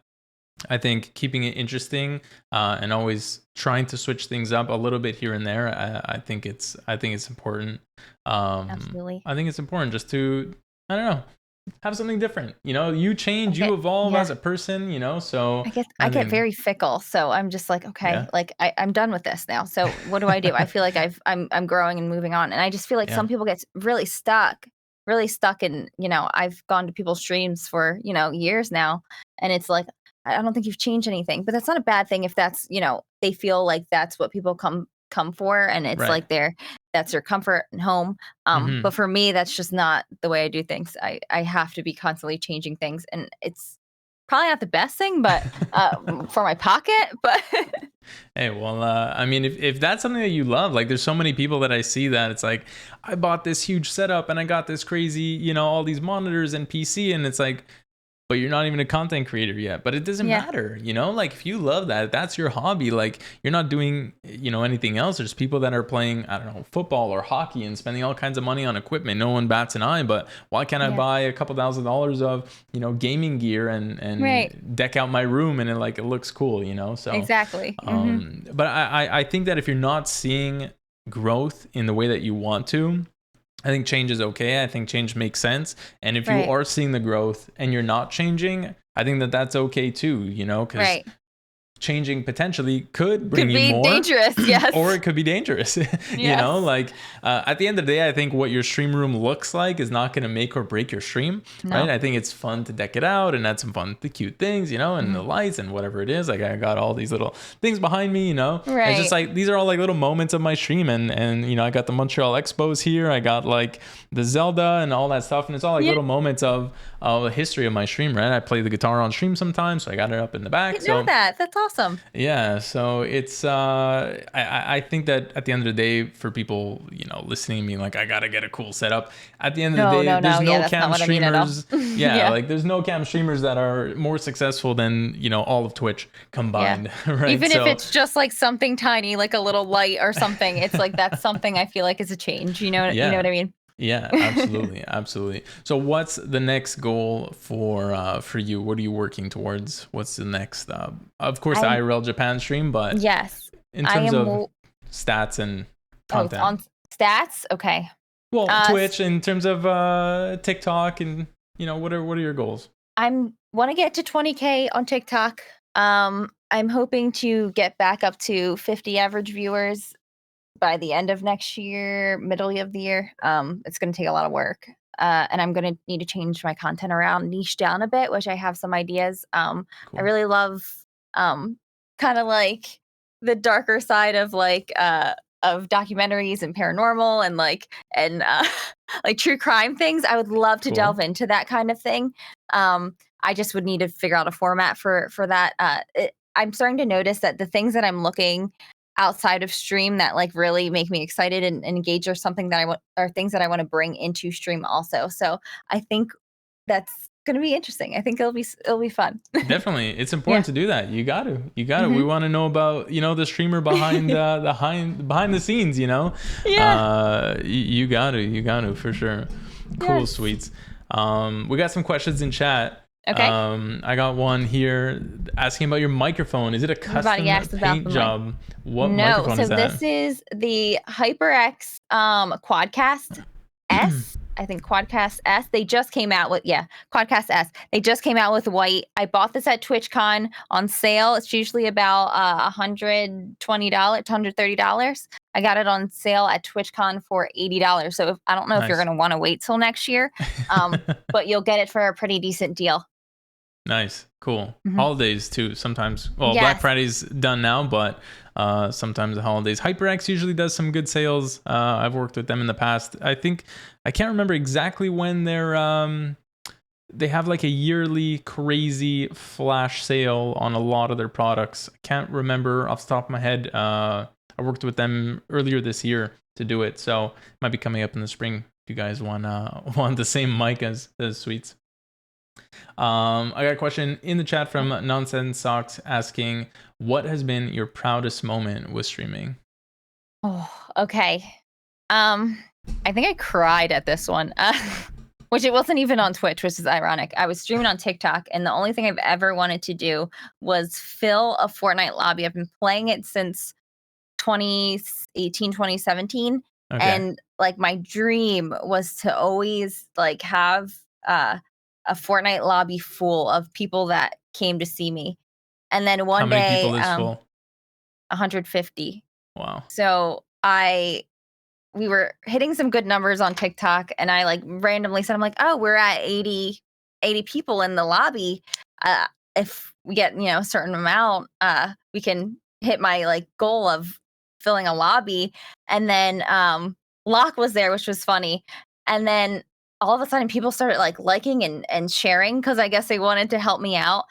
I think keeping it interesting and always trying to switch things up a little bit here and there, I think it's important. Absolutely. I think it's important just to, I don't know, have something different. You change, you evolve as a person. So I get very fickle. So I'm just like, okay, like I'm done with this now. So what do I do? I feel like I'm growing and moving on, and I just feel like some people get really stuck in, I've gone to people's streams for, years now, and it's like, I don't think you've changed anything. But that's not a bad thing if that's, they feel like that's what people come for, and it's like that's their comfort and home. But for me, that's just not the way I do things. I have to be constantly changing things, and it's probably not the best thing, but for my pocket. But hey, well, I mean, if that's something that you love, like there's so many people that I see that it's like, I bought this huge setup and I got this crazy, all these monitors and PC, and it's like, but you're not even a content creator yet. But it doesn't matter, like if you love that, that's your hobby. Like you're not doing, anything else. There's people that are playing, I don't know, football or hockey and spending all kinds of money on equipment. No one bats an eye, but why can't I buy a couple $1,000s of, gaming gear and deck out my room and it looks cool, So exactly. But I think that if you're not seeing growth in the way that you want to, I think change is okay. I think change makes sense. And if you are seeing the growth and you're not changing, I think that that's okay too, because changing potentially could bring you more. Dangerous, yes. Or it could be dangerous. At the end of the day, I think what your stream room looks like is not going to make or break your stream, right? I think it's fun to deck it out and add some fun, the cute things, and the lights and whatever it is. Like I got all these little things behind me, It's just like, these are all like little moments of my stream. And I got the Montreal Expos here. I got like the Zelda and all that stuff. And it's all like little moments of the history of my stream, right? I play the guitar on stream sometimes, so I got it up in the back. I know that. That's awesome. Yeah, so it's I think that at the end of the day, for people listening to me, like I gotta get a cool setup. At the end of the day, there's no cam streamers. Like there's no cam streamers that are more successful than all of Twitch combined, right? Even if it's just like something tiny, like a little light or something, it's like that's something I feel like is a change. You know what I mean? Yeah, absolutely. So what's the next goal for you? What are you working towards? What's the next? Of course, the IRL Japan stream, but in terms of stats and content. On stats, okay. Well, Twitch in terms of TikTok and what are your goals? I want to get to 20K on TikTok. I'm hoping to get back up to 50 average viewers by the end of next year, middle of the year. It's going to take a lot of work. And I'm going to need to change my content around, niche down a bit, which I have some ideas. Cool. I really love kind of like the darker side of of documentaries and paranormal and like true crime things. I would love to delve into that kind of thing. I just would need to figure out a format for that. I'm starting to notice that the things that I'm looking outside of stream that like really make me excited and engage, or something that I want, or things that I want to bring into stream also. So I think that's gonna be interesting. I think it'll be fun. Definitely, it's important to do that. You got to. Mm-hmm. We want to know about the streamer behind behind the scenes. Yeah. You got to for sure. Cool, Yes. sweets. We got some questions in chat. Okay. I got one here asking about your microphone. Is it a custom paint job? What microphone is that? No, so this is the HyperX Quadcast S. I think Quadcast S. They just came out with Quadcast S. They just came out with white. I bought this at TwitchCon on sale. It's usually about $120 to $130. I got it on sale at TwitchCon for $80. So I don't know if you're going to want to wait till next year, but you'll get it for a pretty decent deal. Nice, cool. Mm-hmm. Holidays too. Sometimes, Black Friday's done now, but sometimes the holidays. HyperX usually does some good sales. I've worked with them in the past. I can't remember exactly when they have like a yearly crazy flash sale on a lot of their products. I can't remember off the top of my head. I worked with them earlier this year to do it, so it might be coming up in the spring if you guys want the same mic as the Sweets. I got a question in the chat from Nonsense Socks asking, what has been your proudest moment with streaming? Oh, okay. I think I cried at this one, which it wasn't even on Twitch, which is ironic. I was streaming on TikTok, and the only thing I've ever wanted to do was fill a Fortnite lobby. I've been playing it since 2018, 2017. Okay. And like my dream was to always like have a Fortnite lobby full of people that came to see me. And then one day, how many people is full? 150. Wow. So we were hitting some good numbers on TikTok, and I like randomly said, I'm like, oh, we're at 80 people in the lobby. If we get, a certain amount, we can hit my like goal of filling a lobby. And then Locke was there, which was funny. And then all of a sudden people started like liking and sharing because I guess they wanted to help me out.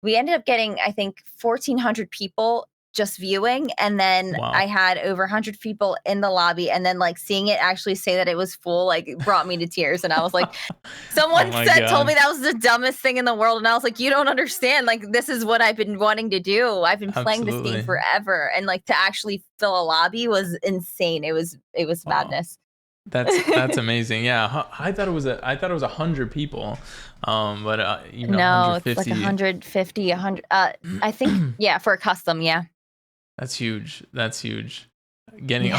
We ended up getting, I think, 1,400 people just viewing. And then I had over 100 people in the lobby. And then like seeing it actually say that it was full, like it brought me to tears. And I was like, someone told me that was the dumbest thing in the world. And I was like, you don't understand. Like, this is what I've been wanting to do. I've been playing this game forever. And like to actually fill a lobby was insane. It was madness. That's amazing. Yeah, I thought it was 100 people, but even no, 150. It's like 150, 100. I think for a custom, yeah. That's huge. Getting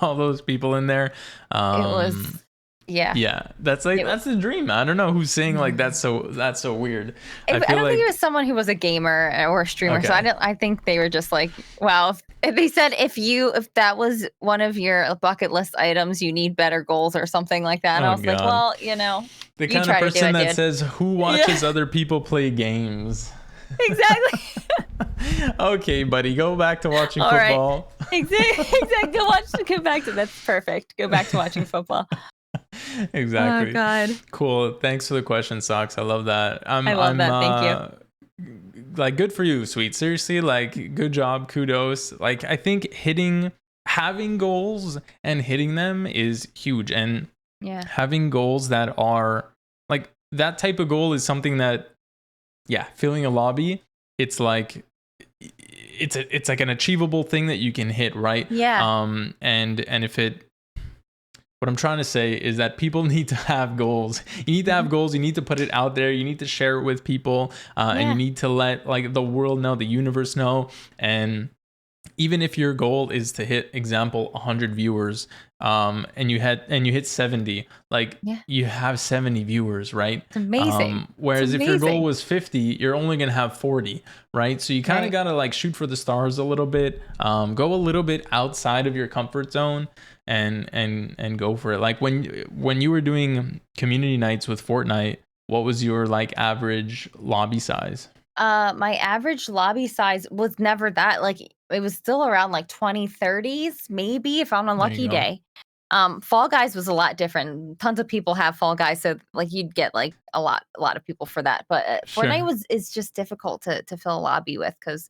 all those people in there. It was. Yeah, that's the dream. I don't know who's saying like that's so weird. I don't think it was someone who was a gamer or a streamer. Okay. So I think they were just like, wow. If they said if that was one of your bucket list items, you need better goals or something like that. And I was like, well, the kind of person that says who watches other people play games. Exactly. Okay, buddy, go back to watching football. Right. Exactly. Go back to that's perfect. Go back to watching football. Exactly. Oh God. Cool. Thanks for the question, Socks. I love that. I love that. Thank you. Like, good for you, Sweet. Seriously, like, good job. Kudos. Like, I think having goals and hitting them is huge. And having goals that are like that type of goal is something that, filling a lobby, it's like it's like an achievable thing that you can hit, right? Yeah. And if it. What I'm trying to say is that people need to have goals. You need to have goals. You need to put it out there. You need to share it with people, and you need to let like the world know, the universe know. And even if your goal is to hit, example, 100 viewers, and you hit 70, like you have 70 viewers, right? It's amazing. Whereas if your goal was 50, you're only gonna have 40, right? So you kind of gotta like shoot for the stars a little bit. Go a little bit outside of your comfort zone. And go for it. Like when you were doing community nights with Fortnite, what was your like average lobby size? My average lobby size was never that. Like it was still around like 20-30s, maybe if on a lucky day. Fall Guys was a lot different. Tons of people have Fall Guys, so like you'd get like a lot of people for that. But Fortnite is just difficult to fill a lobby with because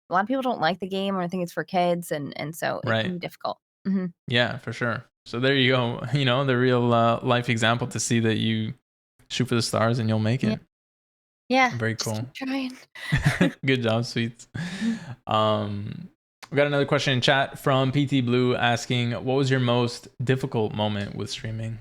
a lot of people don't like the game or think it's for kids, and so it can be difficult. Mm-hmm. Yeah, for sure. So there you go. The real life example to see that you shoot for the stars and you'll make it. Yeah. Very cool. Just keep trying. Good job, Sweets. Mm-hmm. We got another question in chat from PT Blue asking, what was your most difficult moment with streaming?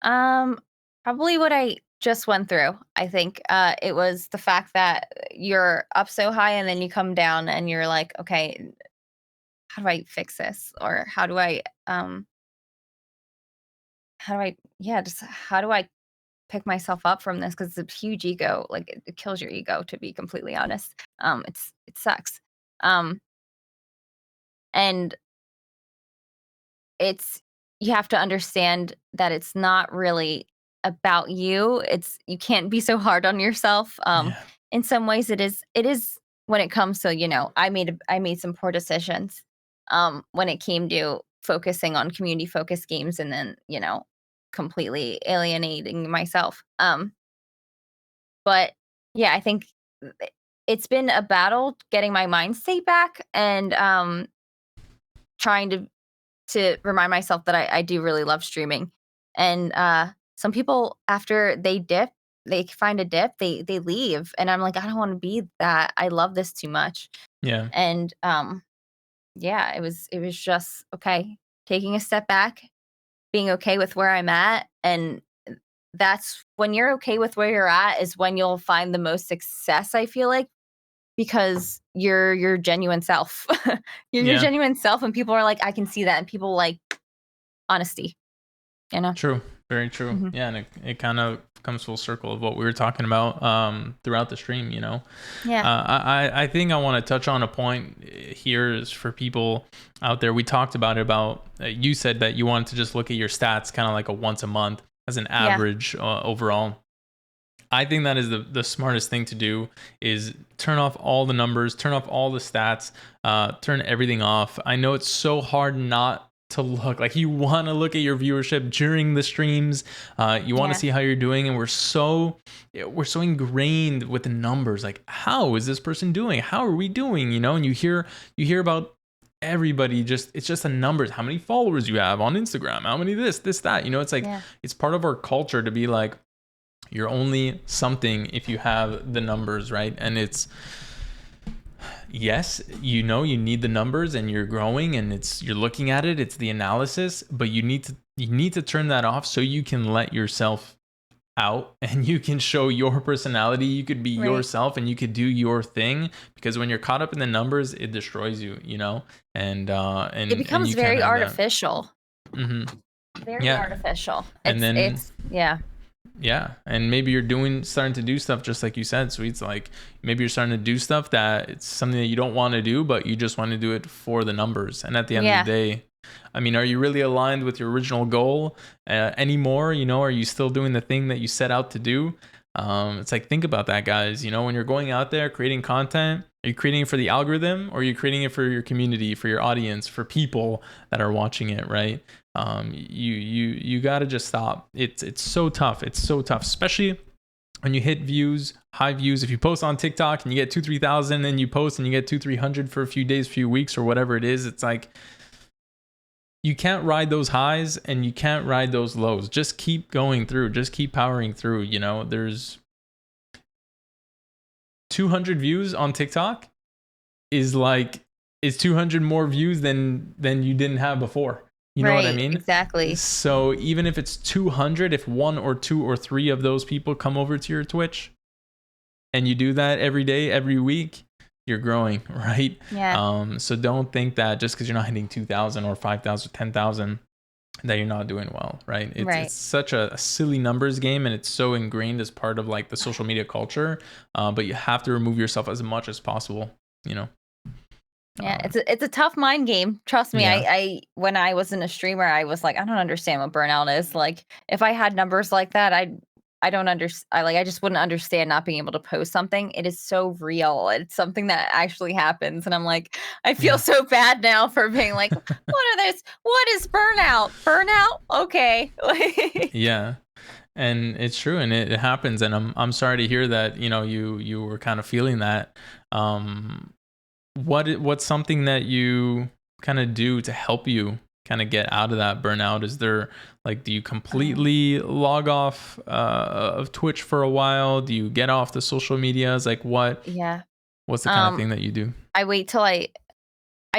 Probably what I just went through. I think it was the fact that you're up so high and then you come down and you're like, okay, how do I fix this? Or how do I pick myself up from this? Because it's a huge ego. Like it kills your ego, to be completely honest. It sucks. Um, and it's you have to understand that it's not really about you. You can't be so hard on yourself. Yeah. In some ways it is when it comes to, I made some poor decisions when it came to focusing on community focused games and then, completely alienating myself. But yeah, I think it's been a battle getting my mind state back and trying to remind myself that I do really love streaming. And some people after they find a dip, they leave. And I'm like, I don't want to be that. I love this too much. Yeah. And yeah, it was just okay, taking a step back, being okay with where I'm at. And that's when you're okay with where you're at is when you'll find the most success, I feel like, because you're your genuine self. You're your Yeah. genuine self, and people are like, I can see that, and people like honesty. True. Very true. Mhm. Yeah, and it kind of comes full circle of what we were talking about throughout the stream, Yeah. I think I want to touch on a point here is for people out there. We talked about it you said that you wanted to just look at your stats kind of like a once a month as an average overall. I think that is the smartest thing to do is turn off all the numbers, turn off all the stats, turn everything off. I know it's so hard not to look. Like you want to look at your viewership during the streams. You want to see how you're doing, and we're so ingrained with the numbers. Like, how is this person doing? How are we doing? And you hear about everybody, it's just the numbers, how many followers you have on Instagram, how many this that. It's like it's part of our culture to be like, you're only something if you have the numbers, right? And it's, yes, you need the numbers and you're growing and you're looking at it, it's the analysis, but you need to turn that off so you can let yourself out and you can show your personality. You could be yourself and you could do your thing, because when you're caught up in the numbers, it destroys you, and it becomes very artificial. Very artificial. Yeah, and maybe you're starting to do stuff just like you said, Sweets. Like maybe you're starting to do stuff that it's something that you don't want to do, but you just want to do it for the numbers. And at the end of the day, I mean, are you really aligned with your original goal anymore? Are you still doing the thing that you set out to do? It's like, think about that, guys. When you're going out there creating content, are you creating it for the algorithm, or are you creating it for your community, for your audience, for people that are watching it, right? You got to just stop. It's so tough. It's so tough, especially when you hit high views. If you post on TikTok and you get 2,000-3,000, and you post and you get 200-300 for a few days, few weeks, or whatever it is, it's like, you can't ride those highs and you can't ride those lows. Just keep going through. Just keep powering through. There's 200 views on TikTok is 200 more views than you didn't have before. You know what I mean? Exactly. So even if it's 200, if 1 or 2 or 3 of those people come over to your Twitch and you do that every day, every week, you're growing, right? Yeah. So don't think that just because you're not hitting 2,000 or 5,000 or 10,000 that you're not doing well, right? It's such a silly numbers game, and it's so ingrained as part of like the social media culture. But you have to remove yourself as much as possible, Yeah, it's a tough mind game. Trust me. I when I wasn't a streamer, I was like, I don't understand what burnout is. Like, if I had numbers like that, I don't understand. I just wouldn't understand not being able to post something. It is so real. It's something that actually happens, and I'm like, I feel so bad now for being like, what is burnout? Burnout? Okay. Yeah. And it's true, and it happens, and I'm sorry to hear that, you were kind of feeling that. What's something that you kind of do to help you kind of get out of that burnout? Is there like, do you completely log off of Twitch for a while? Do you get off the social medias? Like what's the kind of thing that you do? I wait till I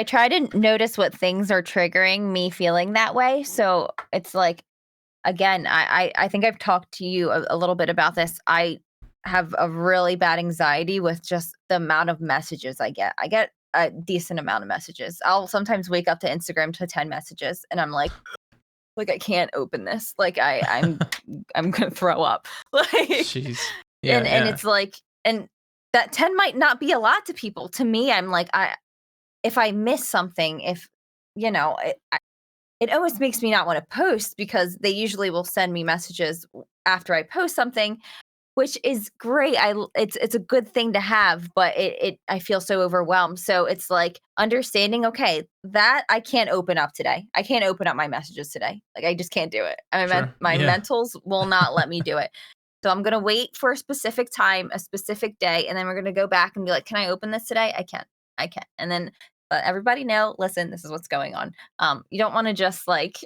try to notice what things are triggering me feeling that way. So it's like, again, I think I've talked to you a little bit about this. I have a really bad anxiety with just the amount of messages I get. I get a decent amount of messages. I'll sometimes wake up to Instagram to 10 messages and I'm like I can't open this. Like I'm gonna throw up. Like Jeez. Yeah, and it's like, and that 10 might not be a lot to people. To me, I'm like, if I miss something, if you know, it always makes me not want to post because they usually will send me messages after I post something, which is great. It's a good thing to have, but I feel so overwhelmed. So it's like understanding, okay, that I can't open up today. I can't open up my messages today. Like I just can't do it. My mentals will not let me do it. So I'm gonna wait for a specific time, a specific day, and then we're gonna go back and be like, can I open this today? I can. And then let everybody know, listen, this is what's going on. You don't want to just like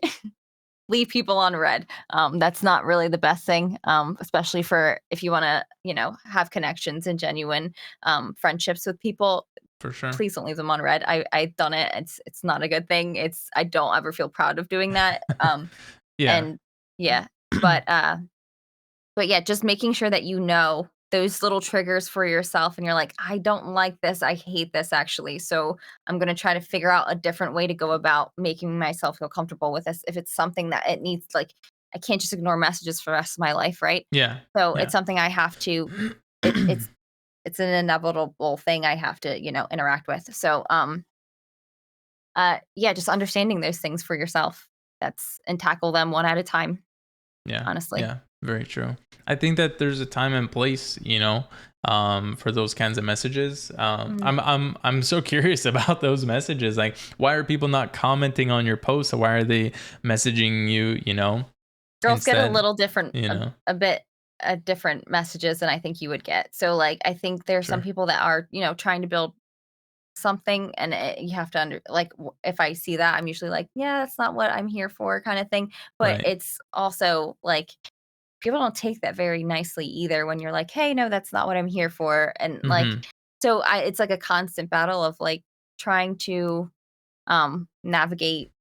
leave people on red. That's not really the best thing, especially for if you want to, have connections and genuine friendships with people. For sure. Please don't leave them on red. I've done it. It's not a good thing. I don't ever feel proud of doing that. And yeah, but yeah, just making sure that those little triggers for yourself and you're like, I don't like this. I hate this actually. So I'm going to try to figure out a different way to go about making myself feel comfortable with this. If it's something that it needs, like, I can't just ignore messages for the rest of my life. Right. Yeah. So it's something I have to, it's an inevitable thing I have to, interact with. So, just understanding those things for yourself and tackle them one at a time. Yeah. Honestly. Yeah. Very true. I think that there's a time and place, for those kinds of messages. I'm so curious about those messages. Like, why are people not commenting on your posts? Or why are they messaging you? Girls instead, get a little different, a bit different messages than I think you would get. So, like, I think there's some people that are, trying to build something, and you have to if I see that, I'm usually like, yeah, that's not what I'm here for, kind of thing. But it's also like, people don't take that very nicely either when you're like, hey, no, that's not what I'm here for. And like, so it's like a constant battle of like trying to navigate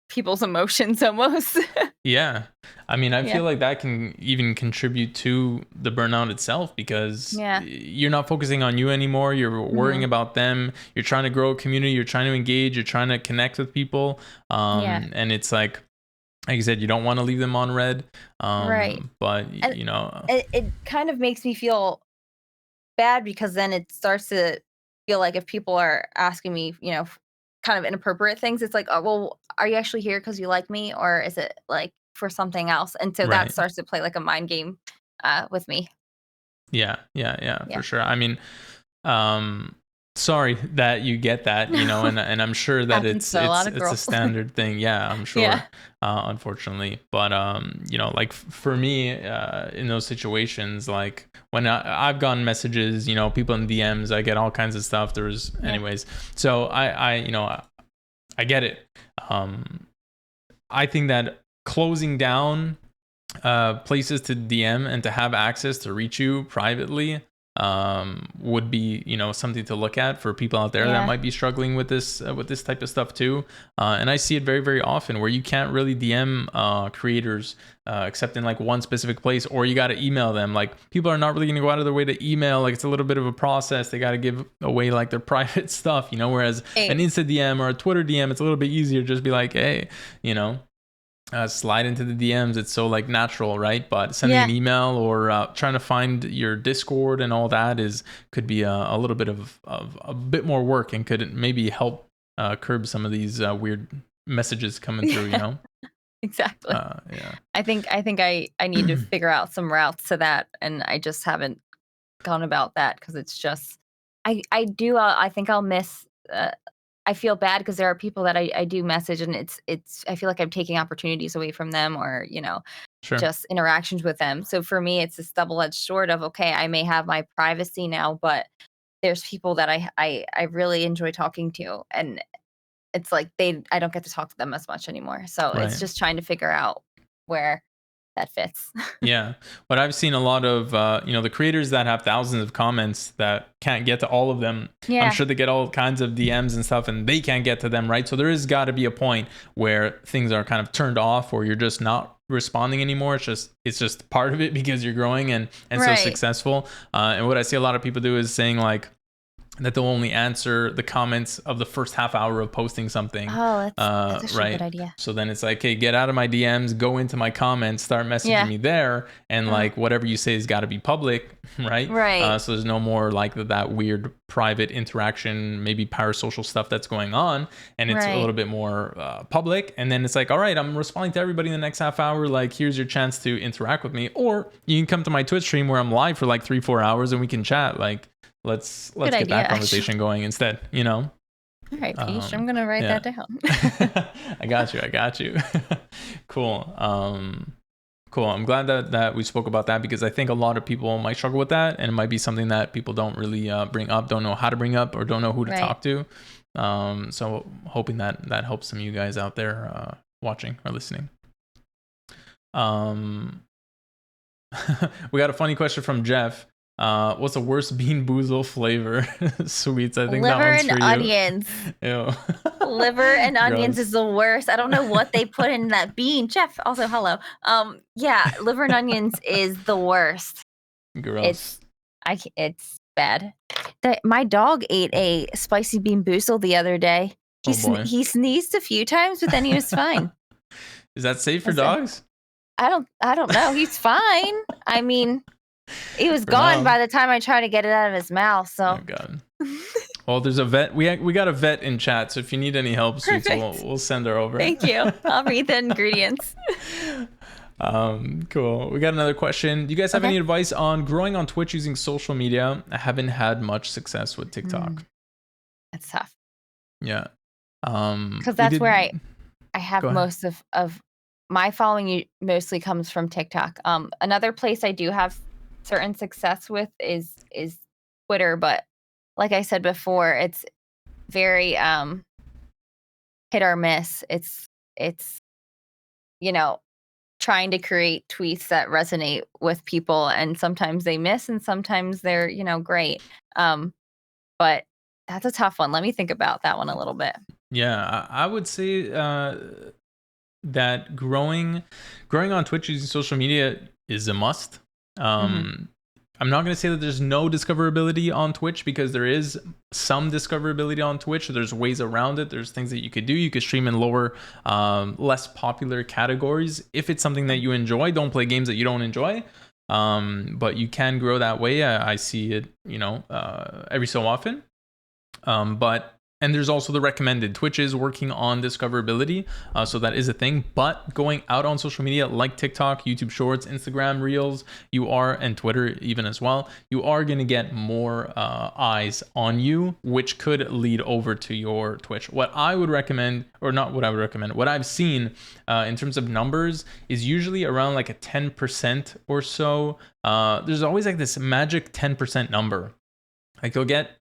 people's emotions almost. Yeah. I mean, I feel like that can even contribute to the burnout itself because you're not focusing on you anymore. You're worrying about them. You're trying to grow a community. You're trying to engage. You're trying to connect with people. And it's like you said, you don't want to leave them on red. Right. But, it kind of makes me feel bad because then it starts to feel like if people are asking me, kind of inappropriate things, it's like, oh, well, are you actually here because you like me? Or is it like for something else? And so that starts to play like a mind game with me. Yeah, for sure. I mean, sorry that you get that, and I'm sure that it's a standard thing. Yeah, I'm sure. Unfortunately, but like for me, in those situations, like when I've gotten messages, people in DMs, I get all kinds of stuff. Anyways, so I get it. I think that closing down places to DM and to have access to reach you privately would be something to look at for people out there that might be struggling with this type of stuff too, and I see it very, very often where you can't really DM creators except in like one specific place, or you got to email them. Like, people are not really going to go out of their way to email. Like, it's a little bit of a process. They got to give away like their private stuff, whereas an Insta DM or a Twitter DM, it's a little bit easier to just be like, hey, slide into the DMs. It's so like natural, right? But sending an email or trying to find your Discord and all that could be a little bit of a bit more work, and could maybe help curb some of these weird messages coming through. Exactly. I think I need to figure out some routes to that, and I just haven't gone about that because it's just I think I'll miss. I feel bad because there are people that I do message, and it's I feel like I'm taking opportunities away from them, or just interactions with them. So for me, it's this double-edged sword of, okay, I may have my privacy now, but there's people that I really enjoy talking to, and it's like I don't get to talk to them as much anymore. So it's Right. just trying to figure out where that fits. Yeah. But I've seen a lot of, the creators that have thousands of comments that can't get to all of them. Yeah. I'm sure they get all kinds of DMs and stuff and they can't get to them, right? So there is got to be a point where things are kind of turned off or you're just not responding anymore. It's just part of it because you're growing and so successful. And what I see a lot of people do is saying like, that they'll only answer the comments of the first half hour of posting something. Oh, that's actually right. a good idea. So then it's like, hey, get out of my DMs, go into my comments, start messaging me there, and like whatever you say has got to be public, right? Right. So there's no more like that weird private interaction, maybe parasocial stuff that's going on, and it's a little bit more public. And then it's like, all right, I'm responding to everybody in the next half hour. Like, here's your chance to interact with me, or you can come to my Twitch stream where I'm live for like 3-4 hours and we can chat. Like, let's get that conversation going instead, All right, Peach, I'm gonna write that down. I got you. Cool. Cool. I'm glad that we spoke about that because I think a lot of people might struggle with that, and it might be something that people don't really bring up, don't know how to bring up, or don't know who to talk to. So hoping that helps some of you guys out there watching or listening. We got a funny question from Jeff. What's the worst Bean Boozle flavor? Sweets. I think liver that one's and for onions. You. Liver and onions is the worst. I don't know what they put in that bean. Jeff, also hello. Yeah, liver and onions is the worst. Gross. It's bad. My dog ate a spicy Bean Boozle the other day. He sneezed a few times, but then he was fine. Is that safe for dogs? I don't know. He's fine. I mean, he was gone by the time I tried to get it out of his mouth. So. Oh God. Well, there's a vet. We got a vet in chat, so if you need any help, Sweets, we'll send her over. Thank you. I'll read the ingredients. Cool. We got another question. Do you guys have any advice on growing on Twitch using social media? I haven't had much success with TikTok. That's tough. Yeah. Because that's where I have most of my following mostly comes from TikTok. Another place I do have certain success with is Twitter, but like I said before, it's very hit or miss. It's trying to create tweets that resonate with people, and sometimes they miss and sometimes they're great. But that's a tough one. Let me think about that one a little bit. Yeah, I would say that growing on Twitch using social media is a must. I'm not going to say that there's no discoverability on Twitch, because there is some discoverability on Twitch. There's ways around it. There's things that you could do. You could stream in lower, less popular categories. If it's something that you enjoy, don't play games that you don't enjoy. But you can grow that way. I see it, every so often. And there's also the recommended. Twitch is working on discoverability, so that is a thing. But going out on social media like TikTok, YouTube Shorts, Instagram Reels, and Twitter even as well, you are going to get more eyes on you, which could lead over to your Twitch. What I would recommend, or not what I would recommend, what I've seen in terms of numbers is usually around like a 10% or so. There's always like this magic 10% number. Like you'll get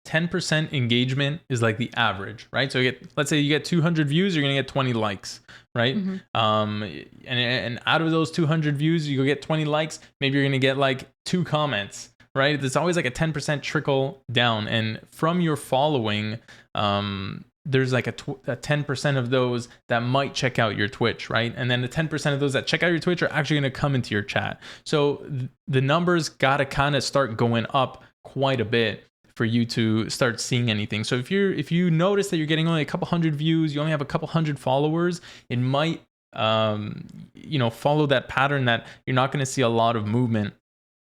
10% engagement is like the average, right? So let's say you get 200 views, you're gonna get 20 likes, right? And out of those 200 views, you go get 20 likes, maybe you're gonna get like 2 comments, right? There's always like a 10% trickle down, and from your following, there's like a 10% of those that might check out your Twitch, right? And then the 10% of those that check out your Twitch are actually gonna come into your chat. So the numbers gotta kind of start going up quite a bit for you to start seeing anything. So if you notice that you're getting only a couple hundred views, you only have a couple hundred followers, it might follow that pattern that you're not going to see a lot of movement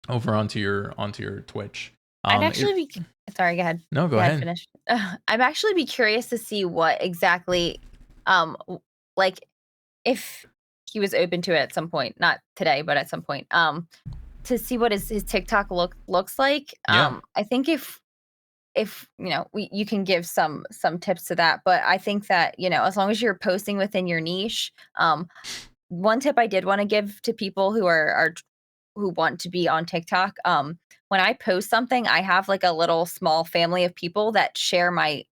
over onto your Twitch. I'd actually sorry, go ahead. No, go ahead. Finish. I'd actually be curious to see what exactly like if he was open to it at some point, not today, but at some point, to see what his TikTok looks like. I think if you can give some tips to that, but I think that as long as you're posting within your niche, one tip I did want to give to people who who want to be on TikTok, when I post something, I have like a little small family of people that share my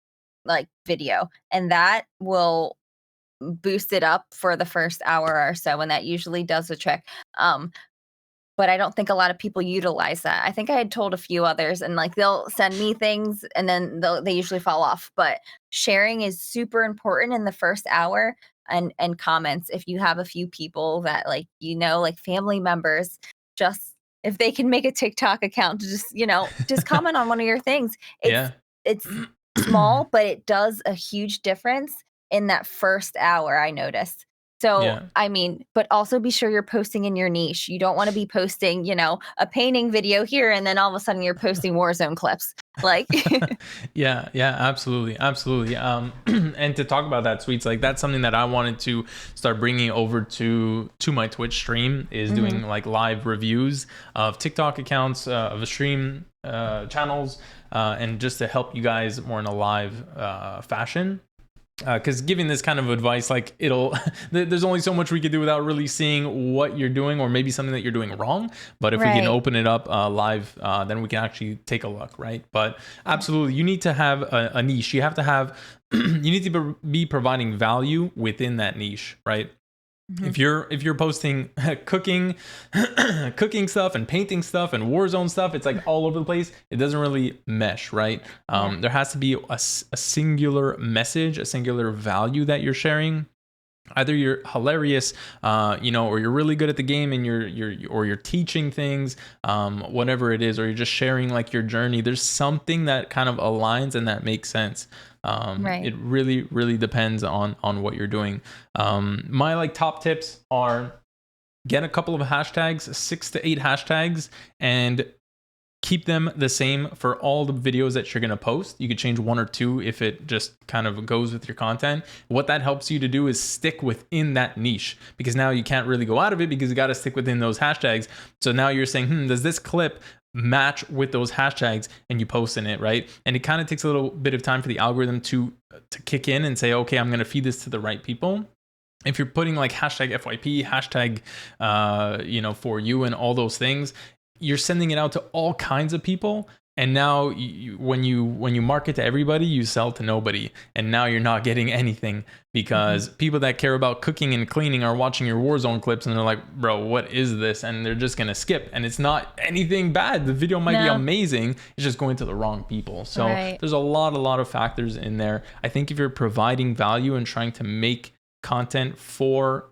like video, and that will boost it up for the first hour or so, and that usually does the trick. But I don't think a lot of people utilize that. I think I had told a few others, and like they'll send me things and then they usually fall off. But sharing is super important in the first hour, and comments. If you have a few people that like, like family members, just if they can make a TikTok account to just comment on one of your things. It's small, but it does a huge difference in that first hour, I noticed. So, I mean, but also be sure you're posting in your niche. You don't want to be posting, a painting video here, and then all of a sudden you're posting Warzone clips. Like, yeah, absolutely. And to talk about that, Sweets, like that's something that I wanted to start bringing over to my Twitch stream, is doing like live reviews of TikTok accounts, of stream channels, and just to help you guys more in a live fashion. Because giving this kind of advice, like there's only so much we could do without really seeing what you're doing, or maybe something that you're doing wrong. But if we can open it up live, then we can actually take a look, right? But absolutely, you need to have a niche. You have to have, you need to be providing value within that niche, right? If you're posting cooking stuff and painting stuff and Warzone stuff, it's like all over the place. It doesn't really mesh, right? There has to be a singular message, a singular value that you're sharing. Either you're hilarious, or you're really good at the game, and you're teaching things, whatever it is, or you're just sharing like your journey. There's something that kind of aligns and that makes sense. It really, really depends on what you're doing. My like top tips are: get a couple of hashtags, 6 to 8 hashtags, and keep them the same for all the videos that you're going to post. You could change 1 or 2 if it just kind of goes with your content. What that helps you to do is stick within that niche, because now you can't really go out of it, because you got to stick within those hashtags. So now you're saying, does this clip match with those hashtags, and you post in it, right? And it kind of takes a little bit of time for the algorithm to kick in and say, okay, I'm going to feed this to the right people. If you're putting like hashtag FYP, hashtag, for you, and all those things, you're sending it out to all kinds of people. And now when you market to everybody, you sell to nobody. And now you're not getting anything, because people that care about cooking and cleaning are watching your Warzone clips, and they're like, bro, what is this? And they're just going to skip. And it's not anything bad. The video might be amazing. It's just going to the wrong people. So there's a lot of factors in there. I think if you're providing value and trying to make content for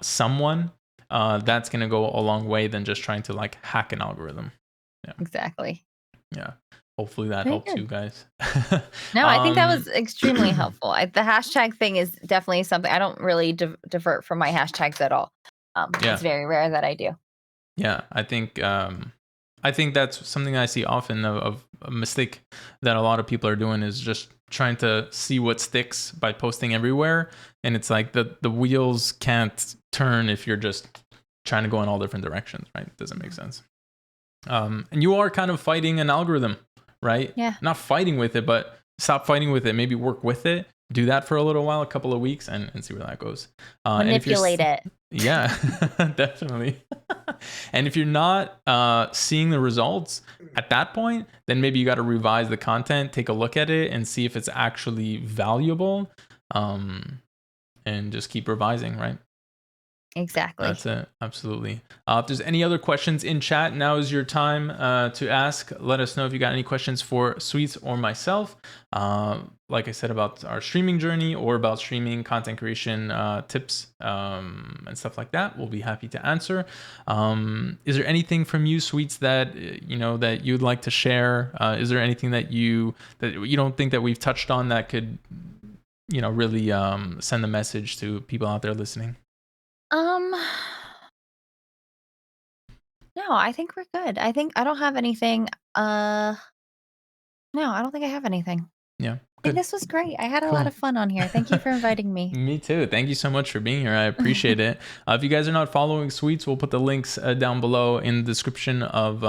someone, that's going to go a long way than just trying to like hack an algorithm. Yeah. Exactly. Yeah. Hopefully that helps you guys. No, I think that was extremely helpful. The hashtag thing is definitely something I don't really divert from my hashtags at all. It's very rare that I do. Yeah, I think that's something I see often of a mistake that a lot of people are doing, is just trying to see what sticks by posting everywhere. And it's like the wheels can't turn if you're just trying to go in all different directions, right? It doesn't make sense. And you are kind of fighting an algorithm, right? Yeah. Not fighting with it, but stop fighting with it. Maybe work with it. Do that for a little while, a couple of weeks, and see where that goes. Manipulate it. Yeah, definitely. And if you're not seeing the results at that point, then maybe you got to revise the content, take a look at it, and see if it's actually valuable, and just keep revising, right? Exactly. That's it. Absolutely. If there's any other questions in chat, now is your time to ask. Let us know if you got any questions for Sweets or myself. Like I said, about our streaming journey, or about streaming content creation tips and stuff like that. We'll be happy to answer. Is there anything from you, Sweets, that that you'd like to share? Is there anything that you don't think that we've touched on that could really send a message to people out there listening? No, I think we're good. I think I don't have anything. No, I don't think I have anything. Yeah. I think this was great. I had a lot of fun on here. Thank you for inviting me. Me too. Thank you so much for being here. I appreciate it. If you guys are not following Sweets, we'll put the links down below in the description of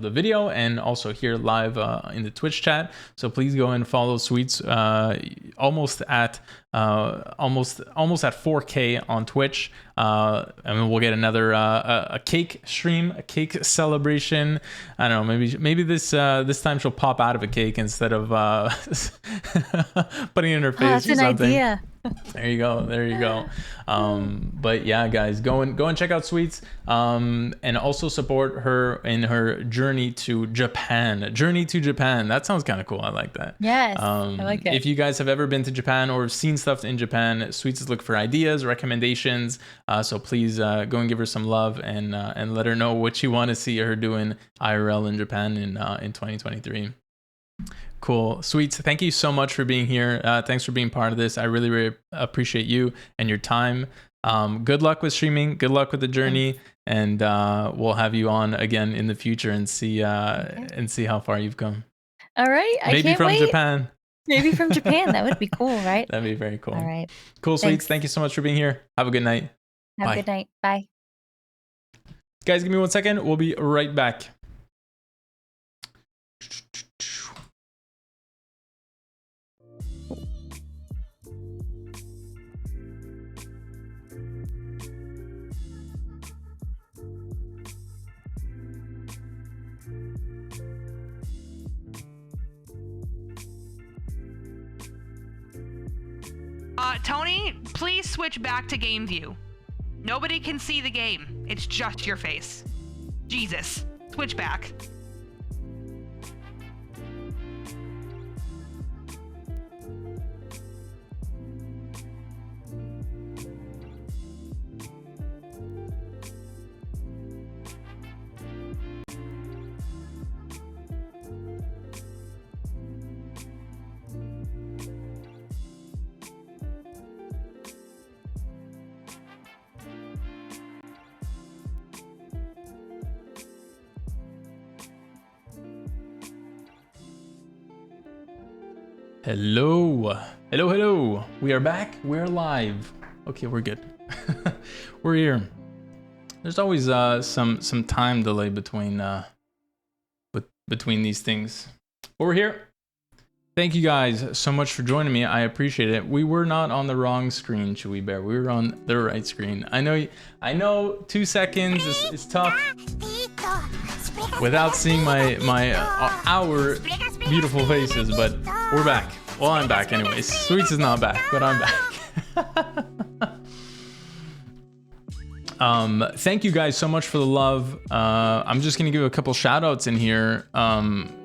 the video, and also here live in the Twitch chat. So please go and follow Sweets. Almost at 4K on Twitch, and we'll get another a cake stream, a cake celebration. I don't know, maybe this time she'll pop out of a cake instead of Putting it in her Oh, face that's or an something. idea. There you go. There you go. But yeah, guys, go and check out Sweets. And also support her in her journey to Japan. Journey to Japan. That sounds kind of cool. I like that. Yes, I like it. If you guys have ever been to Japan or seen stuff in Japan, Sweets is looking for ideas, recommendations. So please go and give her some love and let her know what you want to see her doing IRL in Japan in 2023. Cool. Sweets, thank you so much for being here. Thanks for being part of this. I really, really appreciate you and your time. Good luck with streaming. Good luck with the journey. And we'll have you on again in the future and see how far you've come. All right. Maybe from wait. Japan. Maybe from Japan. That would be cool, right? That'd be very cool. All right. Cool, Sweets. Thank you so much for being here. Have a good night. Have a good night. Bye. Guys, give me 1 second. We'll be right back. Tony, please switch back to game view. Nobody can see the game. It's just your face. Jesus. Switch back. Hello. Hello. We are back. We're live. Okay, we're good. We're here. There's always some time delay between these things. But we're here. Thank you guys so much for joining me. I appreciate it. We were not on the wrong screen, Chewy Bear. We were on the right screen. I know 2 seconds is tough without seeing our beautiful faces, but we're back. Well, I'm back anyways. Sweets is not back, but I'm back. Thank you guys so much for the love. I'm just gonna give a couple shout outs in here.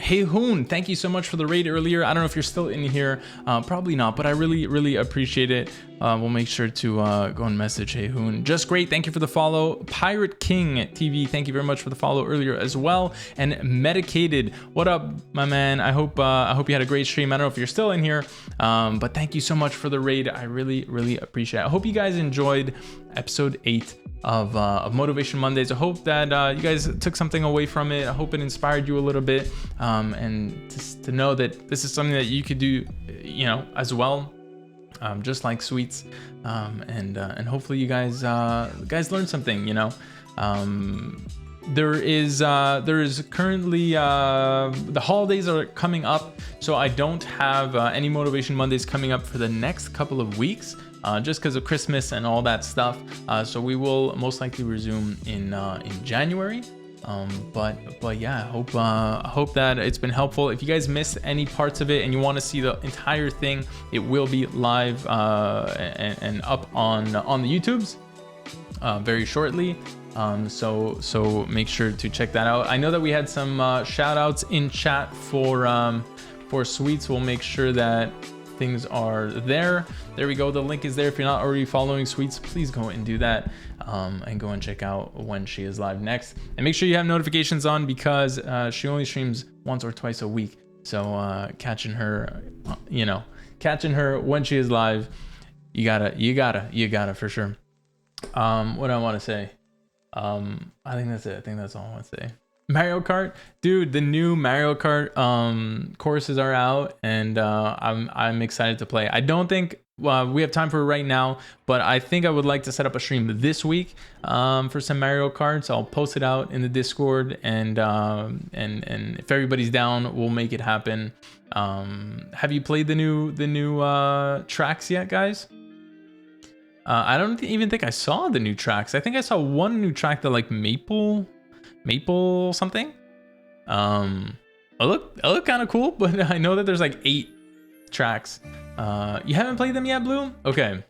Hey Hoon, thank you so much for the raid earlier. I don't know if you're still in here, probably not, but I really appreciate it. We'll make sure to go and message Hey Hoon. Just great, thank you for the follow. Pirate King TV, thank you very much for the follow earlier as well. And Medicated, what up, my man? I hope you had a great stream. I don't know if you're still in here, but thank you so much for the raid. I really appreciate it. I hope you guys enjoyed episode 8 of Motivation Mondays. I hope that you guys took something away from it. I hope it inspired you a little bit, and just to know that this is something that you could do, as well, just like Sweets, and hopefully you guys learned something. There is currently the holidays are coming up, so I don't have any Motivation Mondays coming up for the next couple of weeks. Just because of Christmas and all that stuff. So we will most likely resume in January. But yeah, I hope that it's been helpful. If you guys missed any parts of it and you want to see the entire thing, it will be live and up on the YouTubes very shortly. So make sure to check that out. I know that we had some shout outs in chat for Sweets. We'll make sure that things are there. There we go. The link is there. If you're not already following Sweets, please go and do that, and go and check out when she is live next. And make sure you have notifications on, because she only streams once or twice a week. So catching her when she is live, you gotta for sure. What do I want to say? I think that's it. I think that's all I want to say. Mario Kart, dude, the new Mario Kart courses are out, and I'm excited to play. I don't think we have time for it right now, but I think I would like to set up a stream this week for some Mario Karts. I'll post it out in the Discord, and if everybody's down, we'll make it happen. Have you played the new tracks yet, guys? I don't even think I saw the new tracks. I think I saw one new track that like Maple something. It look kind of cool, but I know that there's like 8 tracks. You haven't played them yet, Blue? Okay,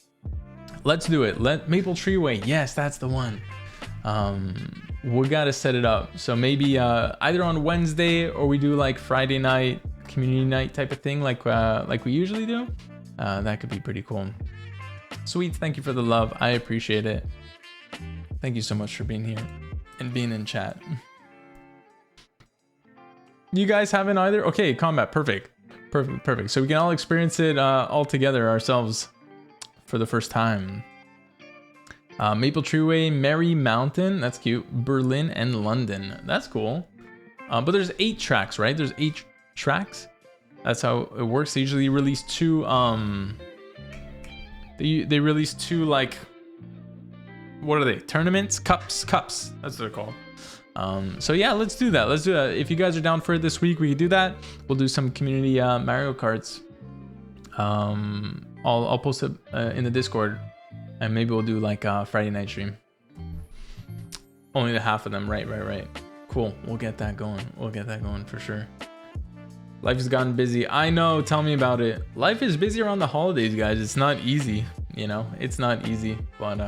let's do it. Let Maple Tree Way. Yes, that's the one. We gotta set it up. So maybe either on Wednesday or we do like Friday night, community night type of thing, like we usually do. That could be pretty cool. Sweet, thank you for the love. I appreciate it. Thank you so much for being here and being in chat. You guys haven't either? Okay, combat, perfect. Perfect. So we can all experience it all together ourselves for the first time. Maple Tree Way, Merry Mountain, that's cute. Berlin and London, that's cool. But there's 8 tracks, right? There's 8 tracks. That's how it works. They usually release 2. They release 2 like, what are they? Tournaments, cups. That's what they're called. So yeah, let's do that. If you guys are down for it this week, we could do that. We'll do some community Mario Karts. I'll post it in the Discord, and maybe we'll do like a Friday night stream. Only the half of them, right. Cool. We'll get that going for sure. Life has gotten busy. I know. Tell me about it. Life is busy around the holidays, guys. It's not easy. You know, it's not easy, but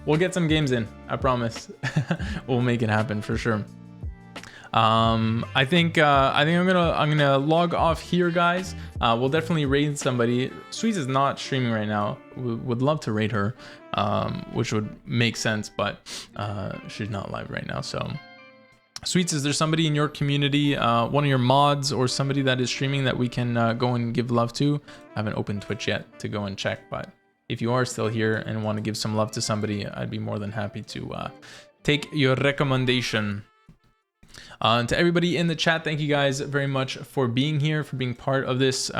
we'll get some games in. I promise. We'll make it happen for sure. I think I'm gonna log off here, guys. We'll definitely raid somebody. Sweets is not streaming right now. We would love to raid her, which would make sense, but she's not live right now. So, Sweets, is there somebody in your community, one of your mods or somebody that is streaming that we can go and give love to? I haven't opened Twitch yet to go and check, but if you are still here and want to give some love to somebody, I'd be more than happy to take your recommendation. To everybody in the chat, thank you guys very much for being here, for being part of this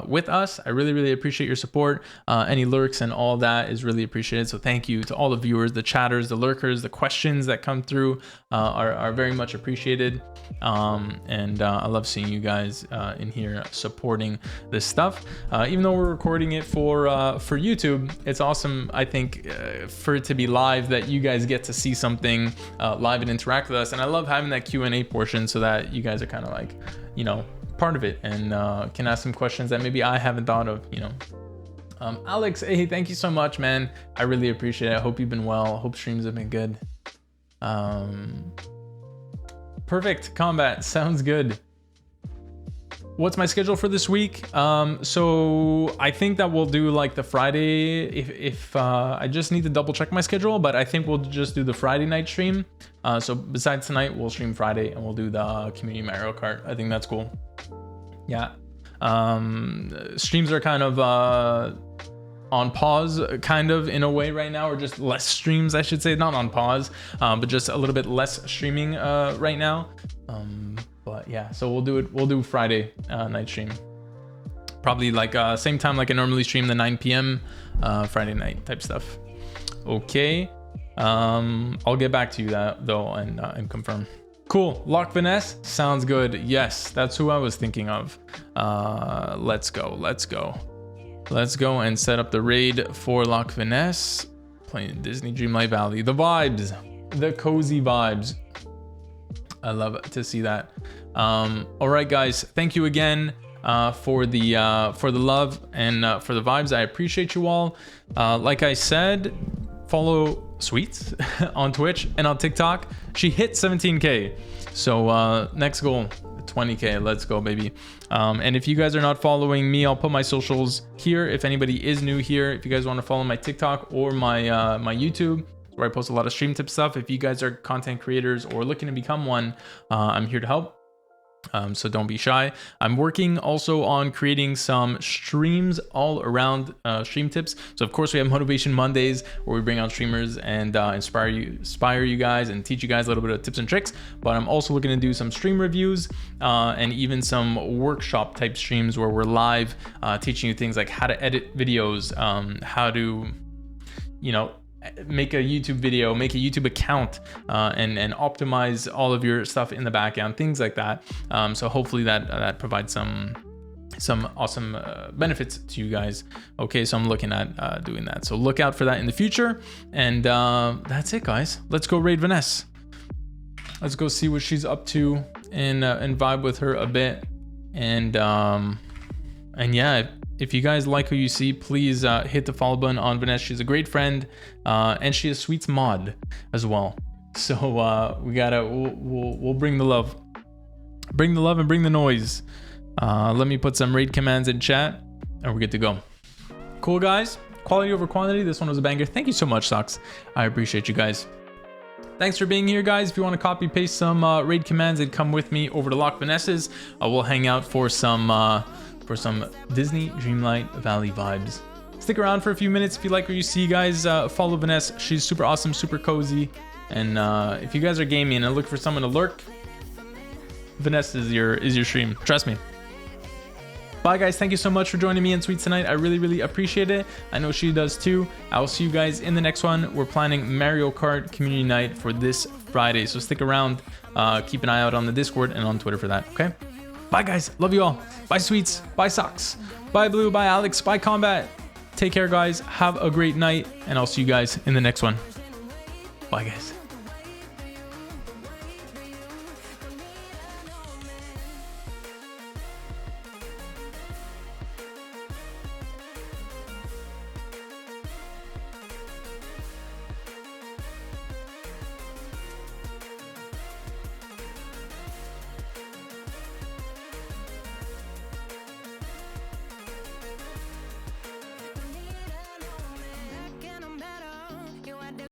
with us. I really appreciate your support. Any lurks and all that is really appreciated. So thank you to all the viewers, the chatters, the lurkers, the questions that come through are very much appreciated. And I love seeing you guys in here supporting this stuff. Even though we're recording it for YouTube, it's awesome, I think, for it to be live, that you guys get to see something live and interact with us. And I love having that Q&A portion so that you guys are kind of like, you know, part of it and can ask some questions that maybe I haven't thought of, you know. Alex, hey, thank you so much, man. I really appreciate it. I hope you've been well. Hope streams have been good. Perfect. Combat sounds good. What's my schedule for this week? So I think that we'll do like the Friday, if I just need to double check my schedule, but I think we'll just do the Friday night stream. So besides tonight, we'll stream Friday and we'll do the community Mario Kart. I think that's cool. Yeah. Streams are kind of on pause, kind of, in a way right now, or just less streams, I should say. Not on pause, but just a little bit less streaming right now. But yeah, so we'll do Friday night stream, probably like same time like I normally stream, the 9 p.m. Friday night type stuff. Okay, I'll get back to you that though and confirm. Cool. Lock Finesse sounds good. Yes, that's who I was thinking of. Let's go and set up the raid for Lock Finesse, playing Disney Dreamlight Valley. The vibes, the cozy vibes. I love to see that. All right, guys, thank you again for the love and for the vibes. I appreciate you all. Like I said, follow Sweets on Twitch and on TikTok. She hit 17K, so next goal, 20K. Let's go, baby. And if you guys are not following me, I'll put my socials here. If anybody is new here, if you guys want to follow my TikTok or my my YouTube, where I post a lot of stream tip stuff. If you guys are content creators or looking to become one, I'm here to help. So don't be shy. I'm working also on creating some streams all around stream tips. So of course we have Motivation Mondays where we bring on streamers and inspire you guys and teach you guys a little bit of tips and tricks. But I'm also looking to do some stream reviews and even some workshop type streams where we're live teaching you things like how to edit videos, how to, you know, make a YouTube video, make a YouTube account, and optimize all of your stuff in the background, things like that. So hopefully that provides some awesome benefits to you guys. Okay, so I'm looking at doing that. So look out for that in the future. And that's it, guys. Let's go raid Vanessa. Let's go see what she's up to and vibe with her a bit. And And yeah, if you guys like who you see, please hit the follow button on Vanessa. She's a great friend, and she is Sweet's mod as well. So we'll bring the love. Bring the love and bring the noise. Let me put some raid commands in chat and we're good to go. Cool, guys. Quality over quantity. This one was a banger. Thank you so much, Socks. I appreciate you guys. Thanks for being here, guys. If you want to copy paste some raid commands and come with me over to Lock Vanessa's, we'll hang out for some Disney Dreamlight Valley vibes. Stick around for a few minutes if you like what you see, guys. Follow Vanessa. She's super awesome, super cozy. And if you guys are gaming and look for someone to lurk, Vanessa is your stream. Trust me. Bye, guys. Thank you so much for joining me and Sweet tonight. I really, really appreciate it. I know she does too. I will see you guys in the next one. We're planning Mario Kart Community Night for this Friday, so stick around. Keep an eye out on the Discord and on Twitter for that, okay? Bye, guys. Love you all. Bye, Sweets. Bye, Socks. Bye, Blue. Bye, Alex. Bye, Combat. Take care, guys. Have a great night, and I'll see you guys in the next one. Bye, guys.